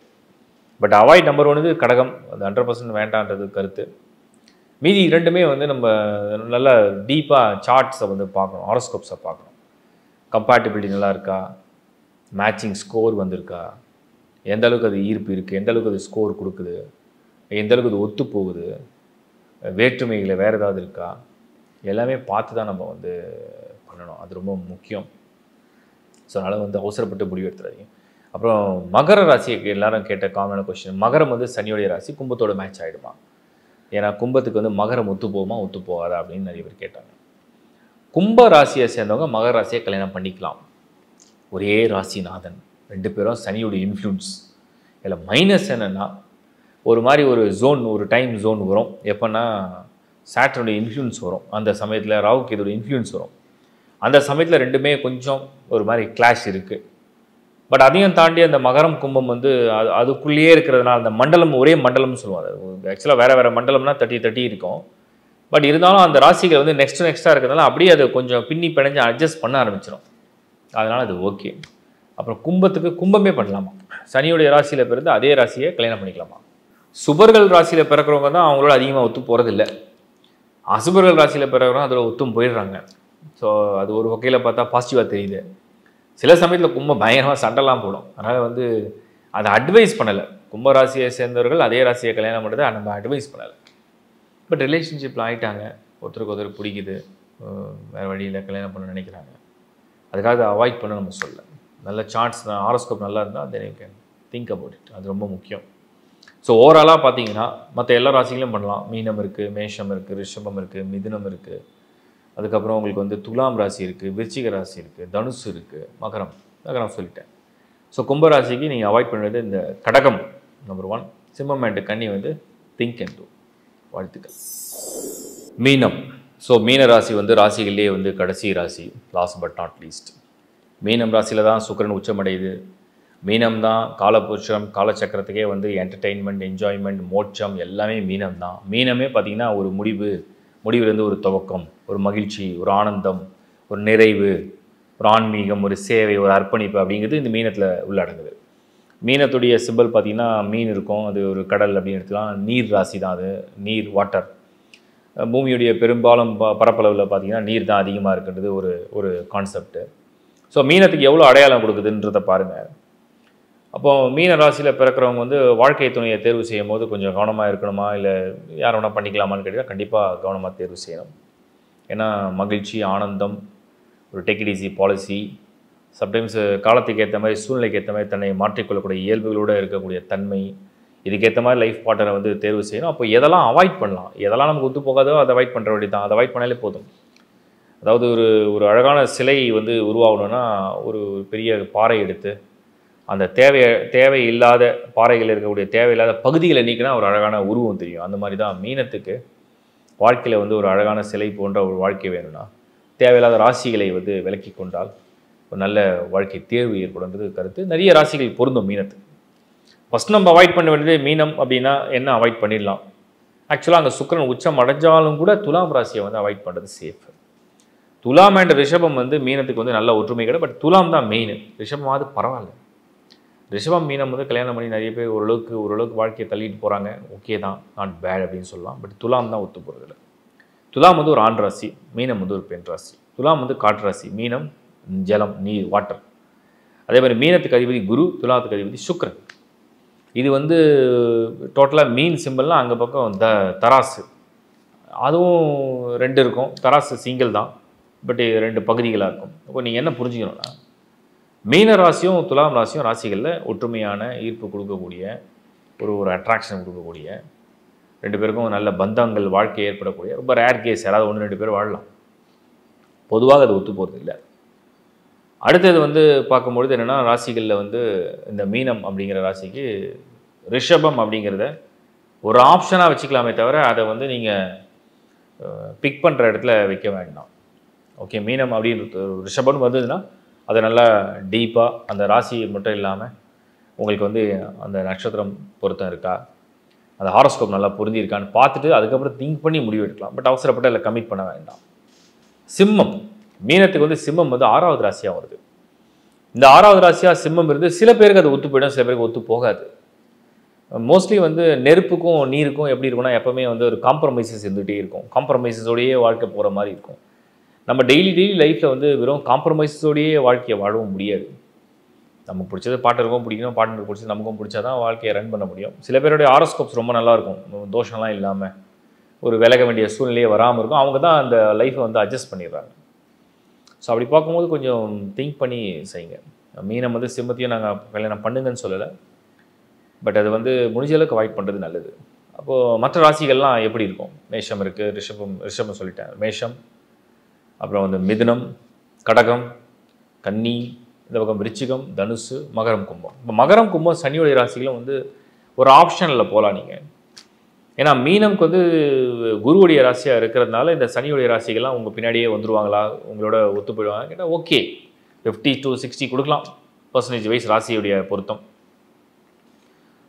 பட் அவாய்ட் நம்பர் 1 கடகம். அது 100% வேண்டான்றது கருத்து. மீதி இரண்டுமே வந்து நம்ம நல்லா டீப்பாக சார்ட்ஸை வந்து பார்க்கணும், ஹாரோஸ்கோப்ஸை பார்க்கணும். கம்பேட்டிபிலிட்டி நல்லா இருக்கா, மேட்சிங் ஸ்கோர் வந்திருக்கா, எந்த அளவுக்கு அது ஈர்ப்பு இருக்குது, எந்த அளவுக்கு அது ஸ்கோர் கொடுக்குது, எந்த அளவுக்கு அது ஒத்து போகுது, வேற்றுமைகளை வேறு ஏதாவது இருக்கா, எல்லாமே பார்த்து தான் நம்ம வந்து பண்ணணும். அது ரொம்ப முக்கியம். ஸோ அதனால் வந்து அவசரப்பட்டு முடிவு எடுத்துறாதீங்க. அப்புறம் மகர ராசிக்கு எல்லாரும் கேட்ட காமனான கொஸ்டின், மகரம் வந்து சனியோடைய ராசி, கும்பத்தோட மேட்ச் ஆகிடுமா? ஏன்னா கும்பத்துக்கு வந்து மகரம் ஒத்து போகுமா, ஒத்து போகாதா அப்படின்னு நிறைய பேர் கேட்டாங்க. கும்ப ராசியை சேர்ந்தவங்க மகர ராசியை கல்யாணம் பண்ணிக்கலாம். ஒரே ராசிநாதன், 2 பேரும் சனியுடைய இன்ஃப்ளூன்ஸ். இதில் மைனஸ் என்னென்னா, ஒரு மாதிரி ஒரு ஜோன், ஒரு டைம் ஜோன் வரும். எப்போன்னா சாட்டர்னுடைய இன்ஃப்ளூன்ஸ் வரும். அந்த சமயத்தில் ராகுக்கு இதோட இன்ஃப்ளூன்ஸ் வரும். அந்த சமயத்தில் ரெண்டுமே கொஞ்சம் ஒரு மாதிரி கிளாஷ் இருக்குது. பட் அதையும் தாண்டி அந்த மகரம் கும்பம் வந்து அதுக்குள்ளேயே இருக்கிறதுனால அந்த மண்டலம் ஒரே மண்டலம்னு சொல்லுவாங்க. ஆக்சுவலாக வேறு மண்டலம்னா 30 இருக்கும். பட் இருந்தாலும் அந்த ராசிகள் வந்து நெக்ஸ்ட்டாக இருக்கிறதுனால அப்படியே அதை கொஞ்சம் பின்னி பிணைஞ்சு அட்ஜஸ்ட் பண்ண ஆரம்பிச்சிடும். அதனால் அது ஓகே. அப்புறம் கும்பத்துக்கு கும்பமே பண்ணலாமா? சனியுடைய ராசியில் பிறந்து அதே ராசியை கல்யாணம் பண்ணிக்கலாமா? சுபர்கள் ராசியில் பிறக்கிறவங்க தான் அவங்களோட அதிகமாக ஒத்து போகிறதில்ல. அசுபர்கள் ராசியில் பிறக்கிறவங்க அதில் ஒத்தும் போயிடுறாங்க. ஸோ அது ஒரு வகையில் பார்த்தா பாசிட்டிவாக தெரியுது. சில சமயத்தில் கும்பம் பயங்கரமாக சண்டைலாம் போடும். அதனால் வந்து அதை அட்வைஸ் பண்ணலை. கும்ப ராசியை சேர்ந்தவர்கள் அதே ராசியை கல்யாணம் பண்ணுறதை நம்ம அட்வைஸ் பண்ணலை. பட் ரிலேஷன்ஷிப்பில் ஆகிட்டாங்க, ஒருத்தருக்கு ஒருத்தர் பிடிக்குது, வேறு வழியில் கல்யாணம் பண்ண நினைக்கிறாங்க, அதுக்காக அவாய்ட் பண்ண நம்ம சொல்ல. நல்ல சார்ட்ஸ் தான், ஹாரோஸ்கோப் நல்லா இருந்தால் then you can think about it. அது ரொம்ப முக்கியம். ஸோ ஓவராலாக பார்த்தீங்கன்னா மற்ற எல்லா ராசிகளையும் பண்ணலாம். மீனம் இருக்குது, மேஷம் இருக்குது, ரிஷபம் இருக்குது, மிதுனம் இருக்குது, அதுக்கப்புறம் உங்களுக்கு வந்து துலாம் ராசி இருக்குது, விருச்சிக ராசி இருக்குது, தனுசு இருக்குது, மகரம் சொல்லிட்டேன். ஸோ கும்பராசிக்கு நீங்கள் அவாய்ட் பண்ணுறது இந்த கடகம் நம்பர் 1, சிம்மம் அண்ட் கன்னி வந்து திங்க் அண்ட் டூ. வாழ்த்துக்கள். மீனம். ஸோ மீன ராசி வந்து ராசிகளிலே வந்து கடைசி ராசி, லாஸ்ட் பட் நாட் லீஸ்ட். மீனம் ராசியில் தான் சுக்கிரன் உச்சமடையுது. மீனம் தான் காலபுருஷம், காலச்சக்கரத்துக்கே வந்து என்டர்டெயின்மெண்ட், என்ஜாய்மெண்ட், மோட்சம் எல்லாமே மீனம் தான். மீனமே பார்த்திங்கன்னா ஒரு முடிவுலேருந்து ஒரு துவக்கம், ஒரு மகிழ்ச்சி, ஒரு ஆனந்தம், ஒரு நிறைவு, ஒரு ஆன்மீகம், ஒரு சேவை, ஒரு அர்ப்பணிப்பு அப்படிங்கிறது இந்த மீனத்தில் உள்ளடங்குது. மீனத்துடைய சிம்பிள் பார்த்திங்கன்னா மீன் இருக்கும், அது ஒரு கடல் அப்படின்னு எடுத்துக்கலாம். நீர் ராசி தான் அது, நீர், வாட்டர். பூமியுடைய பெரும்பாலும் பரப்பளவில் பார்த்திங்கன்னா நீர் தான் அதிகமாக இருக்குன்றது ஒரு கான்செப்ட்டு. ஸோ மீனத்துக்கு எவ்வளோ அடையாளம் கொடுக்குதுன்றதை பாருங்கள். அப்போது மீன ராசியில் பிறக்கிறவங்க வந்து வாழ்க்கை துணையை தேர்வு செய்யும் போது கொஞ்சம் கவனமாக இருக்கணுமா, இல்லை யார் வேணால் பண்ணிக்கலாமான்னு கேட்டால் கண்டிப்பாக கவனமாக தேர்வு செய்யணும். ஏன்னா மகிழ்ச்சி, ஆனந்தம், ஒரு take it easy policy, sometimes காலத்துக்கு ஏற்ற மாதிரி சூழ்நிலைக்கு ஏற்ற மாதிரி தன்னை மாற்றிக்கொள்ளக்கூடிய இயல்புகளோடு இருக்கக்கூடிய தன்மை, இதுக்கேற்ற மாதிரி லைஃப் பார்ட்னரை வந்து தேர்வு செய்யணும். அப்போ எதெல்லாம் அவாய்ட் பண்ணலாம், எதெல்லாம் நமக்கு ஒத்து போகாதோ அதை அவாய்ட் பண்ணுற வேண்டியது தான். அதை அவாய்ட் பண்ணாலே போதும். அதாவது ஒரு அழகான சிலை வந்து உருவாகணும்னா ஒரு பெரிய பாறை எடுத்து அந்த தேவையில்லாத பாறைகள் இருக்கக்கூடிய தேவையில்லாத பகுதிகளை நீக்கினா ஒரு அழகான உருவம் தெரியும். அந்த மாதிரி தான் மீனத்துக்கு வாழ்க்கையில் வந்து ஒரு அழகான சிலை போன்ற ஒரு வாழ்க்கை வேணும்னா தேவையில்லாத ராசிகளை வந்து விலக்கி கொண்டால் ஒரு நல்ல வாழ்க்கை தேர்வு ஏற்படுன்றது கருத்து. நிறைய ராசிகள் பொருந்தும் மீனத்துக்கு. ஃபஸ்ட் நம்ம அவாய்ட் பண்ண வேண்டியது மீனம் அப்படின்னா என்ன அவாய்ட் பண்ணிடலாம். ஆக்சுவலாக அங்கே சுக்கிரன் உச்சம் அடைஞ்சாலும் கூட துலாம் ராசியை வந்து அவாய்ட் பண்ணுறது சேஃப். துலாம் அண்ட் ரிஷபம் வந்து மீனத்துக்கு வந்து நல்ல ஒற்றுமை கிடையாது. பட் துலாம் தான் மெயின். ரிஷபமாவது பரவாயில்ல. ரிஷபம் மீனம் வந்து கல்யாணம் பண்ணி நிறைய பேர் ஓரளவுக்கு வாழ்க்கையை தள்ளிட்டு போகிறாங்க. ஓகே தான், நாட் பேட் அப்படின்னு சொல்லலாம். பட் துலாம் தான் ஒத்து போகிறதில்ல. துலாம் வந்து ஒரு ஆண் ராசி, மீனம் வந்து ஒரு பெண் ராசி. துலாம் வந்து காற்று ராசி, மீனம் ஜலம், நீர், வாட்டர். அதே மாதிரி மீனத்துக்கு அதிபதி குரு, துலாத்துக்கு அதிபதி சுக்கிரன். இது வந்து டோட்டலாக மீன் சிம்பிள்னால் அங்கே பக்கம் தராசு, அதுவும் 2 இருக்கும். தராசு சிங்கிள் தான், பட் 2 பகுதிகளாக இருக்கும். இப்போ நீங்கள் என்ன புரிஞ்சுக்கணும்னா, மீன ராசியும் துலாம் ராசியும் ராசிகளில் ஒற்றுமையான ஈர்ப்பு கொடுக்கக்கூடிய ஒரு அட்ராக்ஷன் கொடுக்கக்கூடிய 2 பேருக்கும் நல்ல பந்தங்கள் வாழ்க்கை ஏற்படக்கூடிய ரொம்ப ரேர் கேஸ். யாராவது 1-2 பேர் வாழலாம். பொதுவாக அது ஒத்து போகிறது இல்லை. அடுத்தது வந்து பார்க்கும்பொழுது என்னென்னா, ராசிகளில் வந்து இந்த மீனம் அப்படிங்கிற ராசிக்கு ரிஷபம் அப்படிங்கிறத ஒரு ஆப்ஷனாக வச்சுக்கலாமே தவிர அதை வந்து நீங்கள் பிக் பண்ணுற இடத்துல வைக்க வேண்டாம். ஓகே, மீனம் அப்படின்னு ரிஷபம்னு வந்ததுன்னா அதை நல்லா டீப்பாக அந்த ராசி மட்டும் இல்லாமல் உங்களுக்கு வந்து அந்த நட்சத்திரம் பொருத்தம் இருக்கா, அந்த ஹாரோஸ்கோப் நல்லா பொருந்திருக்கான்னு பார்த்துட்டு அதுக்கப்புறம் திங்க் பண்ணி முடிவு எடுக்கலாம். பட் அவசரப்பட்டு அதில் கமிட் பண்ண வேண்டாம். சிம்மம், மீனத்துக்கு வந்து சிம்மம் வந்து 6வது ராசியாக வருது. இந்த 6வது ராசியாக சிம்மம் இருந்து சில பேருக்கு அது ஒத்து போயிடும், சில பேருக்கு ஒத்து போகாது. மோஸ்ட்லி வந்து நெருப்புக்கும் நீருக்கும் எப்படி இருக்கும்னா எப்போவுமே வந்து ஒரு காம்ப்ரமைசஸ் இருந்துகிட்டே இருக்கும். காம்ப்ரமைசஸோடையே வாழ்க்கை போகிற மாதிரி இருக்கும். நம்ம டெய்லி லைஃப்பில் வந்து வெறும் காம்ப்ரமைஸோடையே வாழ்க்கையை வாழவும் முடியாது. நமக்கு பிடிச்சது பார்ட்னருக்கும் பிடிக்கணும், பார்ட்னருக்கு பிடிச்சது நமக்கும் பிடிச்சா தான் வாழ்க்கையை ரன் பண்ண முடியும். சில பேருடைய ஹாரோஸ்கோப்ஸ் ரொம்ப நல்லாயிருக்கும், தோஷம்லாம் இல்லாமல் ஒரு விலக வேண்டிய சூழ்நிலையே வராமல் இருக்கும். அவங்க தான் அந்த லைஃப்பை வந்து அட்ஜஸ்ட் பண்ணிடுறாங்க. ஸோ அப்படி பார்க்கும்போது கொஞ்சம் திங்க் பண்ணி செய்யுங்க. மீனம் வந்து சிம்மத்தையும் நாங்கள் கல்யாணம் பண்ணுங்கன்னு சொல்லலை, பட் அது வந்து முடிஞ்ச அளவுக்கு அவாய்ட் பண்ணுறது நல்லது. அப்போது மற்ற ராசிகள்லாம் எப்படி இருக்கும்? மேஷம் இருக்குது, ரிஷபம் சொல்லிட்டேன், மேஷம், அப்புறம் வந்து மிதுனம், கடகம், கன்னி, இந்த பக்கம் விருச்சிகம், தனுசு, மகரம், கும்பம். இப்போ மகரம், கும்பம் சனியோடைய ராசிகளும் வந்து ஒரு ஆப்ஷனில் போகலாம் நீங்கள். ஏன்னா மீனம்க்கு வந்து குருவுடைய ராசியாக இருக்கிறதுனால இந்த சனியுடைய ராசிகள்லாம் உங்கள் பின்னாடியே வந்துடுவாங்களா, உங்களோட ஒத்து போயிடுவாங்க கேட்டால் ஓகே, 50 to 60 கொடுக்கலாம் பர்சன்டேஜ் வைஸ் ராசியுடைய பொருத்தம்.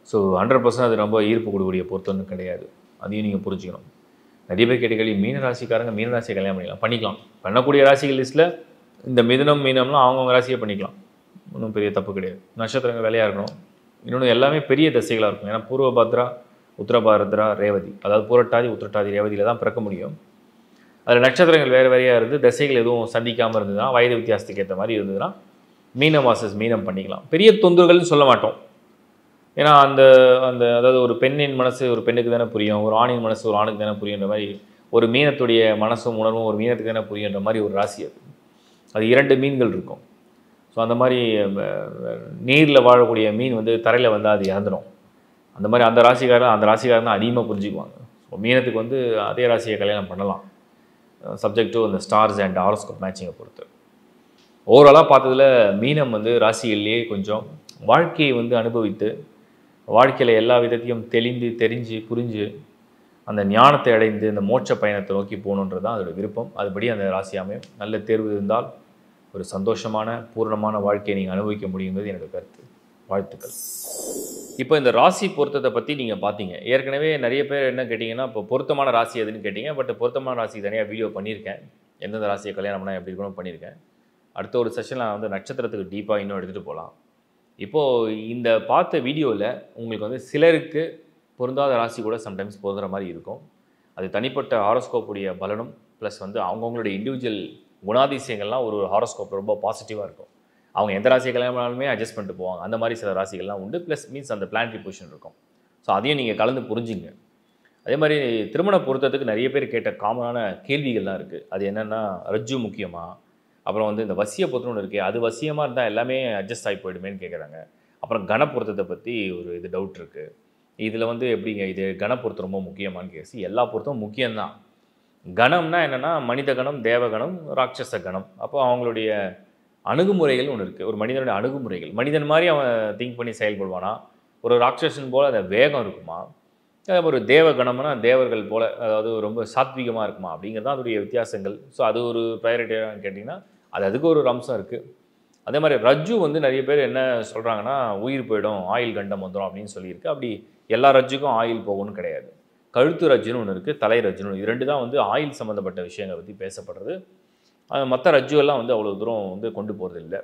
ஸோ 100% அது ரொம்ப ஈர்ப்பு கொடுக்கக்கூடிய பொருத்தம்னு கிடையாது. அதையும் நீங்கள் புரிஞ்சுக்கணும். நிறைய பேர் கேட்ட கேள்வி, மீன ராசிக்காரங்க மீன ராசியை கல்யாணம் பண்ணிக்கலாம். பண்ணக்கூடிய ராசிகள் லிஸ்ட்டில் இந்த மீனம்லாம் அவங்கவுங்க ராசியை பண்ணிக்கலாம், ஒன்றும் பெரிய தப்பு கிடையாது. நட்சத்திரங்கள் வேலையாக இருக்கணும். இன்னொன்று எல்லாமே பெரிய தசைகளாக இருக்கும். ஏன்னா பூர்வபத்ரா, உத்தரபாரத்ரா, ரேவதி, அதாவது பூரட்டாதி, உத்திரட்டாதி, ரேவதியில் தான் பிறக்க முடியும். அதில் நட்சத்திரங்கள் வேறு வேறையாக இருந்து தசைகள் எதுவும் சந்திக்காமல் இருந்ததுன்னா, வயது வித்தியாசத்துக்கு ஏற்ற மாதிரி இருந்ததுன்னா மீனம் வாசஸ் மீனம் பண்ணிக்கலாம். பெரிய தொந்தர்கள்னு சொல்ல மாட்டோம். ஏன்னா அந்த அந்த அதாவது ஒரு பெண்ணின் மனசு ஒரு பெண்ணுக்கு தானே புரியும், ஒரு ஆணின் மனசு ஒரு ஆணுக்கு தானே புரியுன்ற மாதிரி, ஒரு மீனத்துடைய மனசும் உணர்வும் ஒரு மீனத்துக்கு தானே புரியுன்ற மாதிரி ஒரு ராசி அது 2 மீன்கள் இருக்கும். ஸோ அந்த மாதிரி நீரில் வாழக்கூடிய மீன் வந்து தரையில் வந்தால் அது இறந்துடும். அந்த மாதிரி அந்த ராசிக்காரன் தான் அதிகமாக புரிஞ்சுக்குவாங்க. ஸோ மீனத்துக்கு வந்து அதே ராசியை கல்யாணம் பண்ணலாம், சப்ஜெக்ட் டு அந்த ஸ்டார்ஸ் அண்ட் ஹாரோஸ்கோப் மேட்சிங்கை பொறுத்து. ஓவராலாக பார்த்ததில் மீனம் வந்து ராசிகள்லேயே கொஞ்சம் வாழ்க்கையை வந்து அனுபவித்து வாழ்க்கையில் எல்லா விதத்தையும் தெரிஞ்சு புரிஞ்சு அந்த ஞானத்தை அடைந்து அந்த மோட்ச பயணத்தை நோக்கி போகணுன்றது தான் அதோட விருப்பம். அதுபடி அந்த ராசி அமையும். நல்ல தேர்வு இருந்தால் ஒரு சந்தோஷமான பூர்ணமான வாழ்க்கையை நீங்கள் அனுபவிக்க முடியுங்கிறது எனக்கு கருத்து. வாழ்த்துக்கள். இப்போ இந்த ராசி பொருத்தத்தை பற்றி நீங்கள் பார்த்தீங்க. ஏற்கனவே நிறைய பேர் என்ன கேட்டிங்கன்னா, இப்போ பொருத்தமான ராசி எதுன்னு கேட்டிங்க. பட் பொருத்தமான ராசி தனியாக வீடியோ பண்ணியிருக்கேன். எந்தெந்த ராசியை கல்யாணம் பண்ணால் எப்படி இருக்கணும் பண்ணியிருக்கேன். அடுத்த ஒரு செஷனில் வந்து நட்சத்திரத்துக்கு டீப்பாக இன்னும் எடுத்துகிட்டு போகலாம். இப்போது இந்த பார்த்த வீடியோவில் உங்களுக்கு வந்து சிலருக்கு பொருந்தாத ராசி கூட சம்டைம்ஸ் பொருந்துற மாதிரி இருக்கும். அது தனிப்பட்ட ஹாரோஸ்கோப்புடைய பலனும் ப்ளஸ் வந்து அவங்கவுங்களுடைய இண்டிவிஜுவல் குணாதிசயங்கள்லாம் ஒரு ஹாரோஸ்கோப் ரொம்ப பாசிட்டிவாக இருக்கும். அவங்க எந்த ராசியை கல்யாணம் பண்ணாலுமே அட்ஜஸ்ட் பண்ணிட்டு போவாங்க. அந்த மாதிரி சில ராசிகள்லாம் உண்டு. ப்ளஸ் மீன்ஸ் அந்த பிளானட்டரி பொசிஷன் இருக்கும். ஸோ அதையும் நீங்கள் கலந்து புரிஞ்சுங்க. அதே மாதிரி திருமண பொருத்தத்துக்கு நிறைய பேர் கேட்ட காமனான கேள்விகள்லாம் இருக்குது. அது என்னென்னா, ரஜ்ஜு முக்கியமா, அப்புறம் வந்து இந்த வசிய பொருத்தம்னு ஒன்று இருக்கே, அது வசியமாக இருந்தால் எல்லாமே அட்ஜஸ்ட் ஆகி போயிடுமேன்னு கேட்குறாங்க. அப்புறம் கணப்பொருத்தத்தை பற்றி ஒரு இது டவுட் இருக்குது. இதில் வந்து எப்படிங்க இது கணப்பொருத்தம் ரொம்ப முக்கியமானு கேசி, எல்லா பொருத்தமும் முக்கியம்தான். கணம்னா என்னென்னா மனித கணம், தேவகணம், ராட்சச கணம். அப்போ அவங்களுடைய அணுகுமுறைகள் ஒன்று இருக்குது. ஒரு மனிதனுடைய அணுகுமுறைகள், மனிதன் மாதிரி அவன் திங்க் பண்ணி செயல்படுவானா, ஒரு ராட்சசன் போல் அந்த வேகம் இருக்குமா, ஒரு தேவகணம்னா தேவர்கள் போல், அதாவது ரொம்ப சாத்வீகமாக இருக்குமா அப்படிங்கிறது தான் அதோடைய வித்தியாசங்கள். ஸோ அது ஒரு ப்ரையாரிட்டியானு கேட்டிங்கன்னா அது அதுக்கு ஒரு அம்சம் இருக்குது. அதே மாதிரி ரஜ்ஜு வந்து நிறைய பேர் என்ன சொல்கிறாங்கன்னா உயிர் போயிடும், ஆயில் கண்டம் வந்துடும் அப்படின்னு சொல்லியிருக்கு. அப்படி எல்லா ரஜ்ஜுக்கும் ஆயில் போகும்னு கிடையாது. கழுத்து ரஜ்ஜுன்னு ஒன்று இருக்குது, தலை ரஜ்ஜுன்னு, இது 2 தான் வந்து ஆயில் சம்மந்தப்பட்ட விஷயங்களை பற்றி பேசப்படுறது. மற்ற ரஜ்ஜுவெல்லாம் வந்து அவ்வளோ தூரம் வந்து கொண்டு போகிறது இல்லை.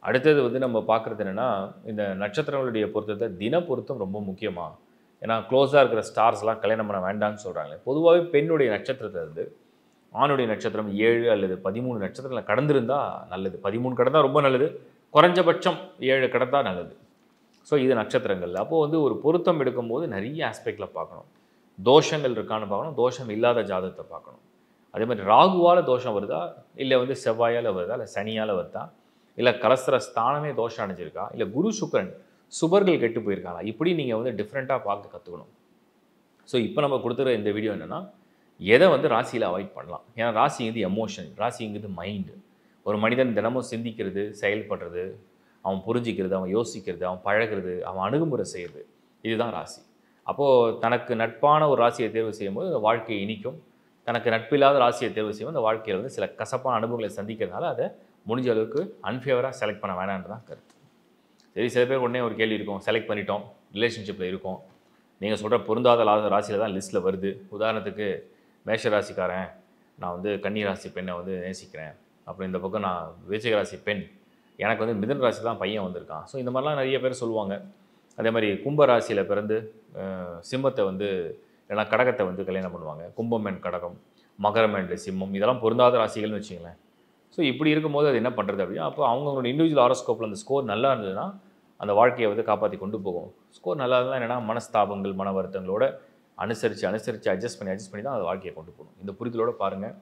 அடுத்தது வந்து நம்ம பார்க்குறது என்னென்னா, இந்த நட்சத்திரங்களுடைய பொருத்தத்தை தின பொருத்தம் ரொம்ப முக்கியமாக. ஏன்னா க்ளோஸாக இருக்கிற ஸ்டார்ஸ்லாம் கல்யாணம் பண்ண வேண்டாம்னு சொல்கிறாங்க. பொதுவாகவே பெண்ணுடைய நட்சத்திரத்தை வந்து ஆணுடைய நட்சத்திரம் 7 அல்லது 13 நட்சத்திரத்தில் கடந்திருந்தால் நல்லது. 13 கடந்தால் ரொம்ப நல்லது, குறைஞ்சபட்சம் 7 கடந்தால் நல்லது. ஸோ இது நட்சத்திரங்கள். அப்போது வந்து ஒரு பொருத்தம் எடுக்கும்போது நிறைய ஆஸ்பெக்டில் பார்க்கணும். தோஷங்கள் இருக்கான்னு பார்க்கணும், தோஷம் இல்லாத ஜாதகத்தை பார்க்கணும். அதே மாதிரி ராகுவால் தோஷம் வருதா, இல்லை வந்து செவ்வாயால் வருதா, இல்லை சனியால் வருதா, இல்லை கலஸ்திர ஸ்தானமே தோஷம் அடைஞ்சிருக்கா, இல்லை குரு சுக்கரன் சுபர்கள் கெட்டு போயிருக்காங்களா, இப்படி நீங்கள் வந்து டிஃப்ரெண்ட்டாக பார்த்து கற்றுக்கணும். ஸோ இப்போ நம்ம கொடுத்துற இந்த வீடியோ என்னென்னா, எதை வந்து ராசியில் அவாய்ட் பண்ணலாம். ஏன்னா ராசிங்கிறது எமோஷன், ராசிங்கிறது மைண்டு. ஒரு மனிதன் தினமும் சிந்திக்கிறது, செயல்படுறது, அவன் புரிஞ்சிக்கிறது, அவன் யோசிக்கிறது, அவன் பழகிறது, அவன் அணுகுமுறை செய்கிறது, இதுதான் ராசி. அப்போது தனக்கு நட்பான ஒரு ராசியை தேர்வு செய்யும்போது அந்த வாழ்க்கையை இனிக்கும். தனக்கு நட்பில்லாத ராசியை தேர்வு செய்யும்போது அந்த வாழ்க்கையில் வந்து சில கசப்பான அனுபவங்களை சந்திக்கிறதுனால அதை முடிஞ்ச அளவுக்கு அன்ஃபேவராக செலக்ட் பண்ண வேணான்னு தான் கருத்து. சரி, சில பேர் உடனே ஒரு கேள்வி இருக்கும், செலக்ட் பண்ணிட்டோம், ரிலேஷன்ஷிப்பில் இருக்கும், நீங்கள் சொல்கிற பொருந்தாத ராசியில் தான் லிஸ்ட்டில் வருது. உதாரணத்துக்கு மேஷ ராசிக்காரன், நான் வந்து கன்னி ராசி பெண்ணை வந்து நேசிக்கிறேன், அப்புறம் இந்த பக்கம் நான் விருச்சிக ராசி பெண், எனக்கு வந்து மிதுன ராசி தான் பையன் வந்திருக்கான். ஸோ இந்த மாதிரிலாம் நிறைய பேர் சொல்லுவாங்க. அதே மாதிரி கும்ப ராசியில் பிறந்து சிம்மத்தை வந்து இல்லைனா கடகத்தை வந்து கல்யாணம் பண்ணுவாங்க. கும்பம் அண்ட் கடகம், மகரம் அண்ட் சிம்மம், இதெல்லாம் பொருந்தாத ராசிகள்னு வச்சுங்களேன். ஸோ இப்படி இருக்கும்போது அது என்ன பண்ணுறது அப்படின்னா, அப்போ அவங்களோட இண்டிவிஜுவல் ஹாரோஸ்கோப்பில் அந்த ஸ்கோர் நல்லா இருந்ததுன்னா அந்த வாழ்க்கையை வந்து காப்பாற்றி கொண்டு போகும். ஸ்கோர் நல்லா இருந்தால் என்னென்னா மனஸ்தாபங்கள், மன வருத்தங்களோட அனுசரித்து அட்ஜஸ்ட் பண்ணி தான் அந்த வாழ்க்கையை கொண்டு போகணும். இந்த புரிதலோடு பாருங்கள்.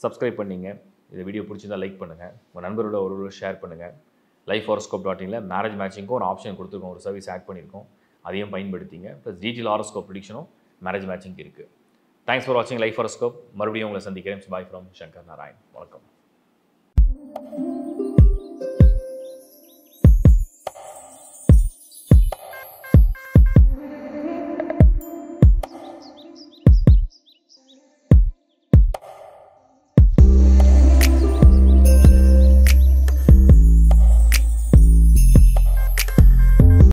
சப்ஸ்கிரைப் பண்ணிங்க. இந்த வீடியோ பிடிச்சிருந்தா லைக் பண்ணுங்கள், உங்கள் நண்பரோட ஒரு ஷேர் பண்ணுங்கள். lifehoroscope.in மேரேஜ் மேட்சிங்க்கும் ஒரு ஆப்ஷன் கொடுத்துருக்கோம், ஒரு சர்வீஸ் ஆட் பண்ணியிருக்கோம், அதையும் பயன்படுத்திங்க. ப்ளஸ் டீட்டெயில் ஹாரோஸ்கோப் ப்ரெடிக்ஷனும் மேரேஜ் மேட்சிங் இருக்குது. தேங்க்ஸ் ஃபார் வாட்சிங் லைஃப் ஹாரோஸ்கோப். மறுபடியும் உங்களை சந்திக்கிறேன். Bye from Shankar Narayan. வணக்கம்.